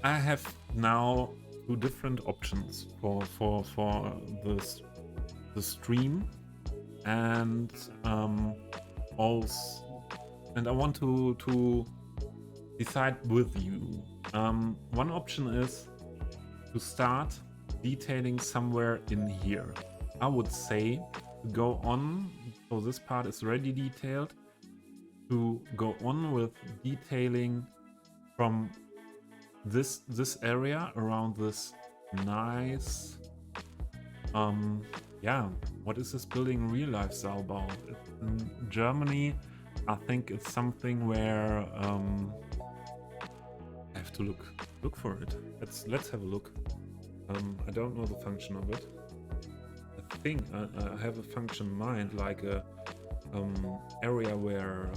I have now two different options for the stream, and also. And I want to decide with you. One option is to start detailing somewhere in here. I would say to go on, so this part is already detailed, to go on with detailing from this area around this nice, yeah, what is this building in real life, Saalbau? In Germany, I think it's something where I have to look for it. Let's have a look. I don't know the function of it. I think I have a function in mind, like a area where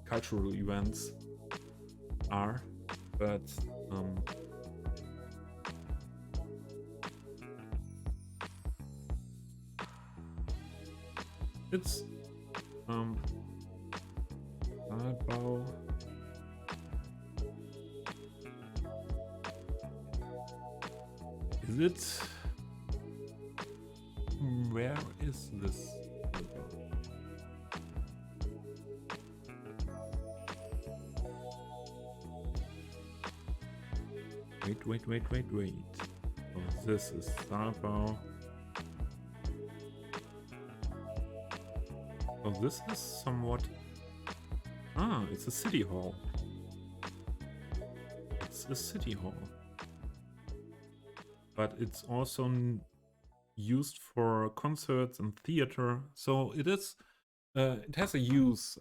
cultural events are, but it's Altbau. Is it? Where is this? Wait. Oh, this is Altbau. Oh, this is somewhat. Ah, it's a city hall. is a city hall. But it's also used for concerts and theater. So it is, it has a use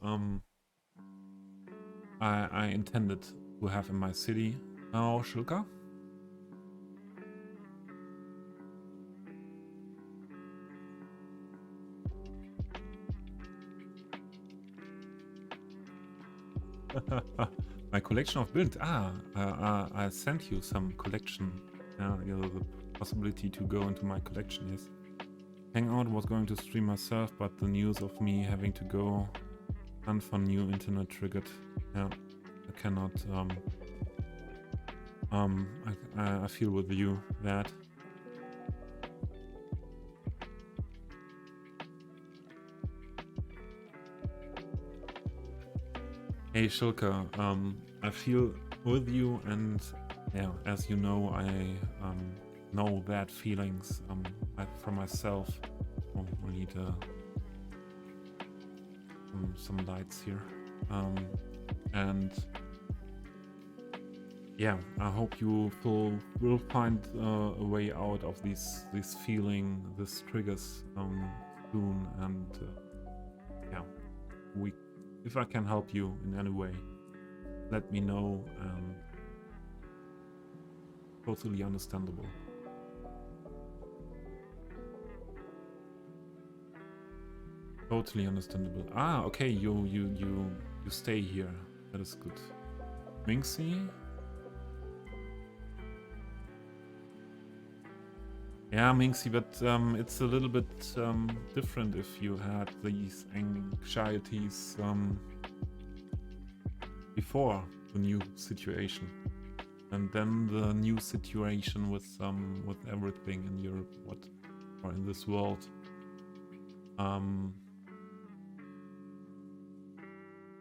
I intended to have in my city. Now, Shilka? My collection of builds. I sent you some collection. You know, the possibility to go into my collection, yes. Hangout was going to stream myself, but the news of me having to go hunt for new internet triggered. Yeah, I cannot. I feel with you that. Hey Shilka, I feel with you, and yeah, as you know, I know that feelings for myself. Oh, we need some lights here, and yeah, I hope you will find a way out of this feeling, this triggers soon, and yeah, if I can help you in any way, let me know. Totally understandable. Totally understandable. Ah, okay, you stay here. That is good. Minxie? Yeah, Minxie, but it's a little bit different if you had these anxieties before the new situation, and then the new situation with everything in Europe, or in this world,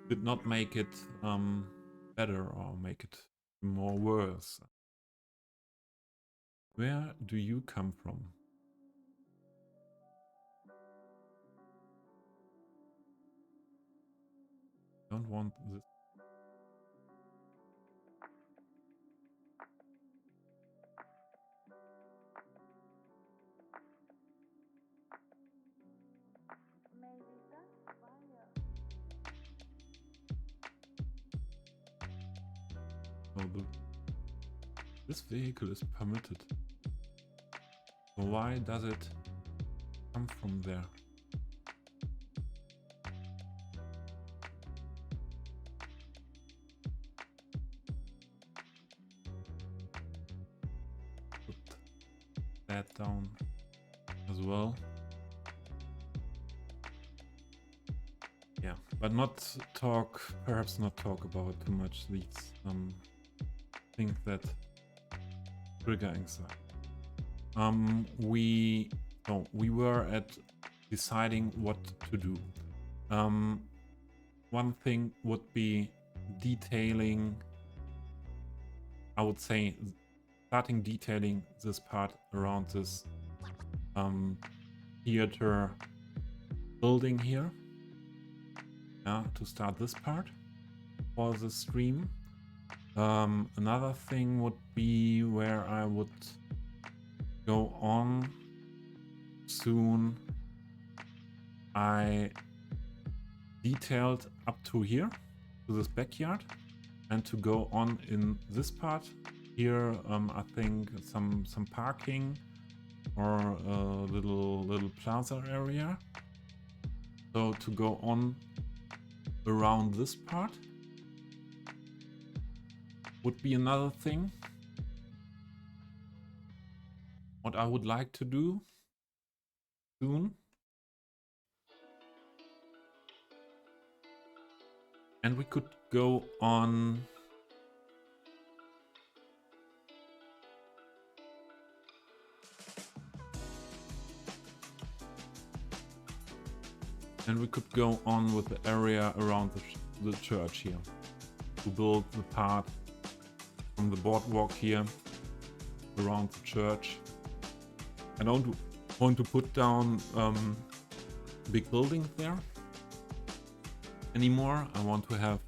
did not make it better or make it more worse. Where do you come from? Don't want this. Oh, this vehicle is permitted. Why does it come from there? Put that down as well. Yeah, but perhaps not talk about too much these things that trigger anxiety. We were at deciding what to do. One thing would be detailing, I would say, starting detailing this part around this theater building here. To start this part for the stream. Another thing would be where I would go on soon. I detailed up to here, to this backyard, and to go on in this part here. I think some parking or a little plaza area. So to go on around this part would be another thing. What I would like to do soon. And we could go on with the area around the church here, to build the part from the boardwalk here around the church. I don't want to put down big buildings there anymore. I want to have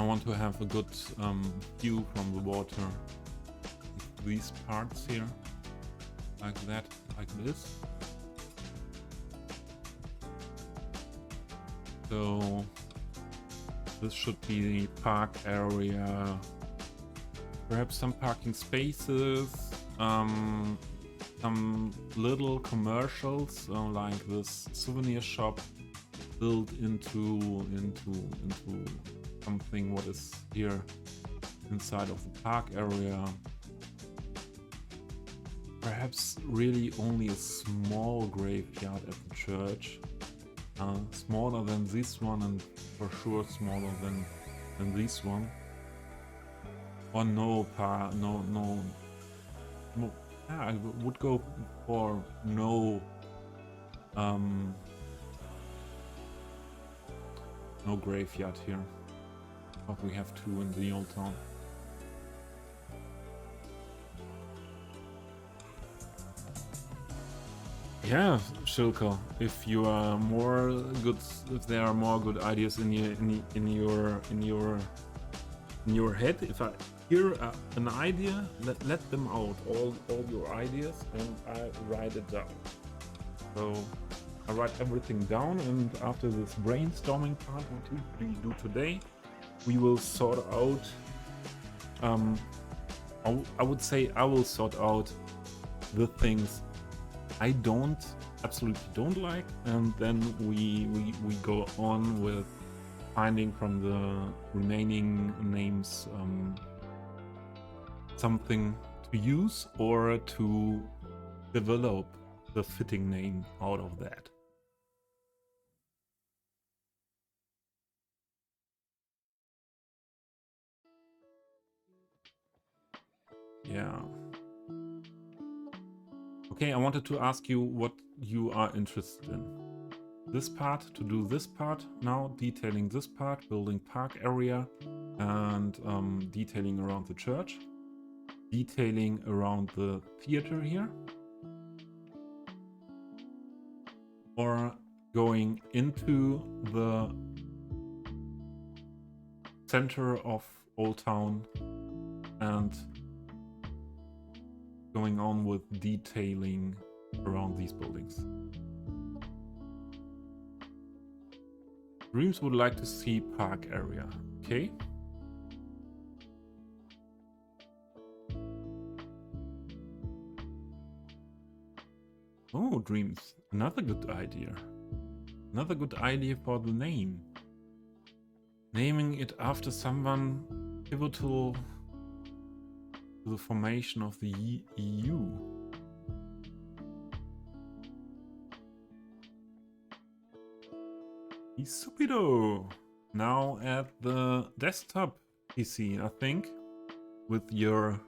want to have a good view from the water. These parts here, like that, like this. So this should be the park area. Perhaps some parking spaces, some little commercials like this souvenir shop built into something what is here inside of the park area. Perhaps really only a small graveyard at the church, smaller than this one, and for sure smaller than this one. Or no. I would go for no graveyard here. But we have two in the old town. Yeah, Shilka, if you are more good, if there are more good ideas in your head, if I hear an idea, let them out, all your ideas, and I write it down. So I write everything down, and after this brainstorming part, what we do today, we will sort out. I would say I will sort out the things I absolutely don't like, and then we go on with finding from the remaining names something to use or to develop the fitting name out of that. Yeah. Okay, I wanted to ask you what you are interested in. This part, to do this part now, detailing this part, building park area, and detailing around the church, detailing around the theater here, or going into the center of Old Town and going on with detailing around these buildings. Dreams would like to see park area, okay? Oh, Dreams, another good idea. Another good idea for the name. Naming it after someone pivotal to the formation of the EU. Stupido! Now at the desktop PC, I think, with your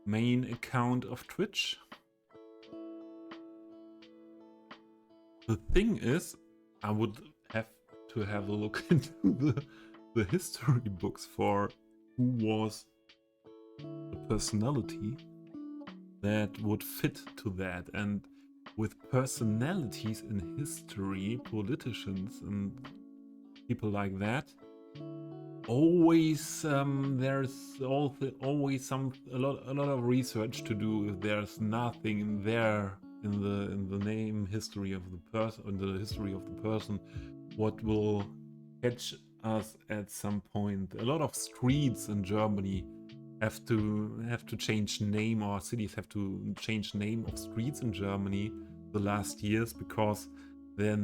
main account of Twitch. The thing is, I would have to have a look into the history books for who was the personality that would fit to that. And with personalities in history, politicians and people like that, always there's always a lot of research to do if there's nothing there in the name history of the person, in the history of the person, what will catch us at some point. A lot of streets in Germany have to change name, or cities have to change name of streets in Germany the last years because they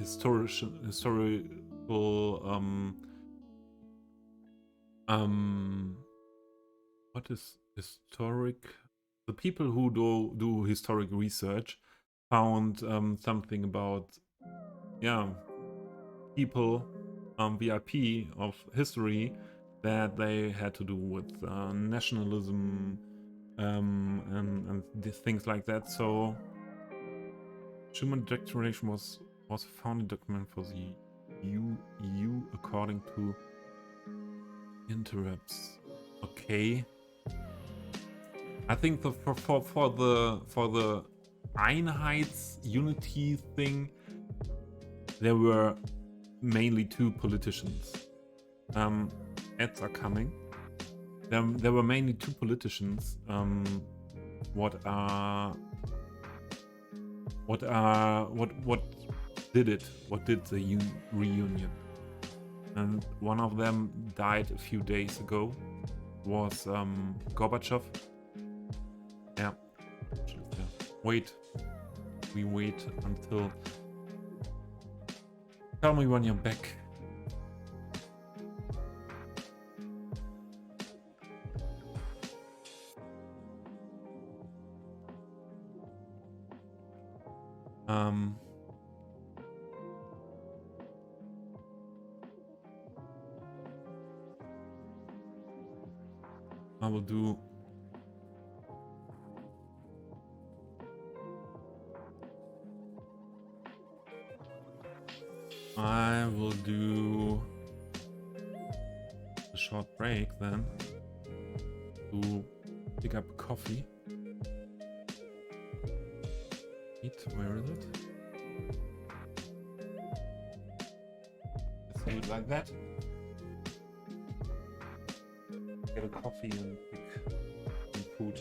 historical what is historic? The people who do historic research found something about people VIP of history that they had to do with nationalism and things like that. So Schumann Declaration was a founding document for the EU according to interrupts. Okay. I think for the Einheits unity thing, there were mainly two politicians. Ads are coming. There were mainly two politicians. What did it? What did the reunion? And one of them died a few days ago. Was Gorbachev. Yeah. Wait. We wait until. Tell me when you're back. I will do. I will do a short break then to pick up coffee. Where is it? Let's do it like that. Get a coffee and pick some food.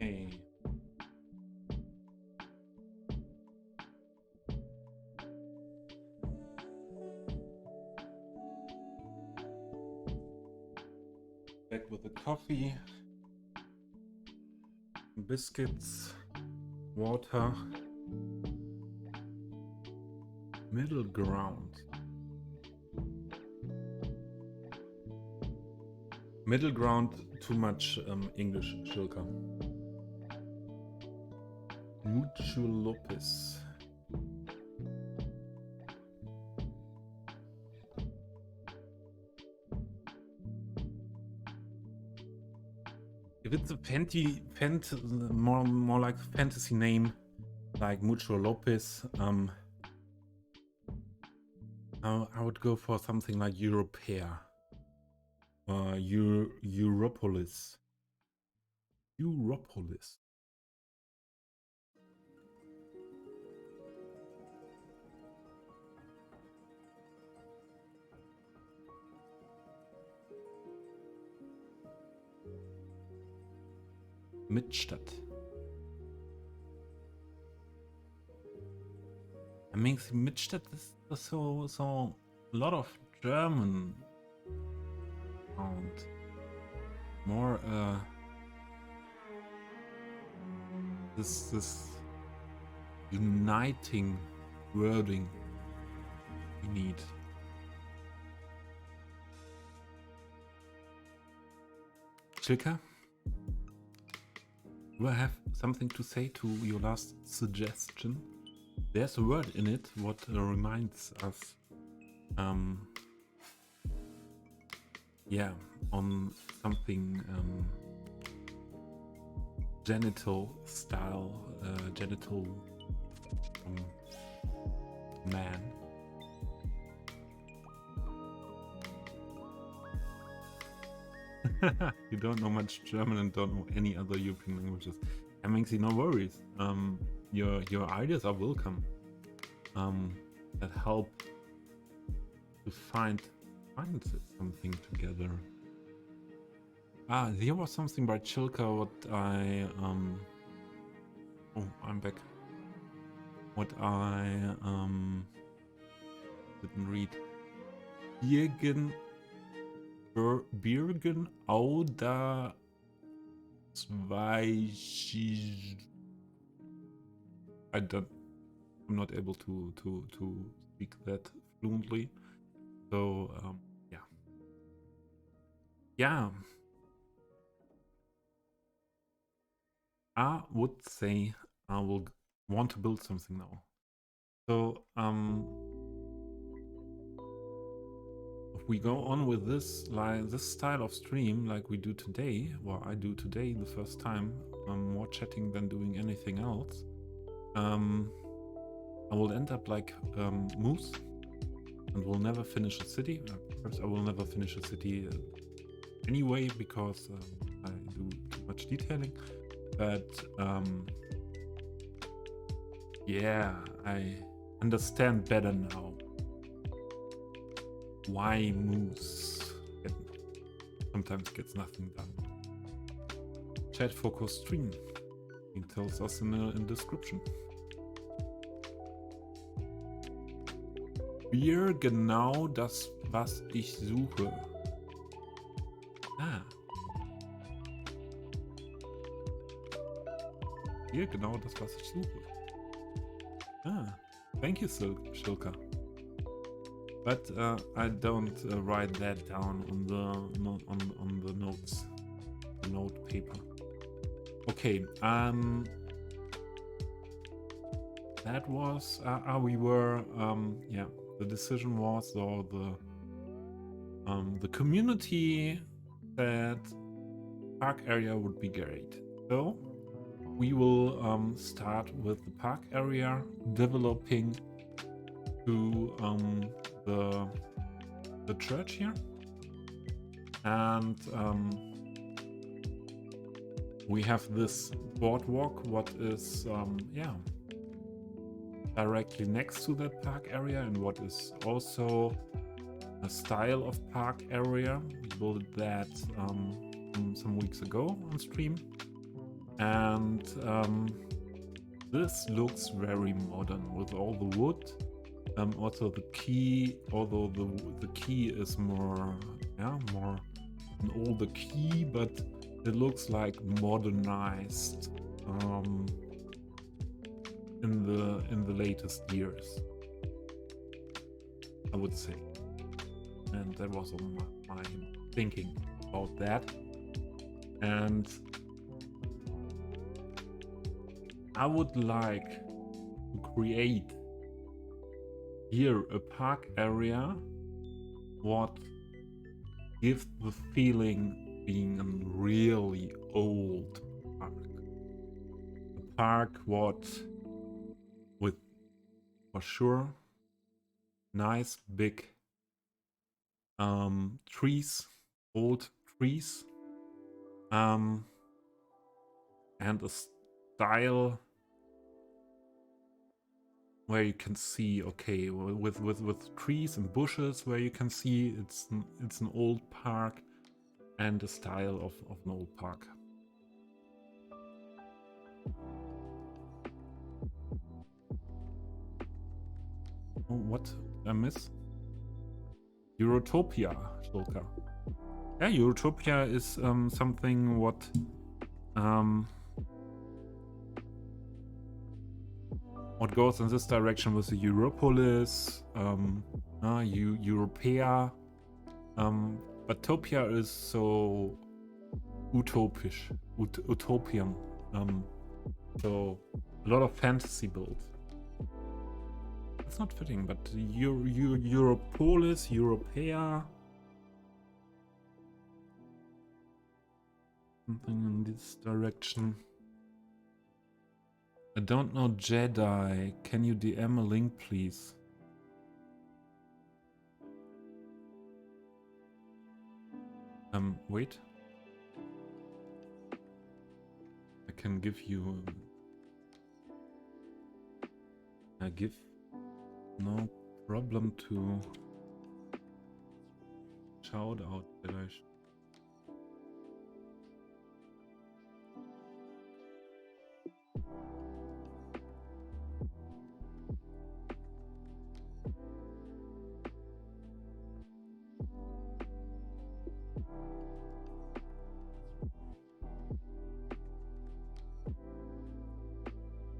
Hey. Back with the coffee, biscuits, water, middle ground. Middle ground, too much English, Shilka. Mucho Lopez. If it's a more like fantasy name, like Mucho Lopez, I would go for something like Europea or Europolis. Europolis. Midstadt. I mean, Midstadt is so a lot of German sound. More this uniting wording we need. Chilka, do I have something to say to your last suggestion? There's a word in it what reminds us, yeah, on something genital style, genital man. You don't know much German and don't know any other European languages. I mean, see, no worries. Your ideas are welcome. That help to find something together. There was something by Chilka what I oh, I'm back. What I didn't read. Birgen Auda I'm not able to speak that fluently. So yeah. I would say I will want to build something now. So if we go on with this style of stream like we do today, or I do today the first time, more chatting than doing anything else, I will end up like Moose and will never finish a city. Perhaps I will never finish a city anyway because I do too much detailing. But yeah, I understand better now why Moose sometimes gets nothing done. Chat focus stream. He tells us in the description. Bier genau das, was ich suche. Bier genau das, was ich suche. Thank you, Shilka. But I don't write that down on the notes, the note paper. Okay. That was we were yeah. The decision was, or the community said park area would be great. So we will start with the park area, developing to the church here, and we have this boardwalk what is yeah, directly next to that park area, and what is also a style of park area. We built that some weeks ago on stream. and this looks very modern with all the wood. Also the key, although the key is more an older key, but it looks like modernized in the latest years, I would say. And that was all my thinking about that. And I would like to create here a park area what gives the feeling being a really old park. A park what with for sure nice big trees, old trees, and a style where you can see, okay, with trees and bushes where you can see it's an old park and a style of an old park. Oh, what did I miss? Eurotopia, Shulka. Yeah, Eurotopia is something what goes in this direction with the Europolis, Europea, but Topia is so utopisch, utopian, so a lot of fantasy builds. It's not fitting, but Europolis, Europea, something in this direction. I don't know Jedi. Can you DM a link, please? Wait. I can give you. I give no problem to shout out Jedi.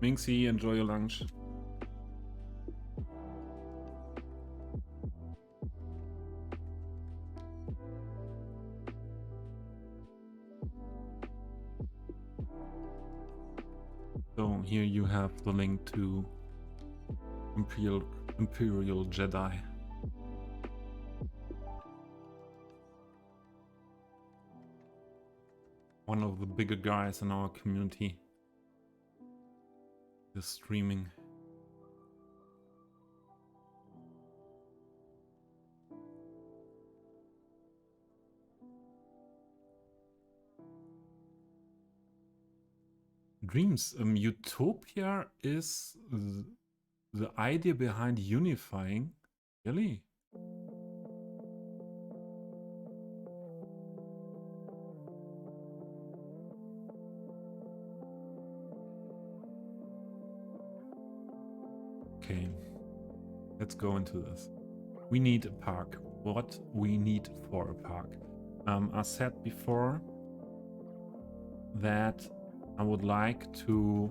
Minxie, enjoy your lunch. So here you have the link to Imperial Jedi. One of the bigger guys in our community is streaming. Dreams. Utopia is the idea behind unifying. Really? Okay, let's go into this. We need a park. What we need for a park? I said before that I would like to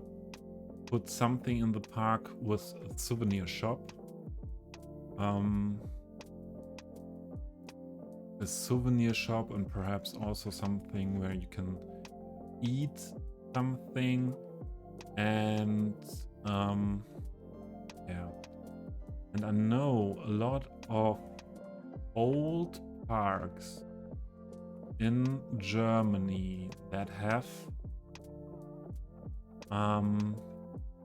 put something in the park with a souvenir shop. A souvenir shop, and perhaps also something where you can eat something, and yeah. And I know a lot of old parks in Germany that have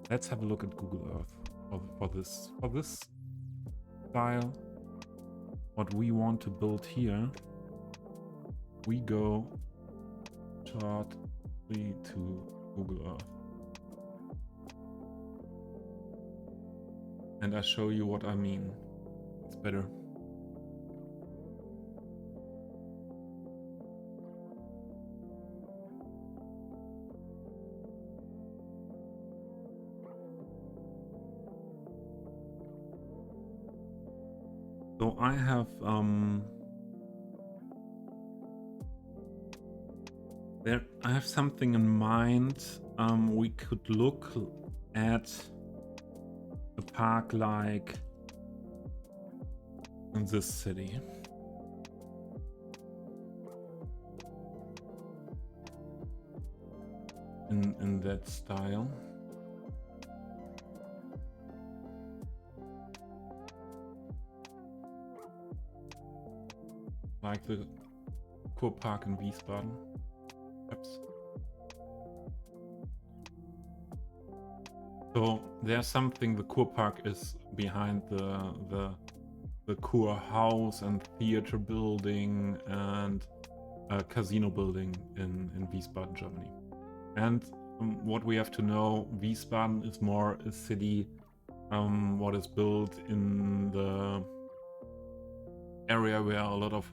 let's have a look at Google Earth for this style. What we want to build here, we go shortly to Google Earth. And I show you what I mean. It's better. So I have I have something in mind. We could look at a park like in this city. In that style. Like the Kurpark in Wiesbaden, perhaps. So there's something. The Kurpark is behind the Kur house and theater building and a casino building in Wiesbaden, Germany. And what we have to know, Wiesbaden is more a city what is built in the area where a lot of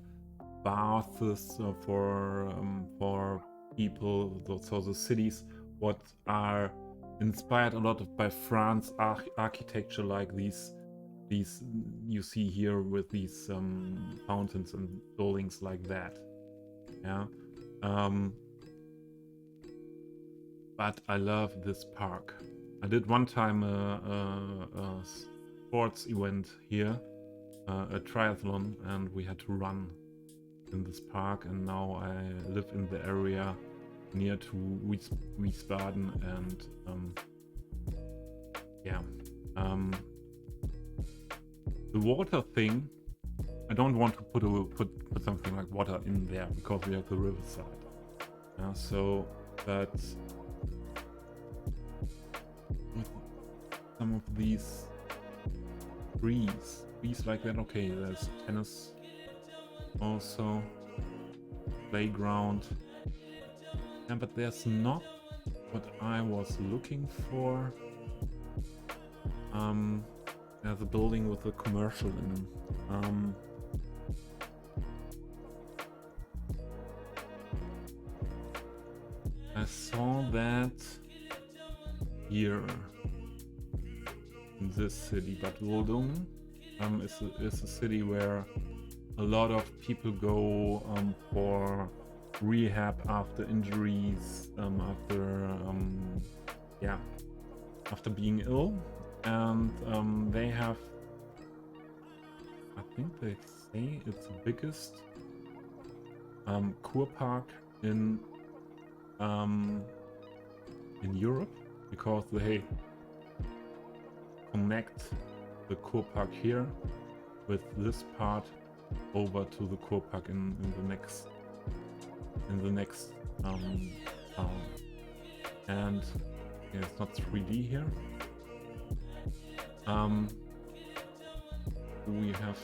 baths for people. So the cities what are inspired a lot by France architecture, like these you see here with these fountains and buildings like that. Yeah. But I love this park. I did one time a sports event here, a triathlon, and we had to run in this park, and now I live in the area near to Wiesbaden, and yeah. The water thing, I don't want to put something like water in there because we have the riverside. So, but with some of these trees like that, okay, there's tennis also, playground, yeah, but there's not what I was looking for. There's a building with a commercial in. I saw that here in this city, but Rodung is a city where a lot of people go for rehab after injuries, after being ill, and they have, I think they say it's the biggest Kurpark in Europe, because they connect the Kurpark here with this part over to the Kurpark in the next town. And yeah, it's not 3D here. We have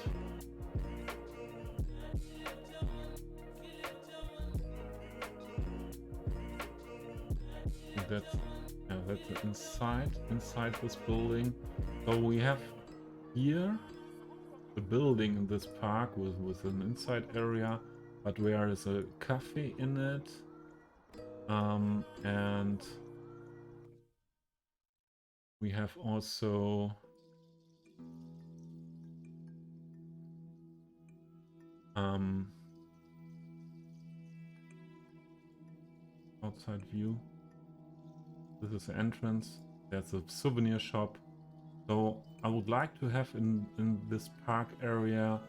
that's inside this building. So we have here the building in this park with an inside area, but where is a cafe in it, and we have also outside view. This is the entrance. There's a souvenir shop. So I would like to have in this park area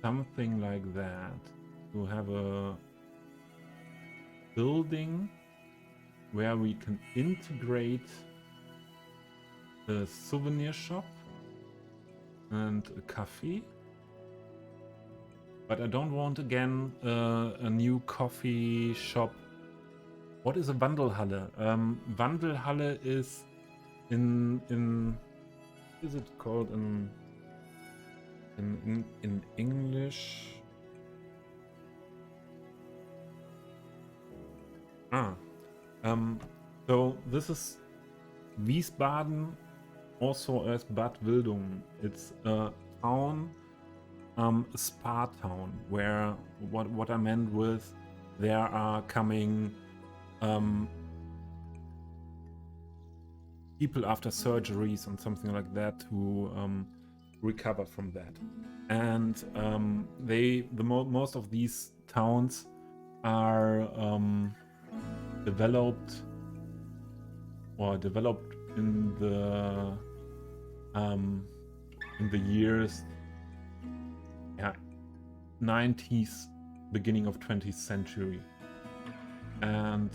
something like that. To have a building where we can integrate a souvenir shop and a cafe. But I don't want again a new coffee shop. What is a Wandelhalle? Wandelhalle is in is it called in English? So this is Wiesbaden, also as Bad Wildungen. It's a town, a spa town, where what I meant with there are coming people after surgeries and something like that who recover from that. And most of these towns are developed in the years 90s, beginning of 20th century. And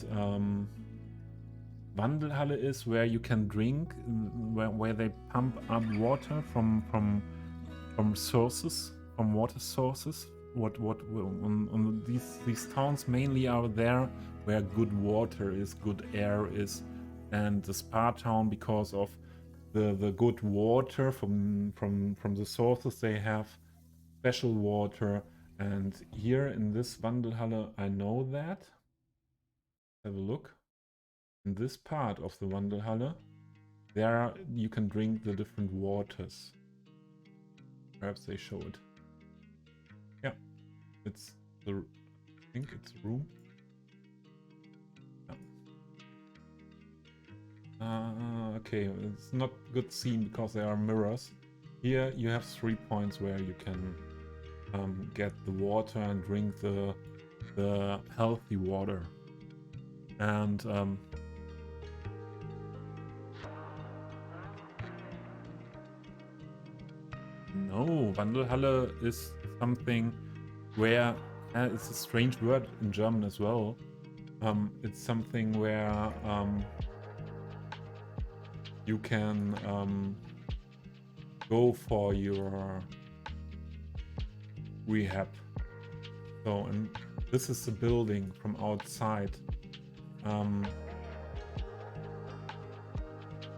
Wandelhalle is where you can drink, where they pump up water from sources, from water sources. On these towns mainly are there where good water is, good air is, and the spa town, because of the good water from the sources they have, special water. And here in this Wandelhalle, I know that. Have a look. In this part of the Wandelhalle, there you can drink the different waters. Perhaps they show it. Yeah, it's I think it's a room. Yeah. Okay, it's not good seen because there are mirrors. Here you have 3 points where you can get the water and drink the healthy water. And no, Wandelhalle is something where it's a strange word in German as well. It's something where you can go for your rehab. So, and this is the building from outside,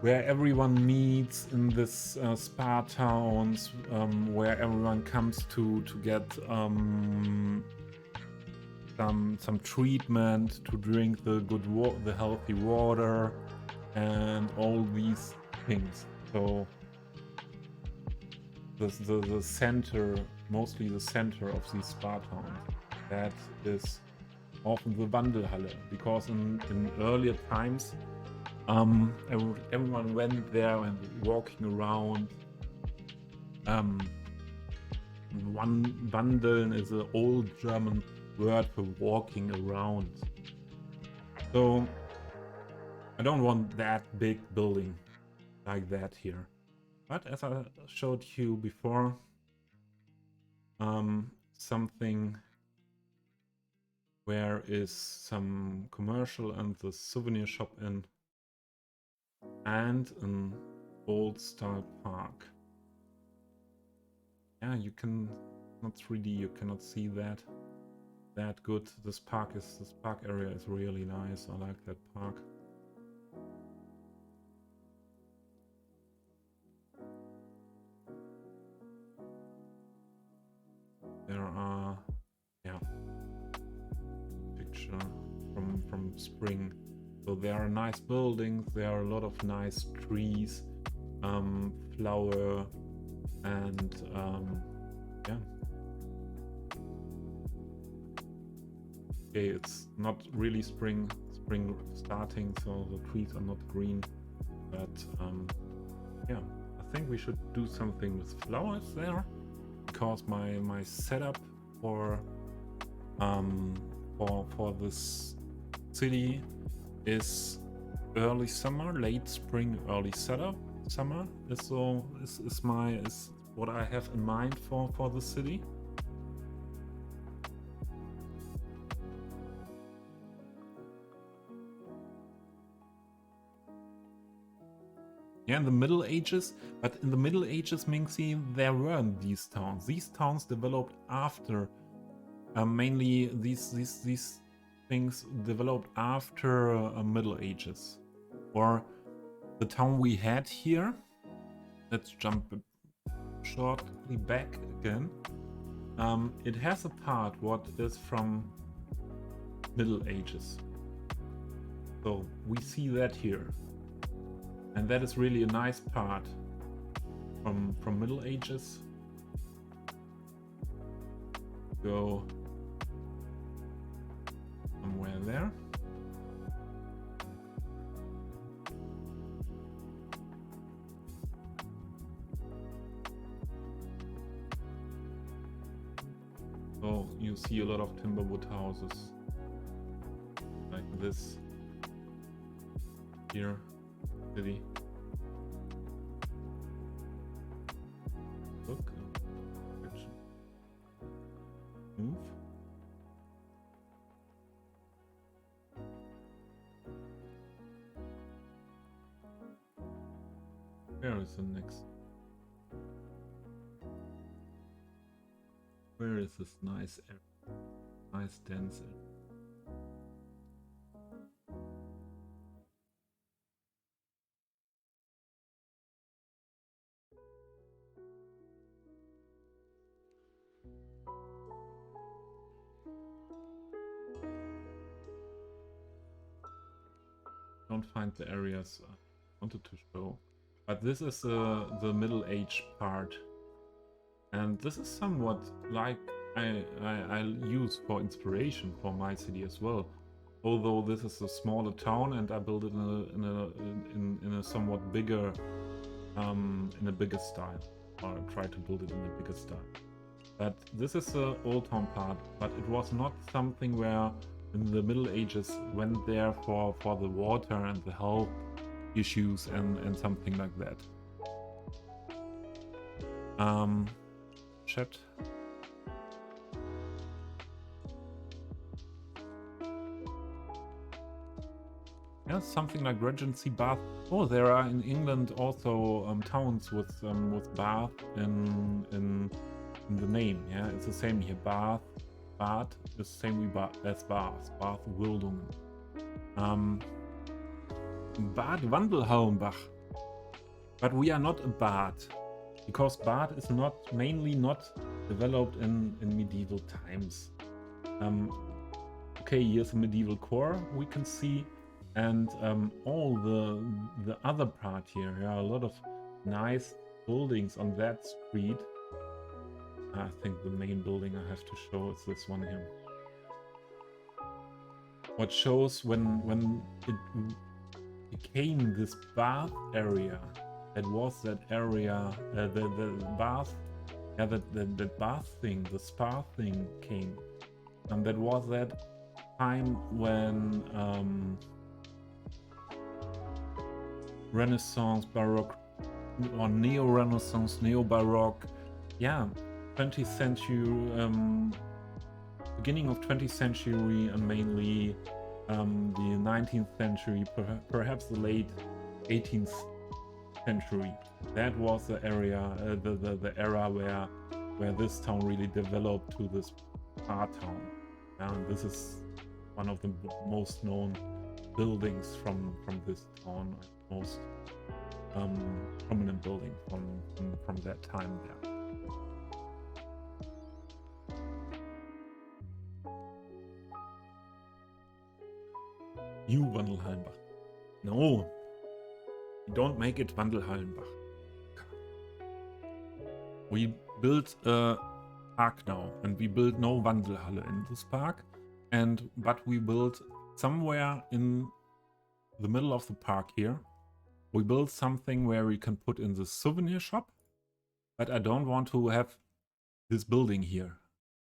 where everyone meets in this spa towns, where everyone comes to get some treatment, to drink the the healthy water, and all these things. So the center, mostly the center of these spa towns, that is often the Wandelhalle, because in earlier times everyone went there and walking around. Wandeln is an old German word for walking around. So I don't want that big building like that here. But as I showed you before, something where is some commercial and the souvenir shop in, and an old style park. Yeah, you can not 3D, you cannot see that good. This park area is really nice. I like that park. There are picture from spring. So there are nice buildings, there are a lot of nice trees, flower, and okay, it's not really spring starting, so the trees are not green, but yeah, I think we should do something with flowers there, because my setup for this city is early summer, late spring, early summer is what I have in mind for the city. Yeah, in the Middle Ages, but in the Middle Ages, Mingxi, there weren't these towns. These towns developed after, mainly these things developed after Middle Ages. Or the town we had here, let's jump shortly back again. It has a part what is from Middle Ages. So we see that here. And that is really a nice part from Middle Ages. Go somewhere there. you see a lot of timber wood houses like this here, city. Look, move. Where is the next? Where is this nice area? Nice dense area? Don't find the areas I wanted to show. But this is the middle age part. And this is somewhat like I'll use for inspiration for my city as well. Although this is a smaller town and I build it in a somewhat bigger in a bigger style, or try to build it in a bigger style. But this is the old town part, but it was not something where in the Middle Ages went there for the water and the health issues and something like that. Chat. Yeah, something like Regency Bath. Oh, there are in England also towns with Bath in the name. Yeah, it's the same here. Bath is the same as Bath. Bath Wildungen. Bad Wandelhallenbach. But we are not a bad, because Bad is mainly not developed in medieval times. Okay, here's a medieval core we can see, and all the other part here. Yeah, a lot of nice buildings on that street. I think the main building I have to show is this one here. What shows when it became this bath area. That was that area, the bath, yeah, the bath thing, the spa thing came, and that was that time when Renaissance, Baroque, or Neo-Renaissance, Neo-Baroque, yeah, 20th century, beginning of 20th century, and mainly the 19th century, perhaps the late 18th century. That was the area, the era where this town really developed to this art town. And this is one of the most known buildings from this town, most prominent building from that time there. New Wandelhallenbach. No, don't make it Wandelhallenbach. We built a park now, and we built no Wandelhalle in this park, but we built somewhere in the middle of the park here. We built something where we can put in the souvenir shop, but I don't want to have this building here.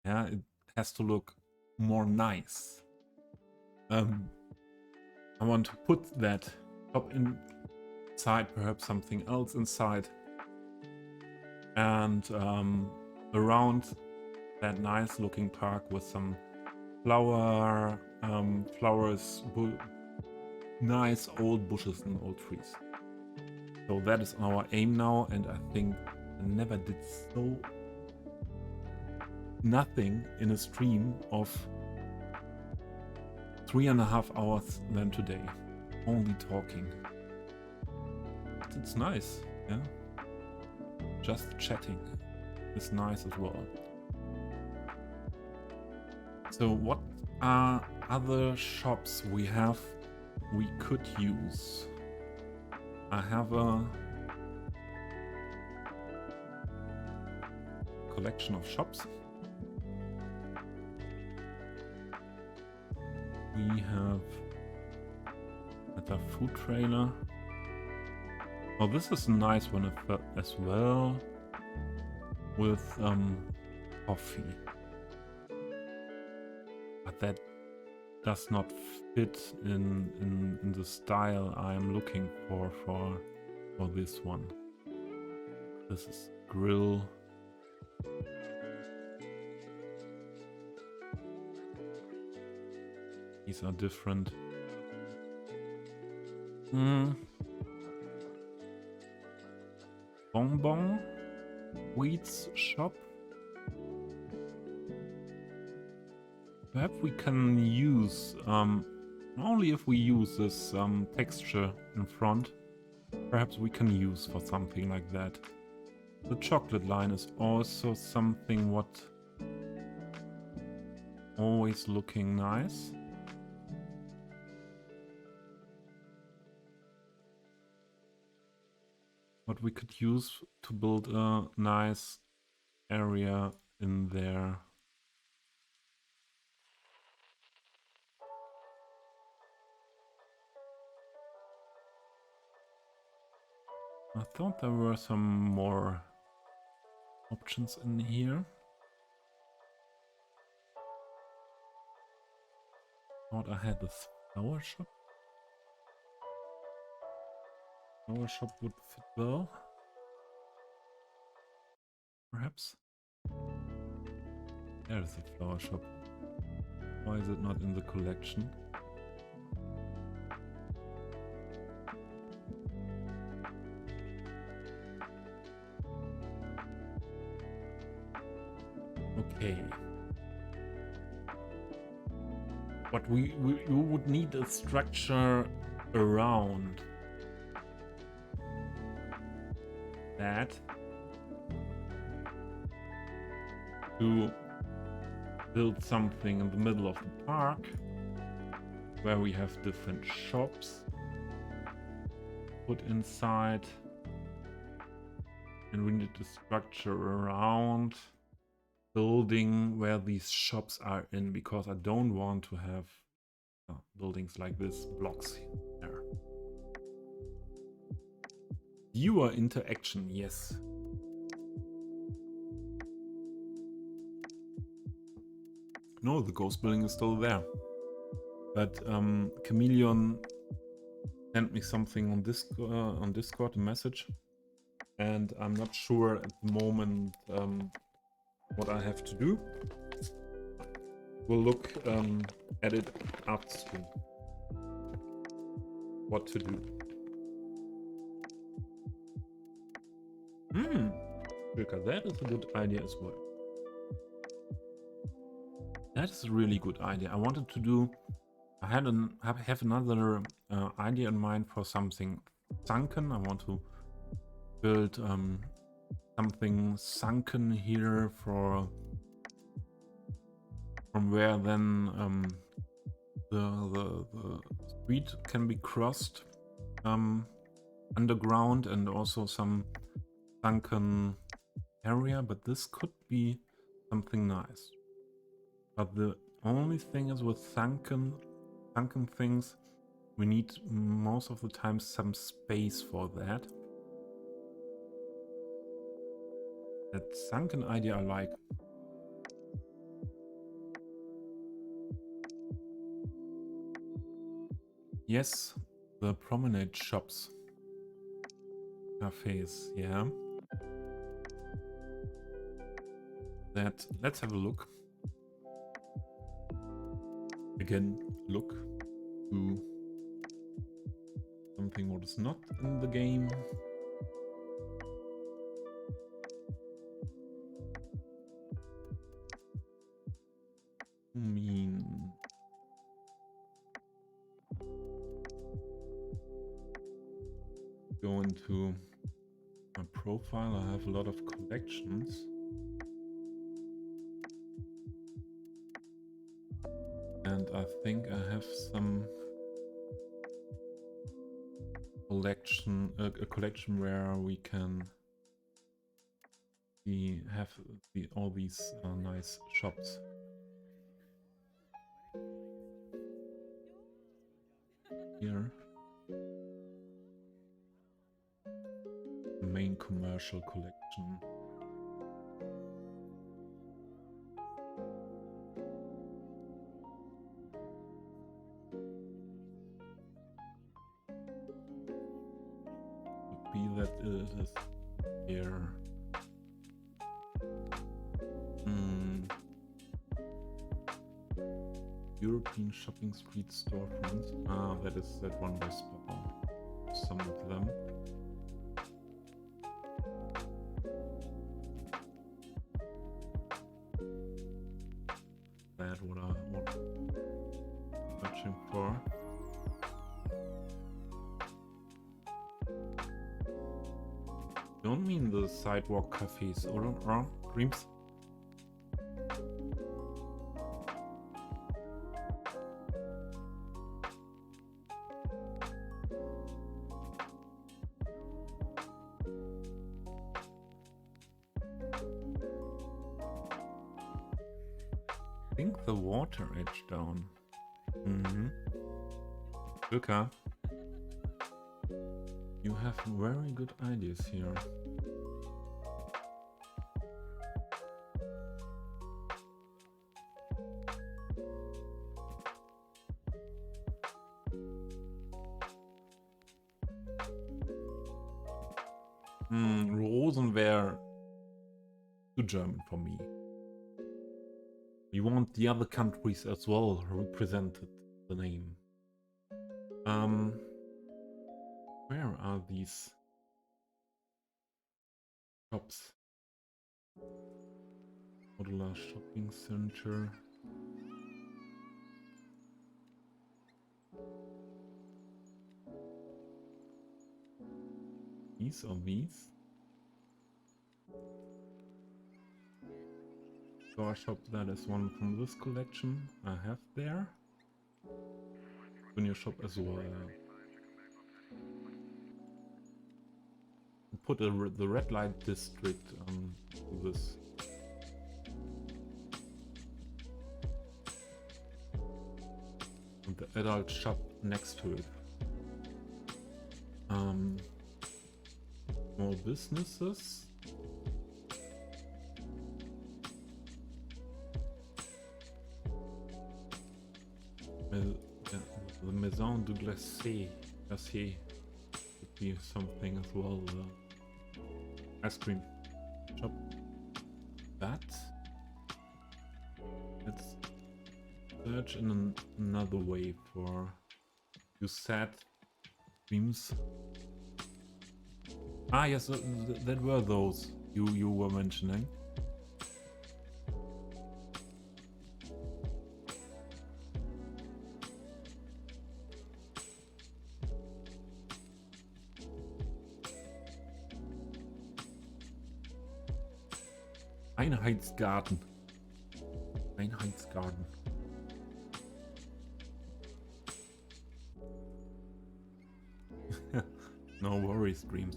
Yeah, it has to look more nice. I want to put that shop inside, perhaps something else inside, and around that nice looking park with some flowers, nice old bushes and old trees. So that is our aim now, and I think I never did so nothing in a stream of 3.5 hours than today. Only talking. But it's nice, yeah? Just chatting is nice as well. So what are other shops we could use? I have a collection of shops. We have a food trailer. Oh, this is a nice one as well, with coffee. but that does not fit in the style I'm looking for this one. This is grill. These are different. Bonbon Wheats shop. Perhaps we can use only if we use this texture in front. Perhaps we can use for something like that. The chocolate line is also something what always looking nice. What we could use to build a nice area in there. I thought there were some more options in here. Thought I had this flower shop. Flower shop would fit well. Perhaps. There is a flower shop. Why is it not in the collection? Okay. But we would need a structure around that to build something in the middle of the park where we have different shops put inside, and we need a structure around building where these shops are in, because I don't want to have buildings like this, blocks here. Viewer interaction, yes. No, the ghost building is still there. But Chameleon sent me something on Discord, a message, and I'm not sure at the moment what I have to do. We'll look at it after what to do. That is a good idea as well. That is a really good idea. I wanted to do. I had have another idea in mind for something sunken. I want to build something sunken here from where then the street can be crossed underground, and also some sunken area. But this could be something nice. But the only thing is with sunken things, we need most of the time some space for that. That sunken idea I like. Yes, the promenade shops. Cafes, yeah. Let's have a look. Again, look to something what is not in the game. Go into my profile. I have a lot of collections. And I think I have some collection, a collection where we can have all these nice shops. Here, the main commercial collection. that it is here. European shopping street storefronts. Ah, that is that one by Spa. Some of them. That what I'm searching for. Don't mean the sidewalk cafes, or dreams? I think the water edge down. Luca, you have very good ideas here. Rosenwehr too German for me. We want the other countries as well represented, the name. Where are these shops? Modular shopping center. These or these? Store shop, that is one from this collection I have there. Souvenir shop as well. Put the red light district to this. And the adult shop next to it. More businesses. The Maison du Glacier would be something as well. Ice cream shop. Let's search in another way for you said dreams. Ah yes, that were those you were mentioning. Einheitsgarten. No worries, dreams.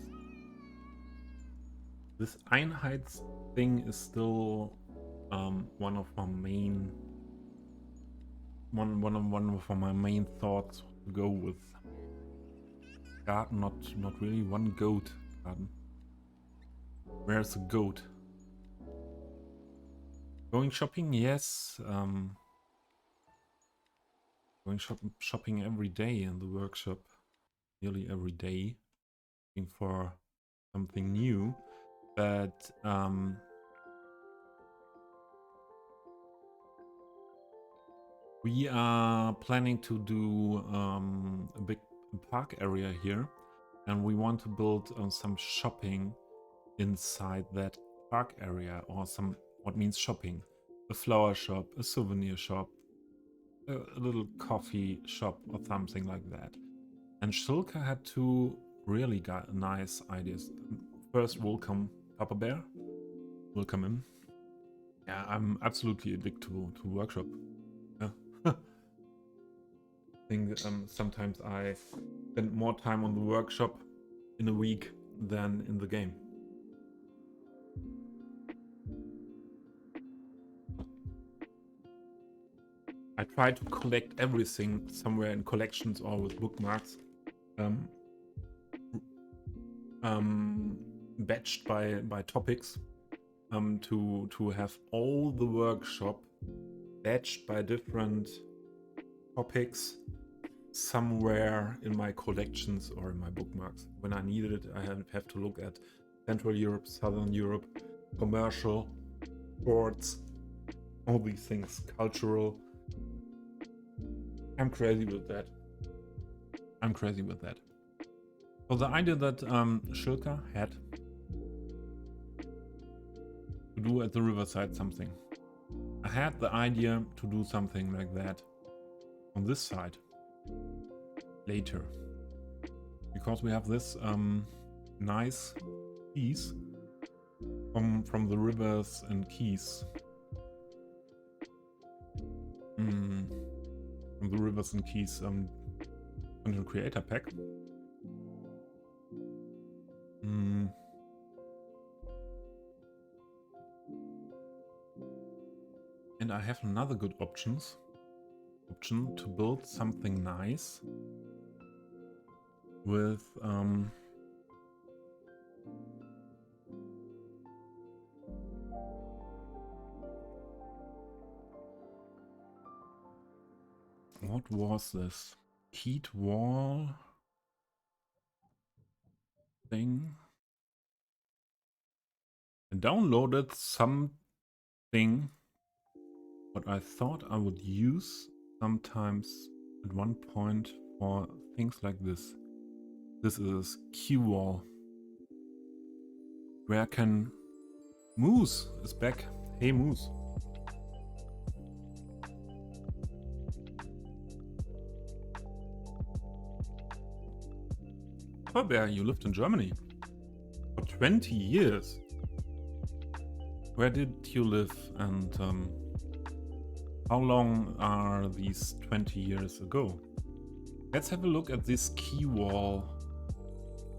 This Einheits thing is still one of my main thoughts to go with. Garden, not really one goat garden. Where's the goat? Going shopping, yes. Going shopping every day in the workshop, nearly every day, looking for something new. But we are planning to do a big park area here, and we want to build some shopping inside that park area, or some what means shopping, a flower shop, a souvenir shop, a little coffee shop or something like that. And Shilka had two really nice ideas. First, welcome Papa Bear, welcome in. Yeah, I'm absolutely addicted to workshop. Yeah. I think sometimes I spend more time on the workshop in a week than in the game. I try to collect everything somewhere in collections or with bookmarks, batched by topics, to have all the workshop batched by different topics, somewhere in my collections or in my bookmarks. When I need it, I have to look at Central Europe, Southern Europe, commercial, ports, all these things, cultural. I'm crazy with that. I'm crazy with that. So the idea that Schilker had to do at the riverside something. I had the idea to do something like that on this side later. Because we have this nice piece from the rivers and quays. From the rivers and quays content creator pack. And I have another good option to build something nice with what was this? Heat wall thing. I downloaded something what I thought I would use sometimes at one point for things like this. This is Q wall, where I can. Moose is back. Hey Moose. Bear, you lived in Germany for 20 years. Where did you live, and how long are these 20 years ago? Let's have a look at this key wall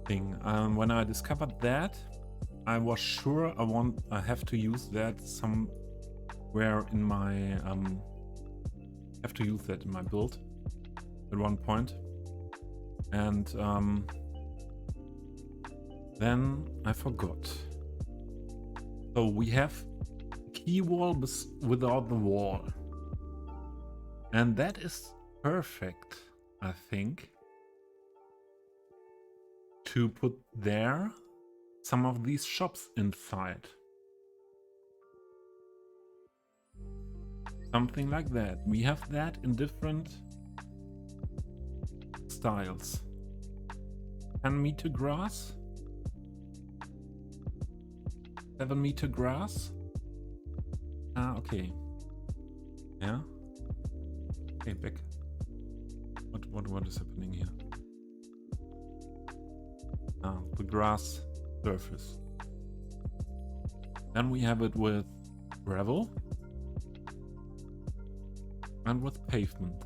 thing. When I discovered that, I was sure I have to use that somewhere in my have to use that in my build at one point, and then I forgot. So we have key wall without the wall, and that is perfect, I think, to put there some of these shops inside. Something like that. We have that in different styles. 10-meter grass, 7-meter grass. Okay. Yeah. Okay, back. What is happening here? The grass surface. Then we have it with gravel and with pavement.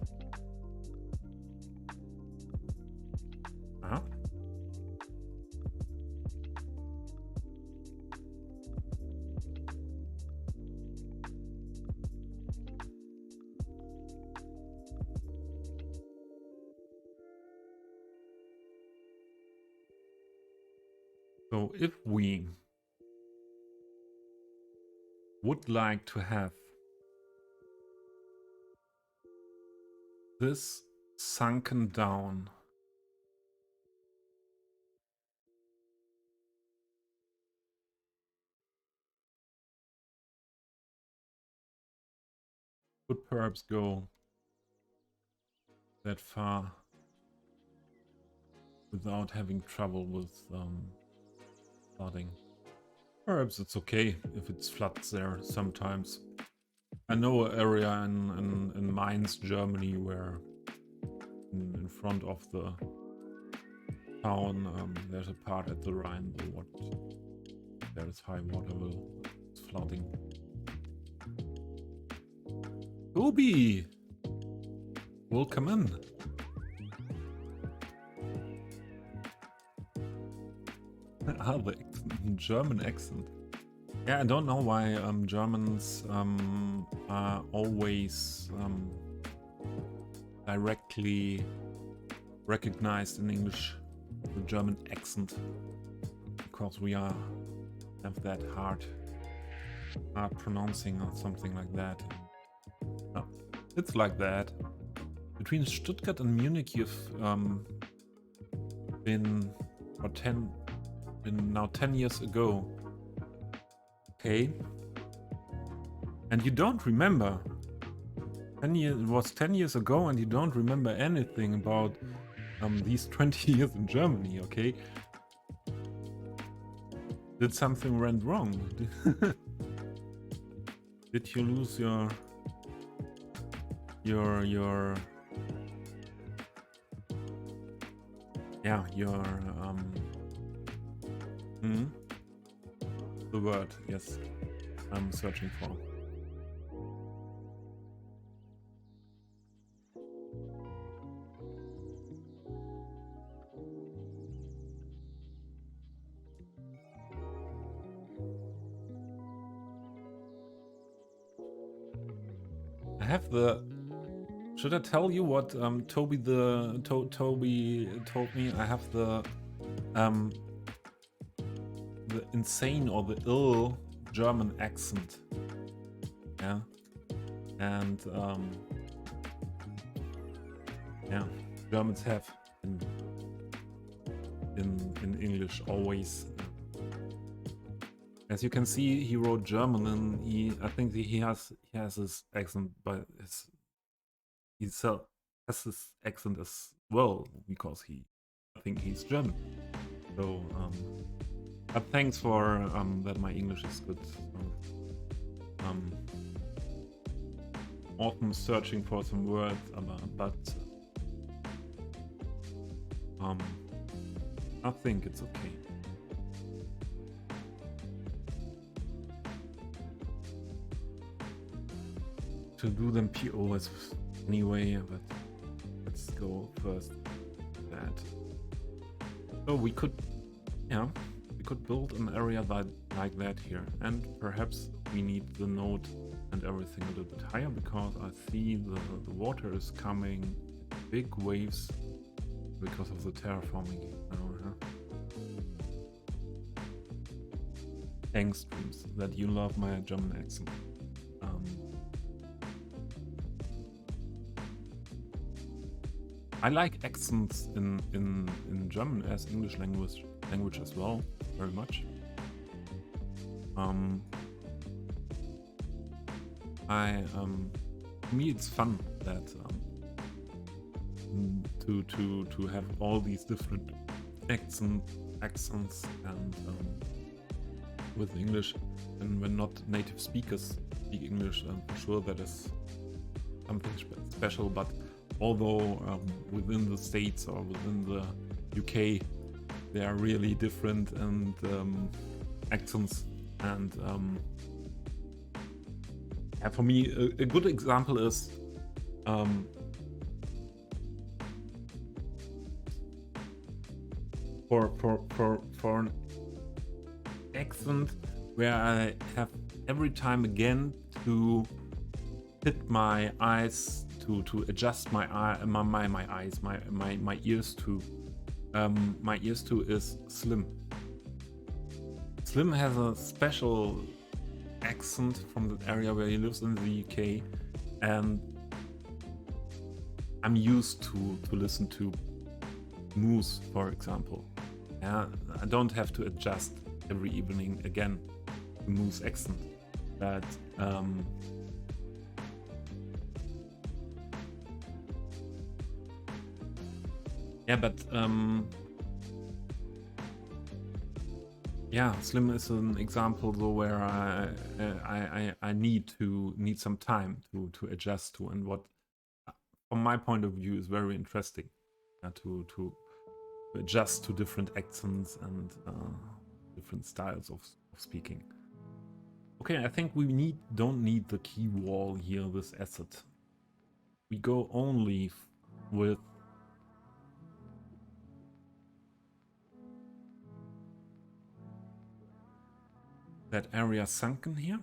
So if we would like to have this sunken down, could perhaps go that far without having trouble with flooding. Perhaps it's okay if it's floods there sometimes. I know an area in Mainz, Germany, where in front of the town there's a part at the Rhine there is high water level. It's flooding. Toby! Welcome in. The German accent. Yeah, I don't know why Germans are always directly recognized in English the German accent, because we have that hard pronouncing or something like that. No, it's like that. The between Stuttgart and Munich, you've been now 10 years ago. Okay. And you don't remember. It was 10 years ago and you don't remember anything about these 20 years in Germany, okay? Did something went wrong? Did you lose your the word, yes, I'm searching for. I have the. Should I tell you what Toby told me? I have the insane or the ill German accent. Yeah, and yeah, Germans have in English always. As you can see, he wrote German, and I think he has his accent, but he has his accent as well because I think he's German. So, but thanks for that. My English is good. So, often searching for some words, but I think it's okay. To do them POs anyway, but let's go first that. So we could build an area like that here, and perhaps we need the node and everything a little bit higher because I see the water is coming in big waves because of the terraforming. Thanks, Dreams, that you love my German accent. I like accents in German as English language as well, very much. For me it's fun that to have all these different accents and with English, and when not native speakers speak English, for sure that is something special. But although within the States or within the UK they are really different and accents, and for me a good example is for an accent where I have every time again to hit my eyes to adjust my ears to is Slim. Slim has a special accent from the area where he lives in the UK, and I'm used to listen to Moose, for example. Yeah, I don't have to adjust every evening again to Moose accent, but Slim is an example though where I need some time to adjust to, and what from my point of view is very interesting, to adjust to different accents and different styles of speaking. Okay, I think we don't need the key wall here, this asset. We go only with that area sunken here,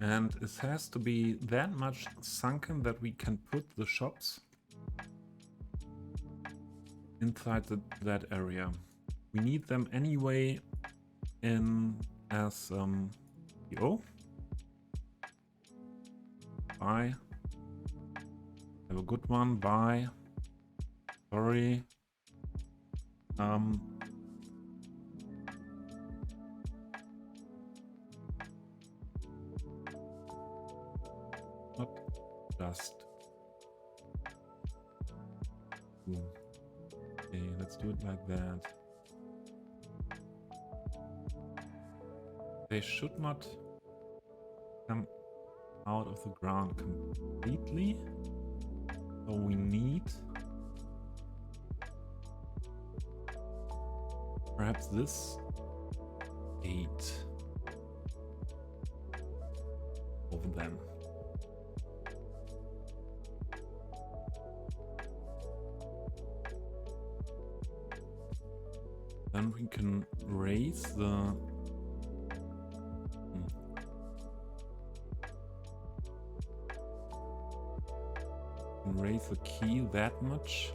and it has to be that much sunken that we can put the shops inside that area. We need them anyway in as PO. Have a good one. Bye. Sorry. Not just. Okay, let's do it like that. They should not come out of the ground completely. So we need perhaps this 8 of them. Then we can raise the raise the key that much.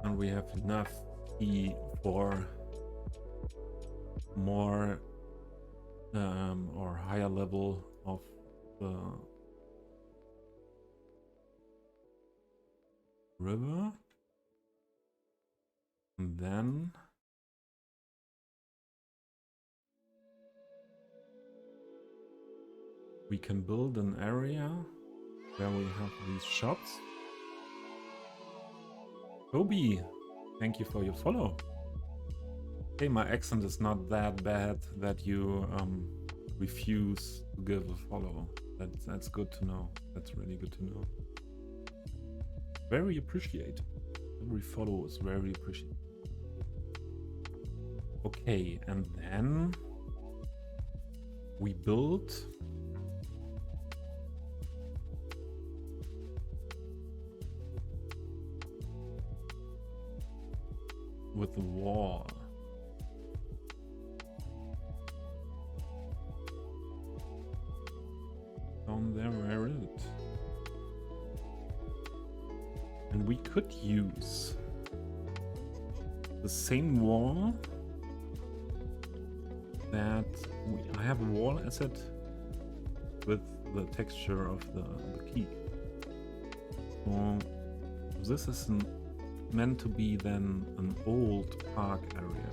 And we have enough key for more or higher level of the river. And then we can build an area where we have these shops. Toby, thank you for your follow. Hey, my accent is not that bad that you refuse to give a follow. That's good to know. That's really good to know. Very appreciated. Every follow is very appreciated. Okay, and then we build with the wall. Down there, where is it? And we could use the same wall that I have a wall asset with the texture of the key. So this is meant to be then an old park area.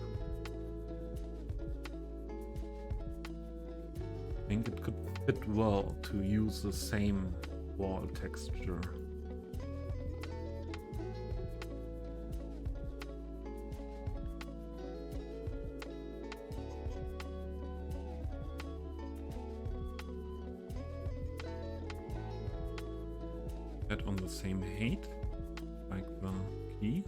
I think it could fit well to use the same wall texture. That on the same height, like the key.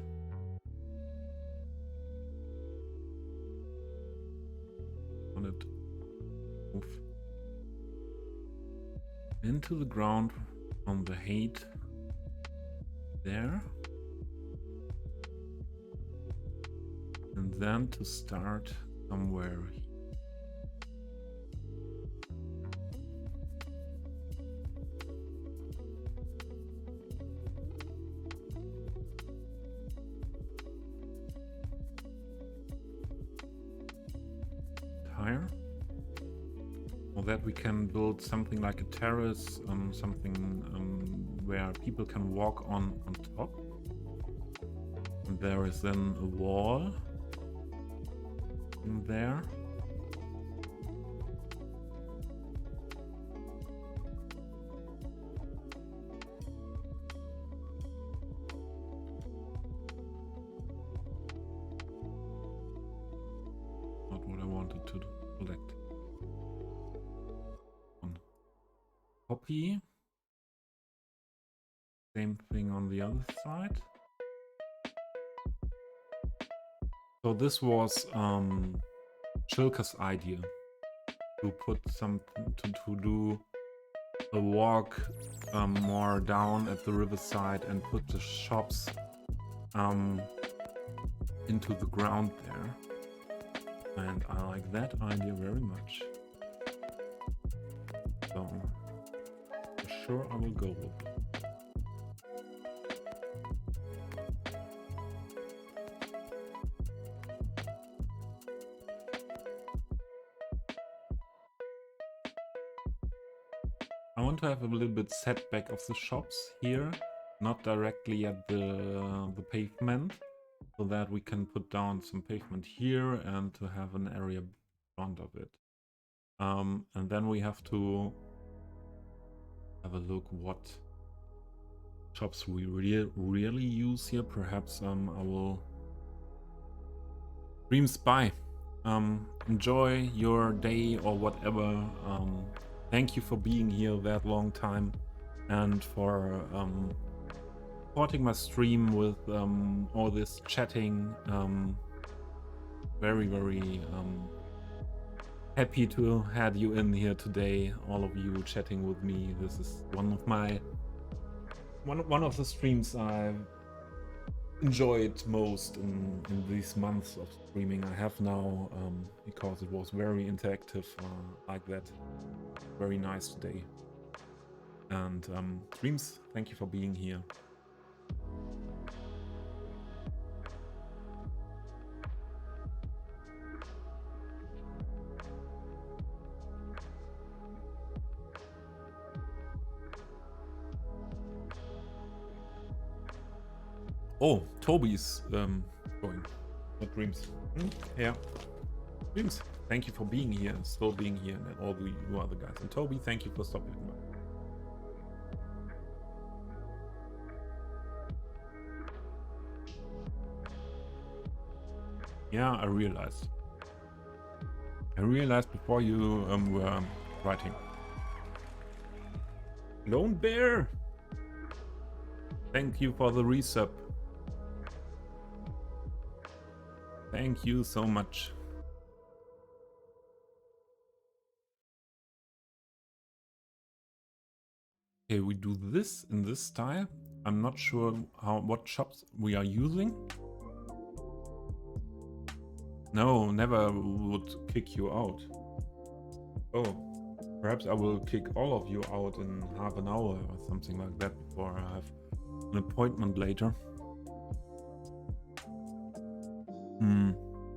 Want it move into the ground on the height there. And then to start somewhere here. Higher, or that we can build something like a terrace, something where people can walk on top, and there is then a wall in there. Not what I wanted to collect. Copy. Same thing on the other side. So this was Chilka's idea to put something to do a walk more down at the riverside and put the shops into the ground there. And I like that idea very much. So for sure I will go with it. want to have a little bit setback of the shops here, not directly at the pavement, so that we can put down some pavement here and to have an area in front of it. And then we have to have a look what shops we really use here. Perhaps I will dreams by. Enjoy your day or whatever. Thank you for being here that long time and for supporting my stream with all this chatting. Very happy to have you in here today, all of you chatting with me. This is one of the streams I've enjoyed most in these months of streaming I have now, because it was very interactive like that. Very nice today. And streams, thank you for being here. Oh, Toby's going. What dreams? Yeah. Dreams, thank you for being here and still being here, and all you other guys. And Toby, thank you for stopping by. Yeah, I realized before you were writing. Lone Bear! Thank you for the resub. Thank you so much. Okay, we do this in this style. I'm not sure what shops we are using. No, never would kick you out. Oh, perhaps I will kick all of you out in half an hour or something like that before I have an appointment later.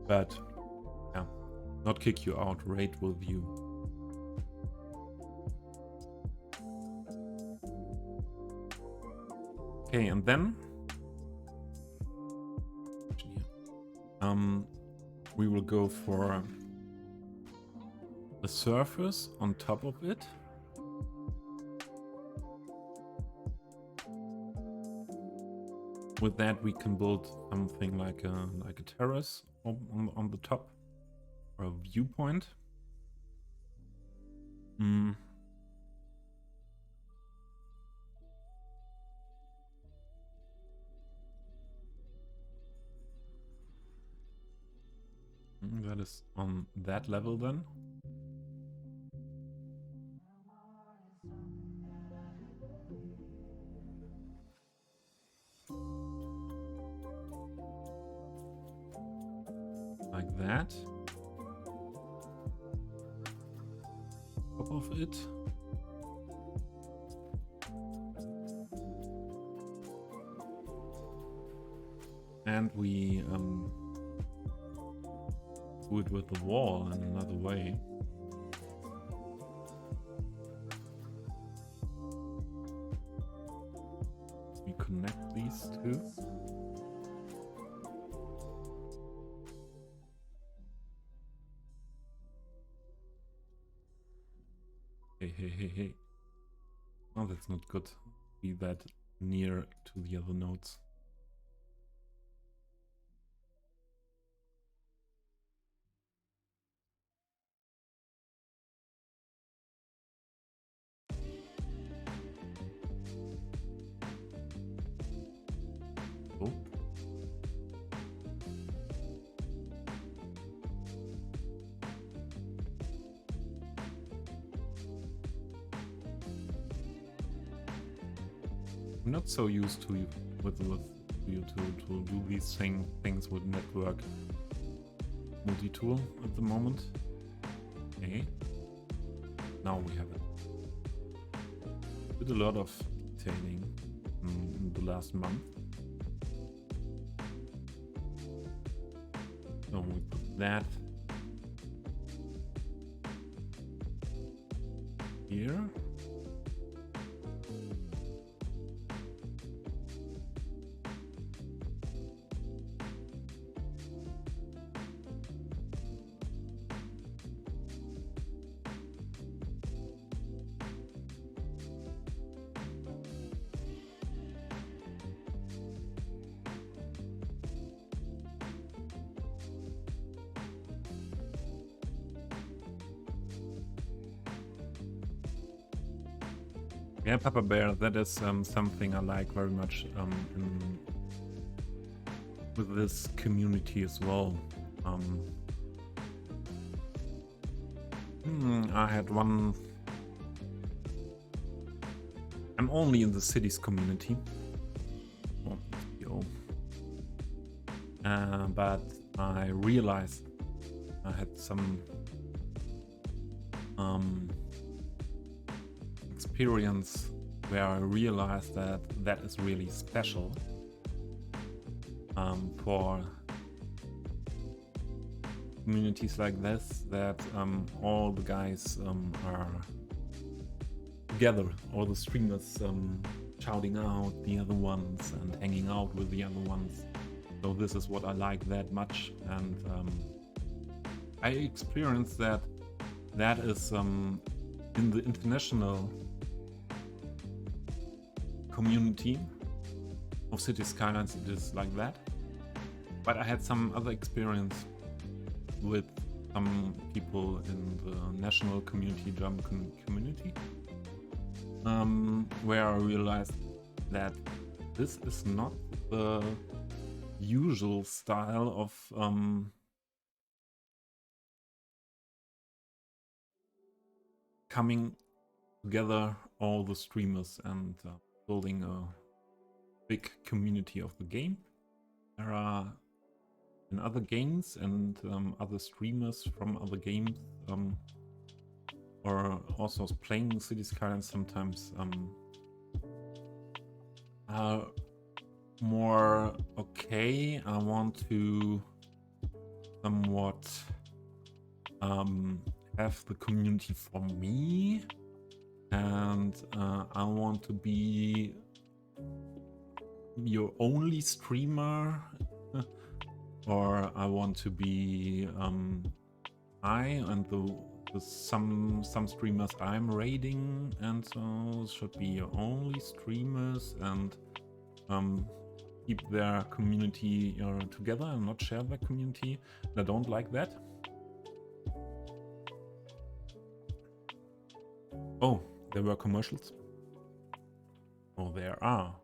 But yeah, not kick you out, raid with you. Okay, and then we will go for the surface on top of it. With that, we can build something like a terrace on the top, or a viewpoint. That is on that level then. Like that. Top of it. And we do it with the wall in another way. We connect these two. Hey. Oh, that's not good. Be that near to the other nodes. Oh. I'm not so used to you to do these things with network multi-tool at the moment. Okay. Now we have it. Did a lot of detailing in the last month. So we put that here. Yeah, Papa Bear, that is something I like very much with this community as well. I had one... I'm only in the cities community. But I realized I had some experience where I realized that that is really special for communities like this, that all the guys are together, all the streamers shouting out the other ones and hanging out with the other ones. So this is what I like that much, and I experienced that is in the international community of Cities Skylines, it is like that. But I had some other experience with some people in the national community, German community, where I realized that this is not the usual style of coming together all the streamers and building a big community of the game. There are in other games and other streamers from other games or also playing Cities Skylines sometimes are more okay. I want to somewhat have the community for me, and I want to be your only streamer, or I want to be some streamers I'm raiding, and so should be your only streamers, and keep their community together and not share their community. I don't like that. Oh, there were commercials. Oh, there are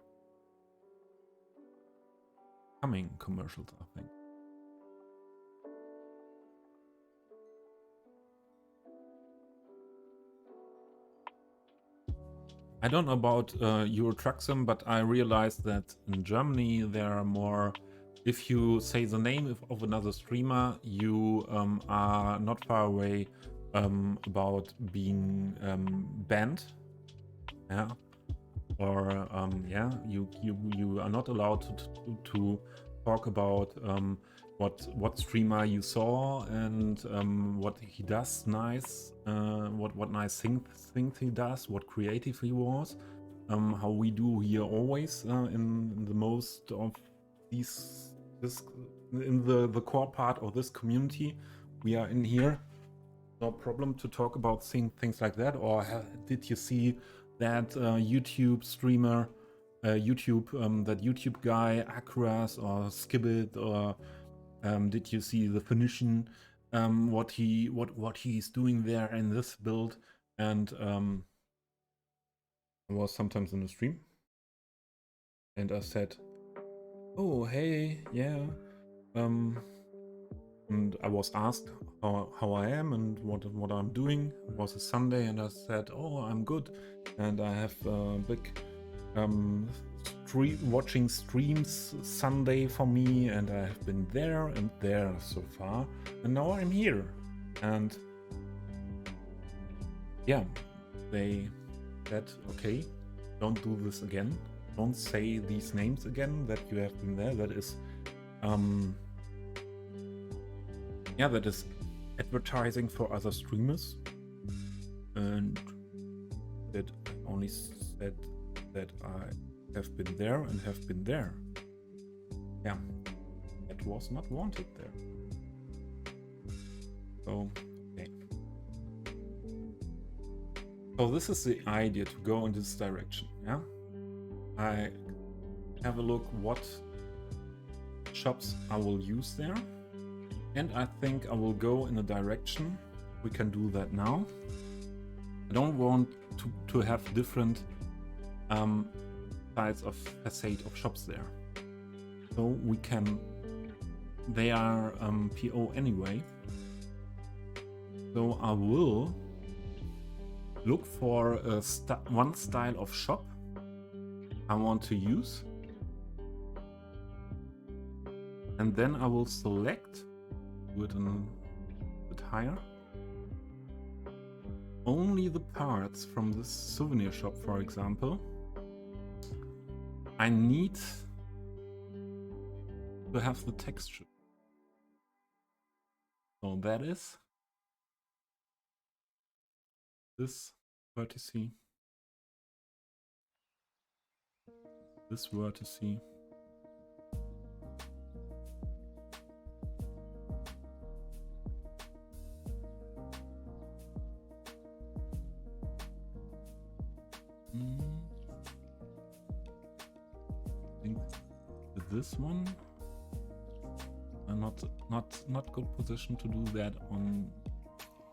coming commercials, I think. I don't know about Euro Truck Sim, but I realized that in Germany there are more... If you say the name of another streamer, you are not far away about being banned. Yeah. Or yeah, you are not allowed to talk about what streamer you saw and what he does nice, what nice things he does, what creative he was, how we do here always in the most of in the core part of this community we are in here. No problem to talk about things like that. Or did you see that YouTube streamer, that YouTube guy, Akras or Skibbit, or did you see the Phoenician, what he's doing there in this build? And I was sometimes in the stream, and I said, "Oh, hey, yeah," and I was asked how I am and what I'm doing. It was a Sunday, and I said, "Oh, I'm good, and I have a big watching streams Sunday for me, and I have been there and there so far, and now I'm here." And yeah, they said, "Okay, don't do this again. Don't say these names again, that you have been there. That is yeah, that is advertising for other streamers." And that only said that I have been there and have been there. Yeah, it was not wanted there. So, okay. So this is the idea, to go in this direction. Yeah, I have a look what shops I will use there. And I think I will go in a direction. We can do that now. I don't want to have different sides of facade of shops there. So we can, they are PO anyway. So I will look for one style of shop I want to use. And then I will select, do it a bit higher, only the parts from this souvenir shop, for example. I need to have the texture. So that is this vertex, this vertex, I think this one. I'm not good position to do that on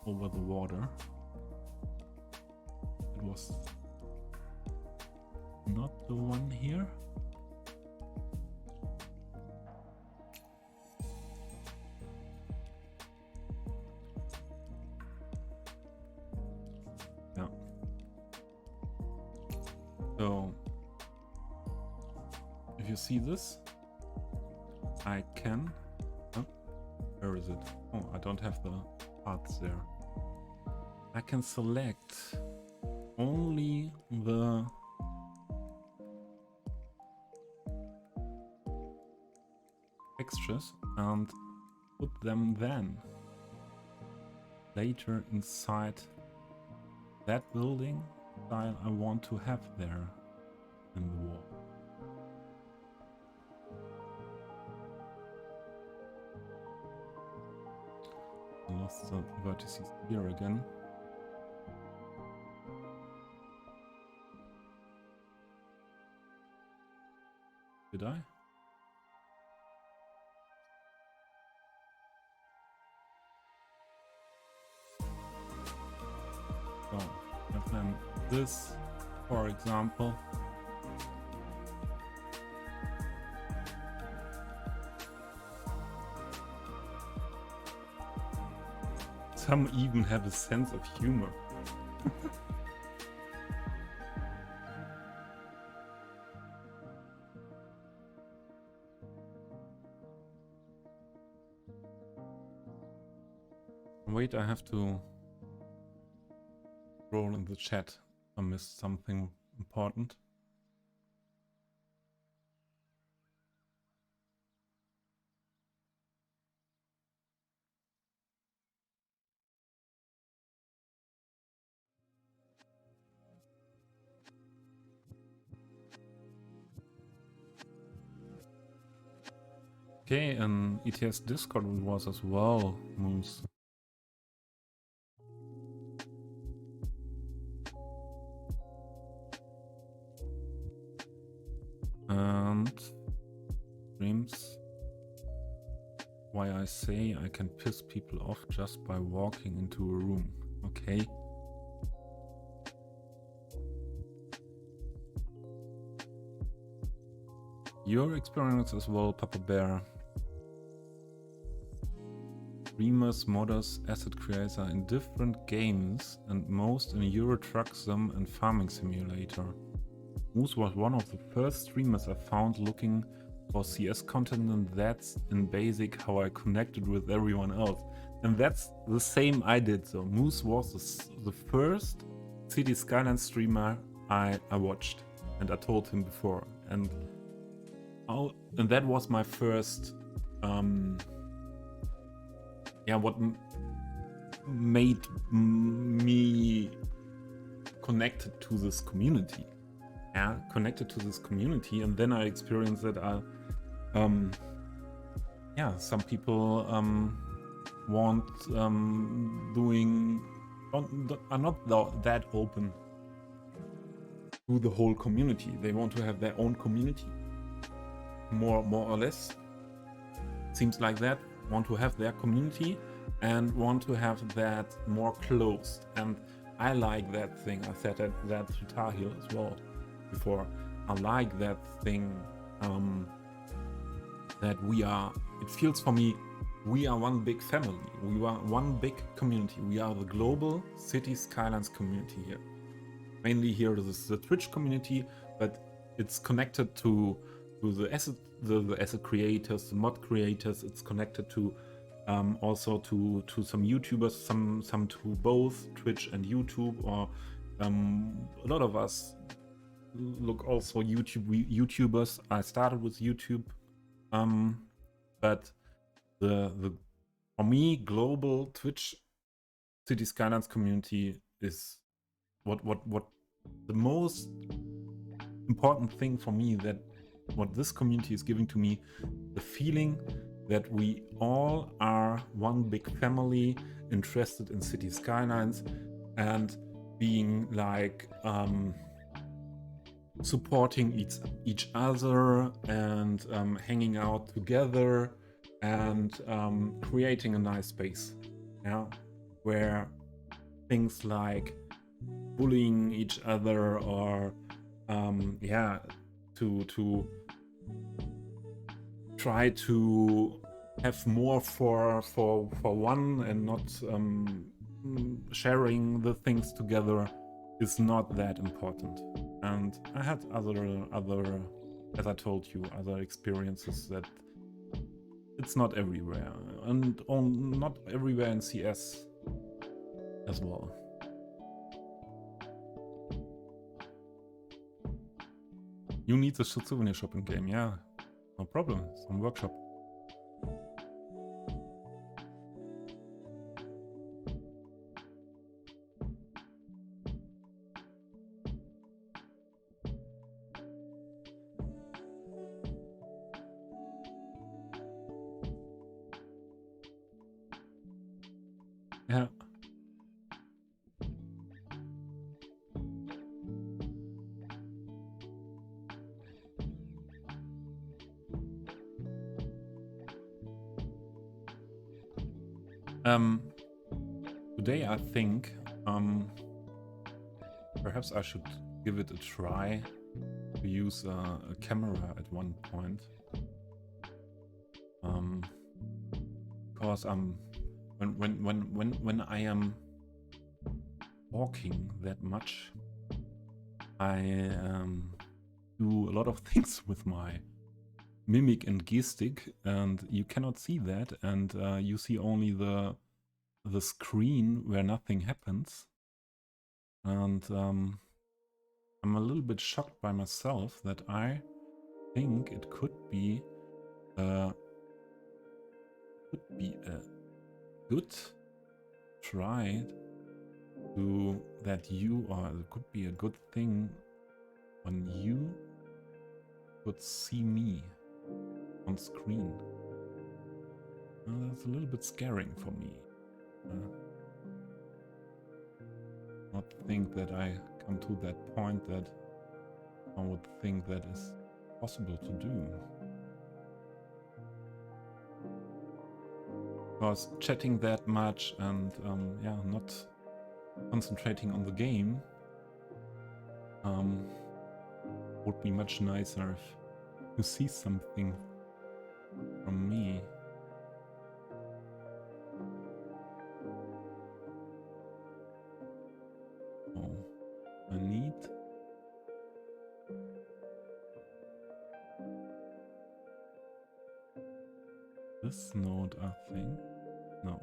over the water. It was not the one here. Yeah. So if you see this, I can. Where is it? Oh, I don't have the parts there. I can select only the textures and put them then later inside that building style I want to have there in the wall. I lost the vertices here again. Did I? So, and then this, for example. Some even have a sense of humor. Wait, I have to roll in the chat. I missed something important. Okay, and ETS Discord was as well, Moose. And dreams. Why I say I can piss people off just by walking into a room. Okay. Your experience as well, Papa Bear. Streamers, modders, asset creators in different games and most in Euro Truck Sim and Farming Simulator. Moose was one of the first streamers I found looking for CS content, and that's in basic how I connected with everyone else. And that's the same I did. So Moose was the first Cities Skylines streamer I watched, and I told him before. And that was my first what made me connected to this community. Connected to this community, and then I experienced that some people are not that open to the whole community. They want to have their own community, more or less. Seems like that. Want to have their community and want to have that more closed. And I like that thing. I said that to Tahil as well. before. I like that thing, that it feels for me, we are one big family. We are one big community. We are the global Cities Skylines community here. Mainly here is the Twitch community, but it's connected to the asset creators, the mod creators. It's connected to also to some YouTubers, some to both Twitch and YouTube, or a lot of us look also YouTubers. I started with YouTube, but the for me, global Twitch Cities Skylines community is what the most important thing for me, that what this community is giving to me, the feeling that we all are one big family interested in Cities Skylines and being like supporting each other and hanging out together and creating a nice space, yeah, where things like bullying each other or to try to have more for one and not sharing the things together is not that important. And I had other, as I told you, other experiences that it's not everywhere, and not everywhere in CS as well. You need the souvenir shopping game, yeah, no problem, some workshop. Yeah. Today I think perhaps I should give it a try to use a camera at one point. Because when I am walking that much, I do a lot of things with my mimic and gestic, and you cannot see that, and you see only the screen where nothing happens. And I'm a little bit shocked by myself that I think it could be a good try to that you, or it could be a good thing when you could see me on screen. That's a little bit scaring for me. Not think that I come to that point that I would think that is possible to do. Because chatting that much and yeah, not concentrating on the game would be much nicer if you see something from me. Oh, I need this node, I think. No.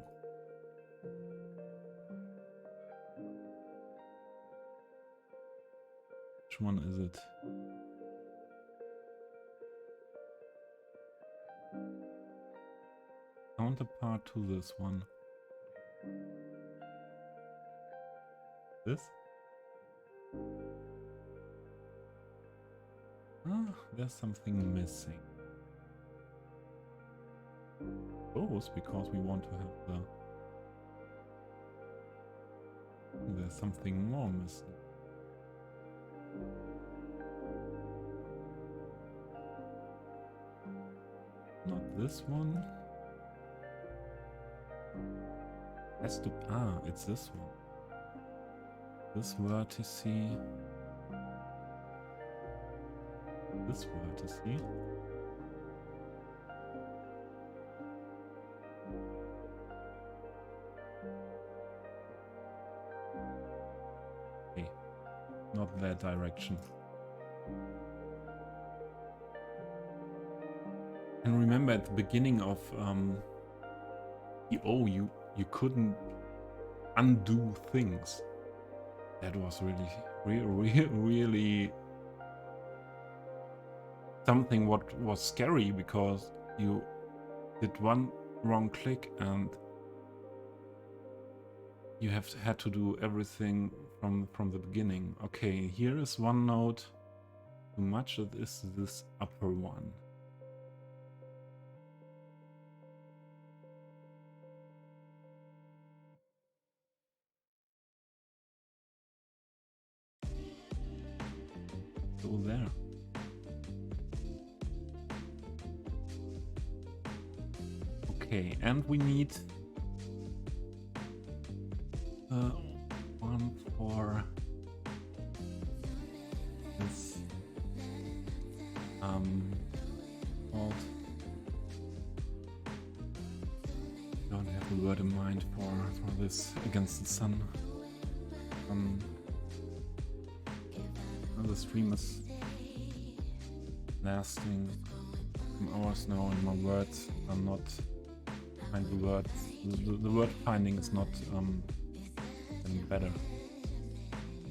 Which one is it? Counterpart to this one. This? Ah, there's something missing. Both, because we want to have the... There's something more missing. Not this one. Has to... Ah, it's this one. This vertice. this vertex here. Okay, not that direction. And remember at the beginning of EO, you couldn't undo things. That was really something what was scary, because you did one wrong click and you had to do everything from the beginning. Okay, here is one node too much. It is this upper one. Go there. Okay, and we need one for this alt. Don't have a word in mind for this against the sun. The stream is lasting some hours now, and my words are not find the words. The word finding is not any better.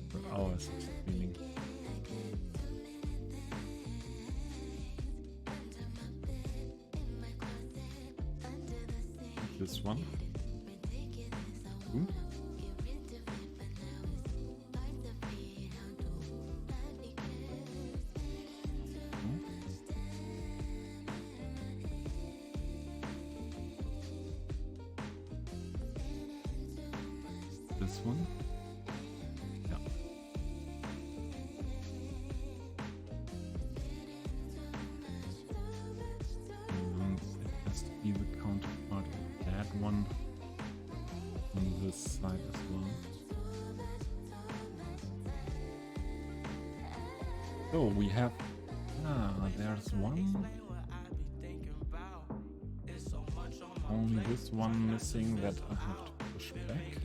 For hours of streaming. This one. Ooh. This one. Yeah. And it has to be the counterpart of that one on this side as well. So we have, there's one. Only this one missing that I have to push back.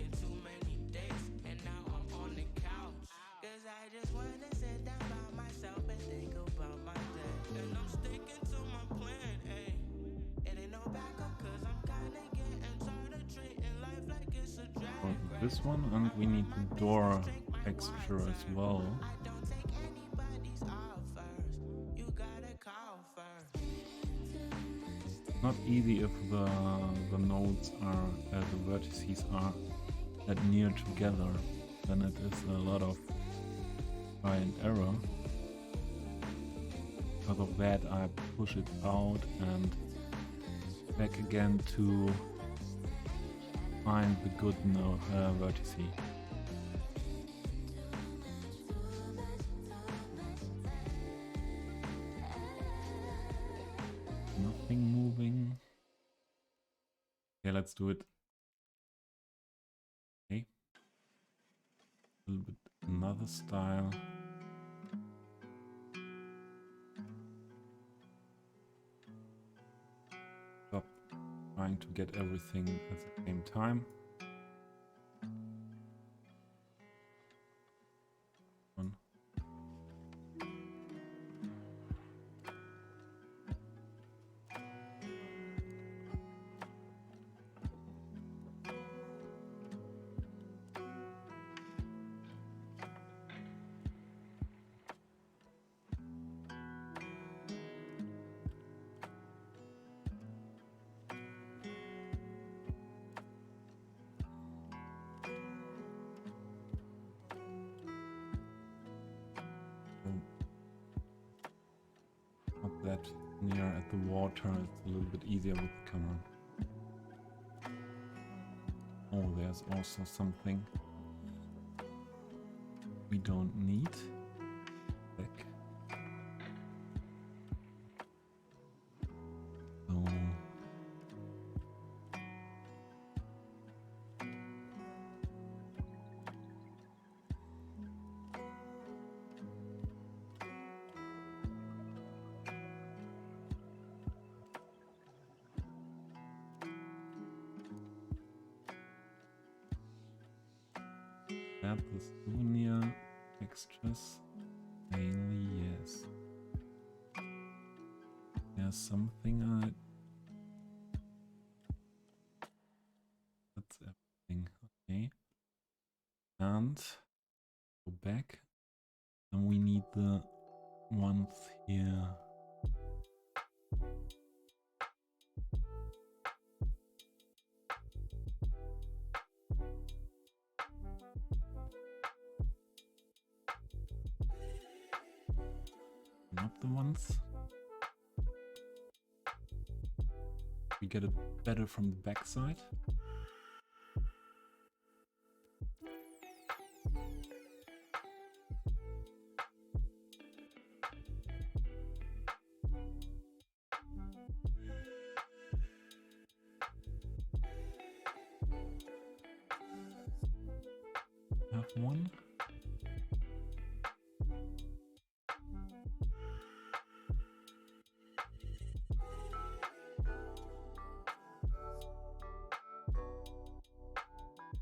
This one, and we need the door texture as well. Not easy if the nodes are, the vertices are that near together, then it is a lot of try and error. Because of that I push it out and back again to find the good vertice. Nothing moving. Okay, let's do it. Okay. A little bit another style. Stop trying to get everything at the same time. One. Not that near at the water, it's a little bit easier with the camera. Oh, there's also something we don't need. Back. So add the souvenir textures. Daily, yes. There's something I... That's everything, okay. And go back. And we need the ones here. Not the ones. We get it better from the back side. Have one.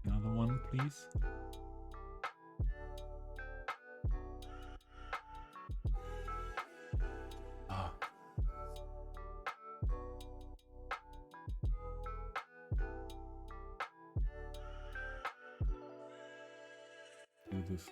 Another one, please. Ah. Do this.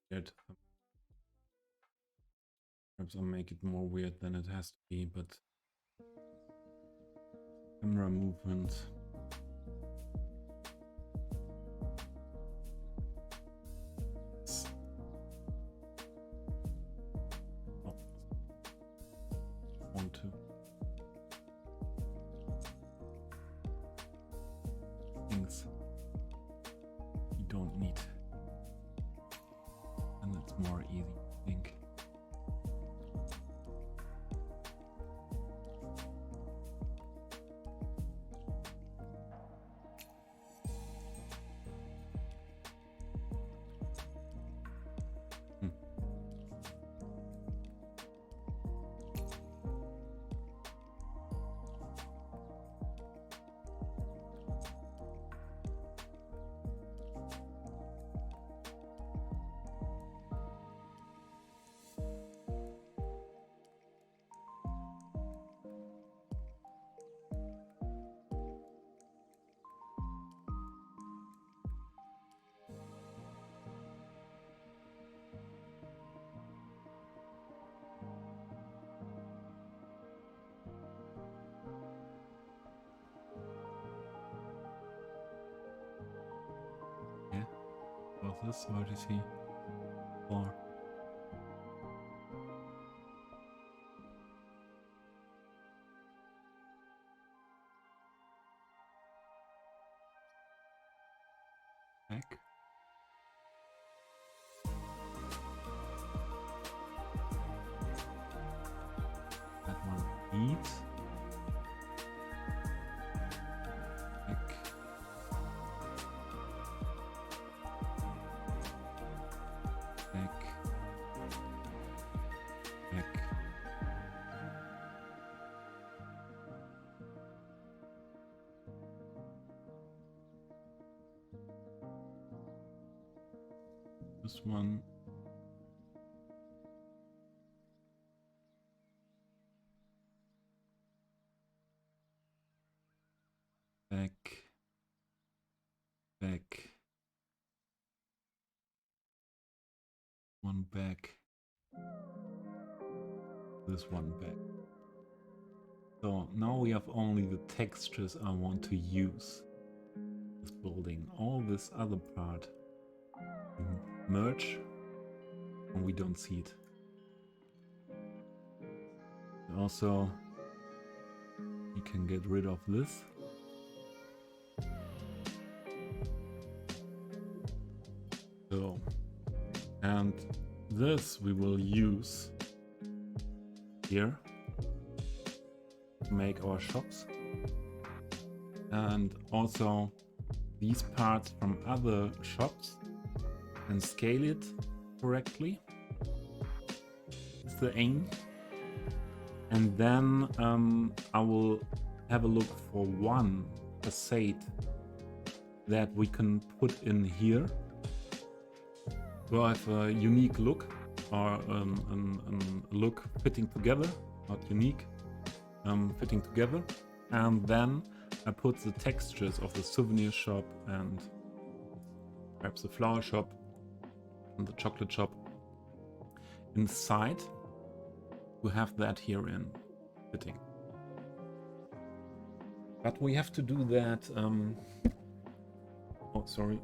Weird. Perhaps I'll make it more weird than it has to be, but camera movement. Oh. Want to. Things you don't need. And it's more easy, I think. This, what is he for? Back. That one eat. Back. Back. Back. This one. Back. Back. One back. This one back. So now we have only the textures I want to use. This building, all this other part. Merge, and we don't see it. Also, we can get rid of this. So So, and this we will use here to make our shops, and also these parts from other shops, and scale it correctly. That's the aim. And then I will have a look for one facade that we can put in here to have a unique look, or a look fitting together, not unique, fitting together. And then I put the textures of the souvenir shop and perhaps the flower shop and the chocolate shop inside to have that here in fitting. But we have to do that. Oh, sorry.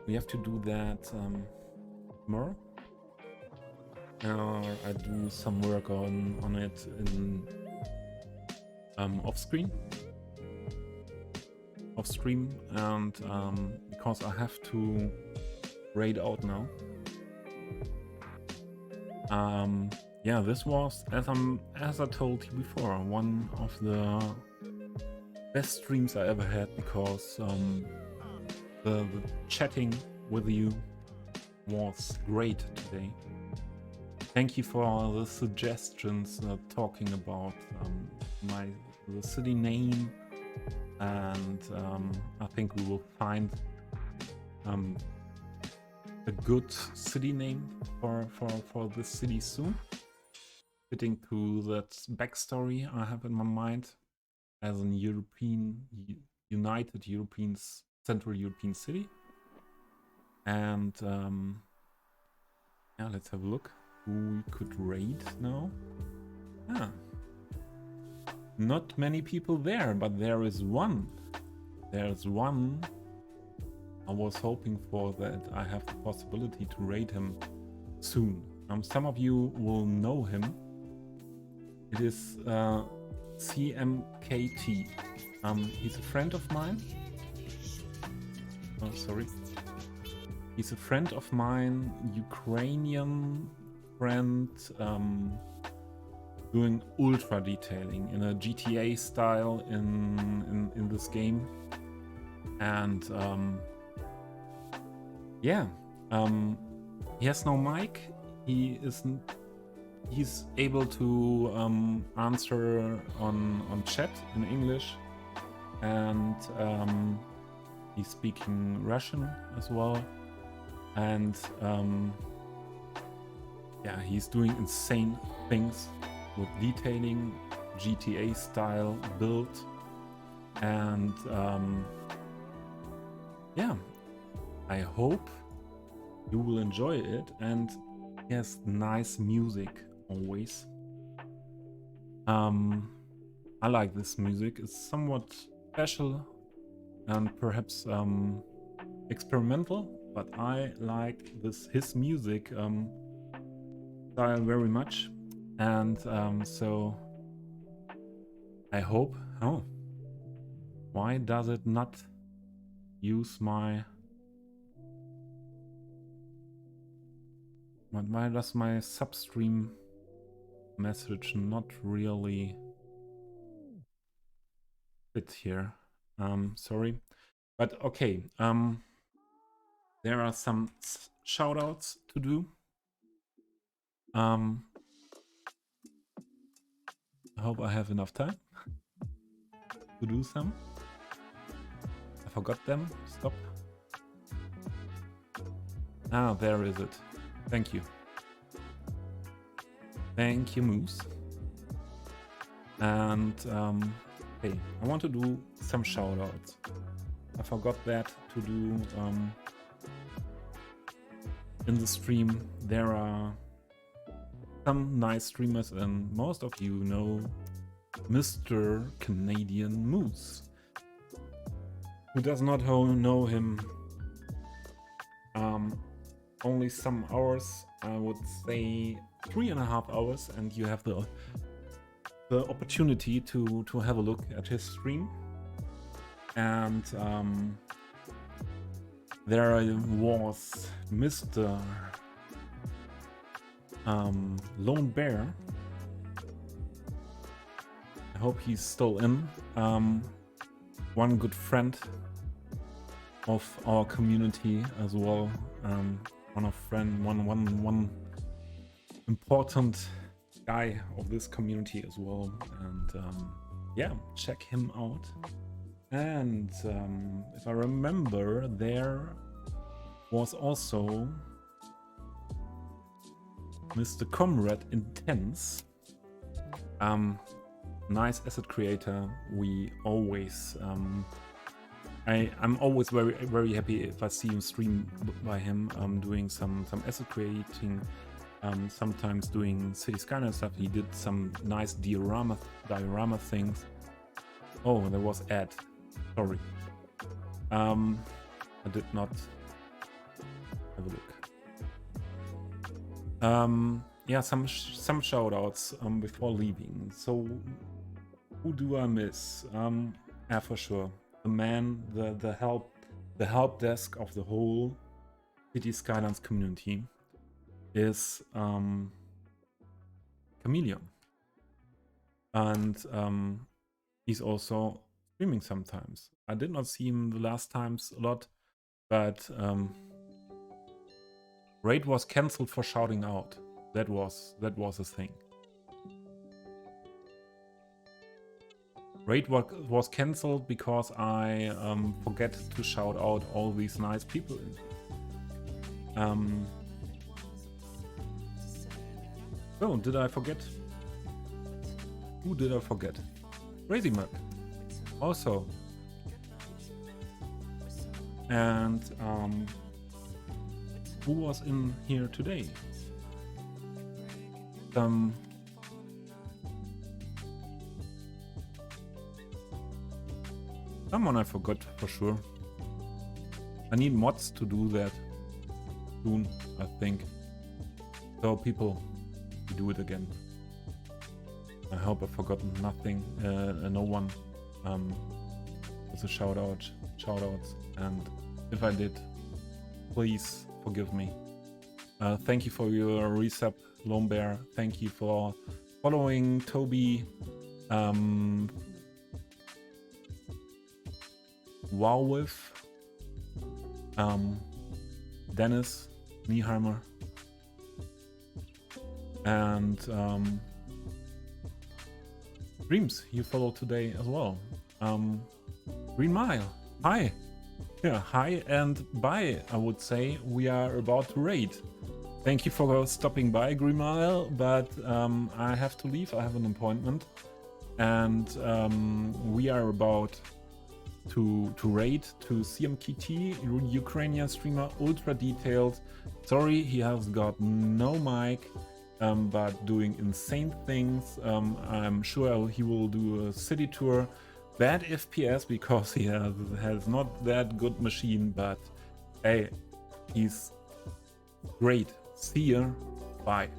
We have to do that tomorrow. I do some work on it in off stream, and because I have to raid out now. Yeah, this was, as I told you before, one of the best streams I ever had, because the chatting with you was great today. Thank you for the suggestions, talking about the city name, and I think we will find a good city name for this city soon, fitting to that backstory I have in my mind as an united European, Central European city. And yeah, let's have a look who we could raid now. Ah, not many people there, but there is one. There's one I was hoping for, that I have the possibility to raid him soon. Some of you will know him. It is CMKT. He's a friend of mine. Oh, sorry. He's a friend of mine, Ukrainian friend, doing ultra detailing in a GTA style in this game. And yeah, he has no mic. He's able to answer on chat in English, and he's speaking Russian as well. And yeah, he's doing insane things with detailing, GTA style build, and yeah, I hope you will enjoy it. And he has nice music always. I like this music. It's somewhat special and perhaps experimental, but I like his music style very much. And so I hope. Oh, why does it not use my... Why does my substream message not really fit here? Sorry, but okay. There are some shoutouts to do. I hope I have enough time to do some. I forgot them. Stop. Ah, there is it. Thank you. Thank you, Moose. And hey, I want to do some shoutouts. I forgot that to do in the stream. There are some nice streamers, and most of you know Mr. Canadian Moose. Who does not know him? Only some hours, I would say 3.5 hours, and you have the opportunity to have a look at his stream. And There was Mr. Lone Bear. I hope he's still in. One good friend of our community as well. One important guy of this community as well. And yeah, check him out. And if I remember, there was also Mr. Comrade Intense. Nice asset creator. We always I'm always very happy if I see him stream by him doing some asset creating, sometimes doing Cities Skylines stuff. He did some nice diorama things. Oh, there was Ed. Sorry. I did not have a look. Yeah, some shout outs before leaving. So who do I miss? Yeah, for sure. The man, the help desk of the whole Cities Skylines community is Chameleon. And he's also streaming sometimes. I did not see him the last times a lot, but raid was cancelled for shouting out. That was a thing. Raid was cancelled because I forget to shout out all these nice people. Oh, did I forget? Who did I forget? Crazy Mug. Also. And who was in here today? Someone I forgot for sure. I need mods to do that soon, I think. So people, do it again. I hope I've forgotten nothing, no one with a shoutouts. And if I did, please forgive me. Thank you for your resub, Lone Bear. Thank you for following Toby. Wowwith, Dennis, Nieheimer, and Dreams you followed today as well. Green Mile, hi. Yeah, hi and bye, I would say. We are about to raid. Thank you for stopping by, Green Mile, but I have to leave. I have an appointment. And we are about to raid to CMKT, Ukrainian streamer, ultra detailed. Sorry, he has got no mic, but doing insane things. I'm sure he will do a city tour. Bad FPS because he has not that good machine, but hey, he's great. See ya. Bye.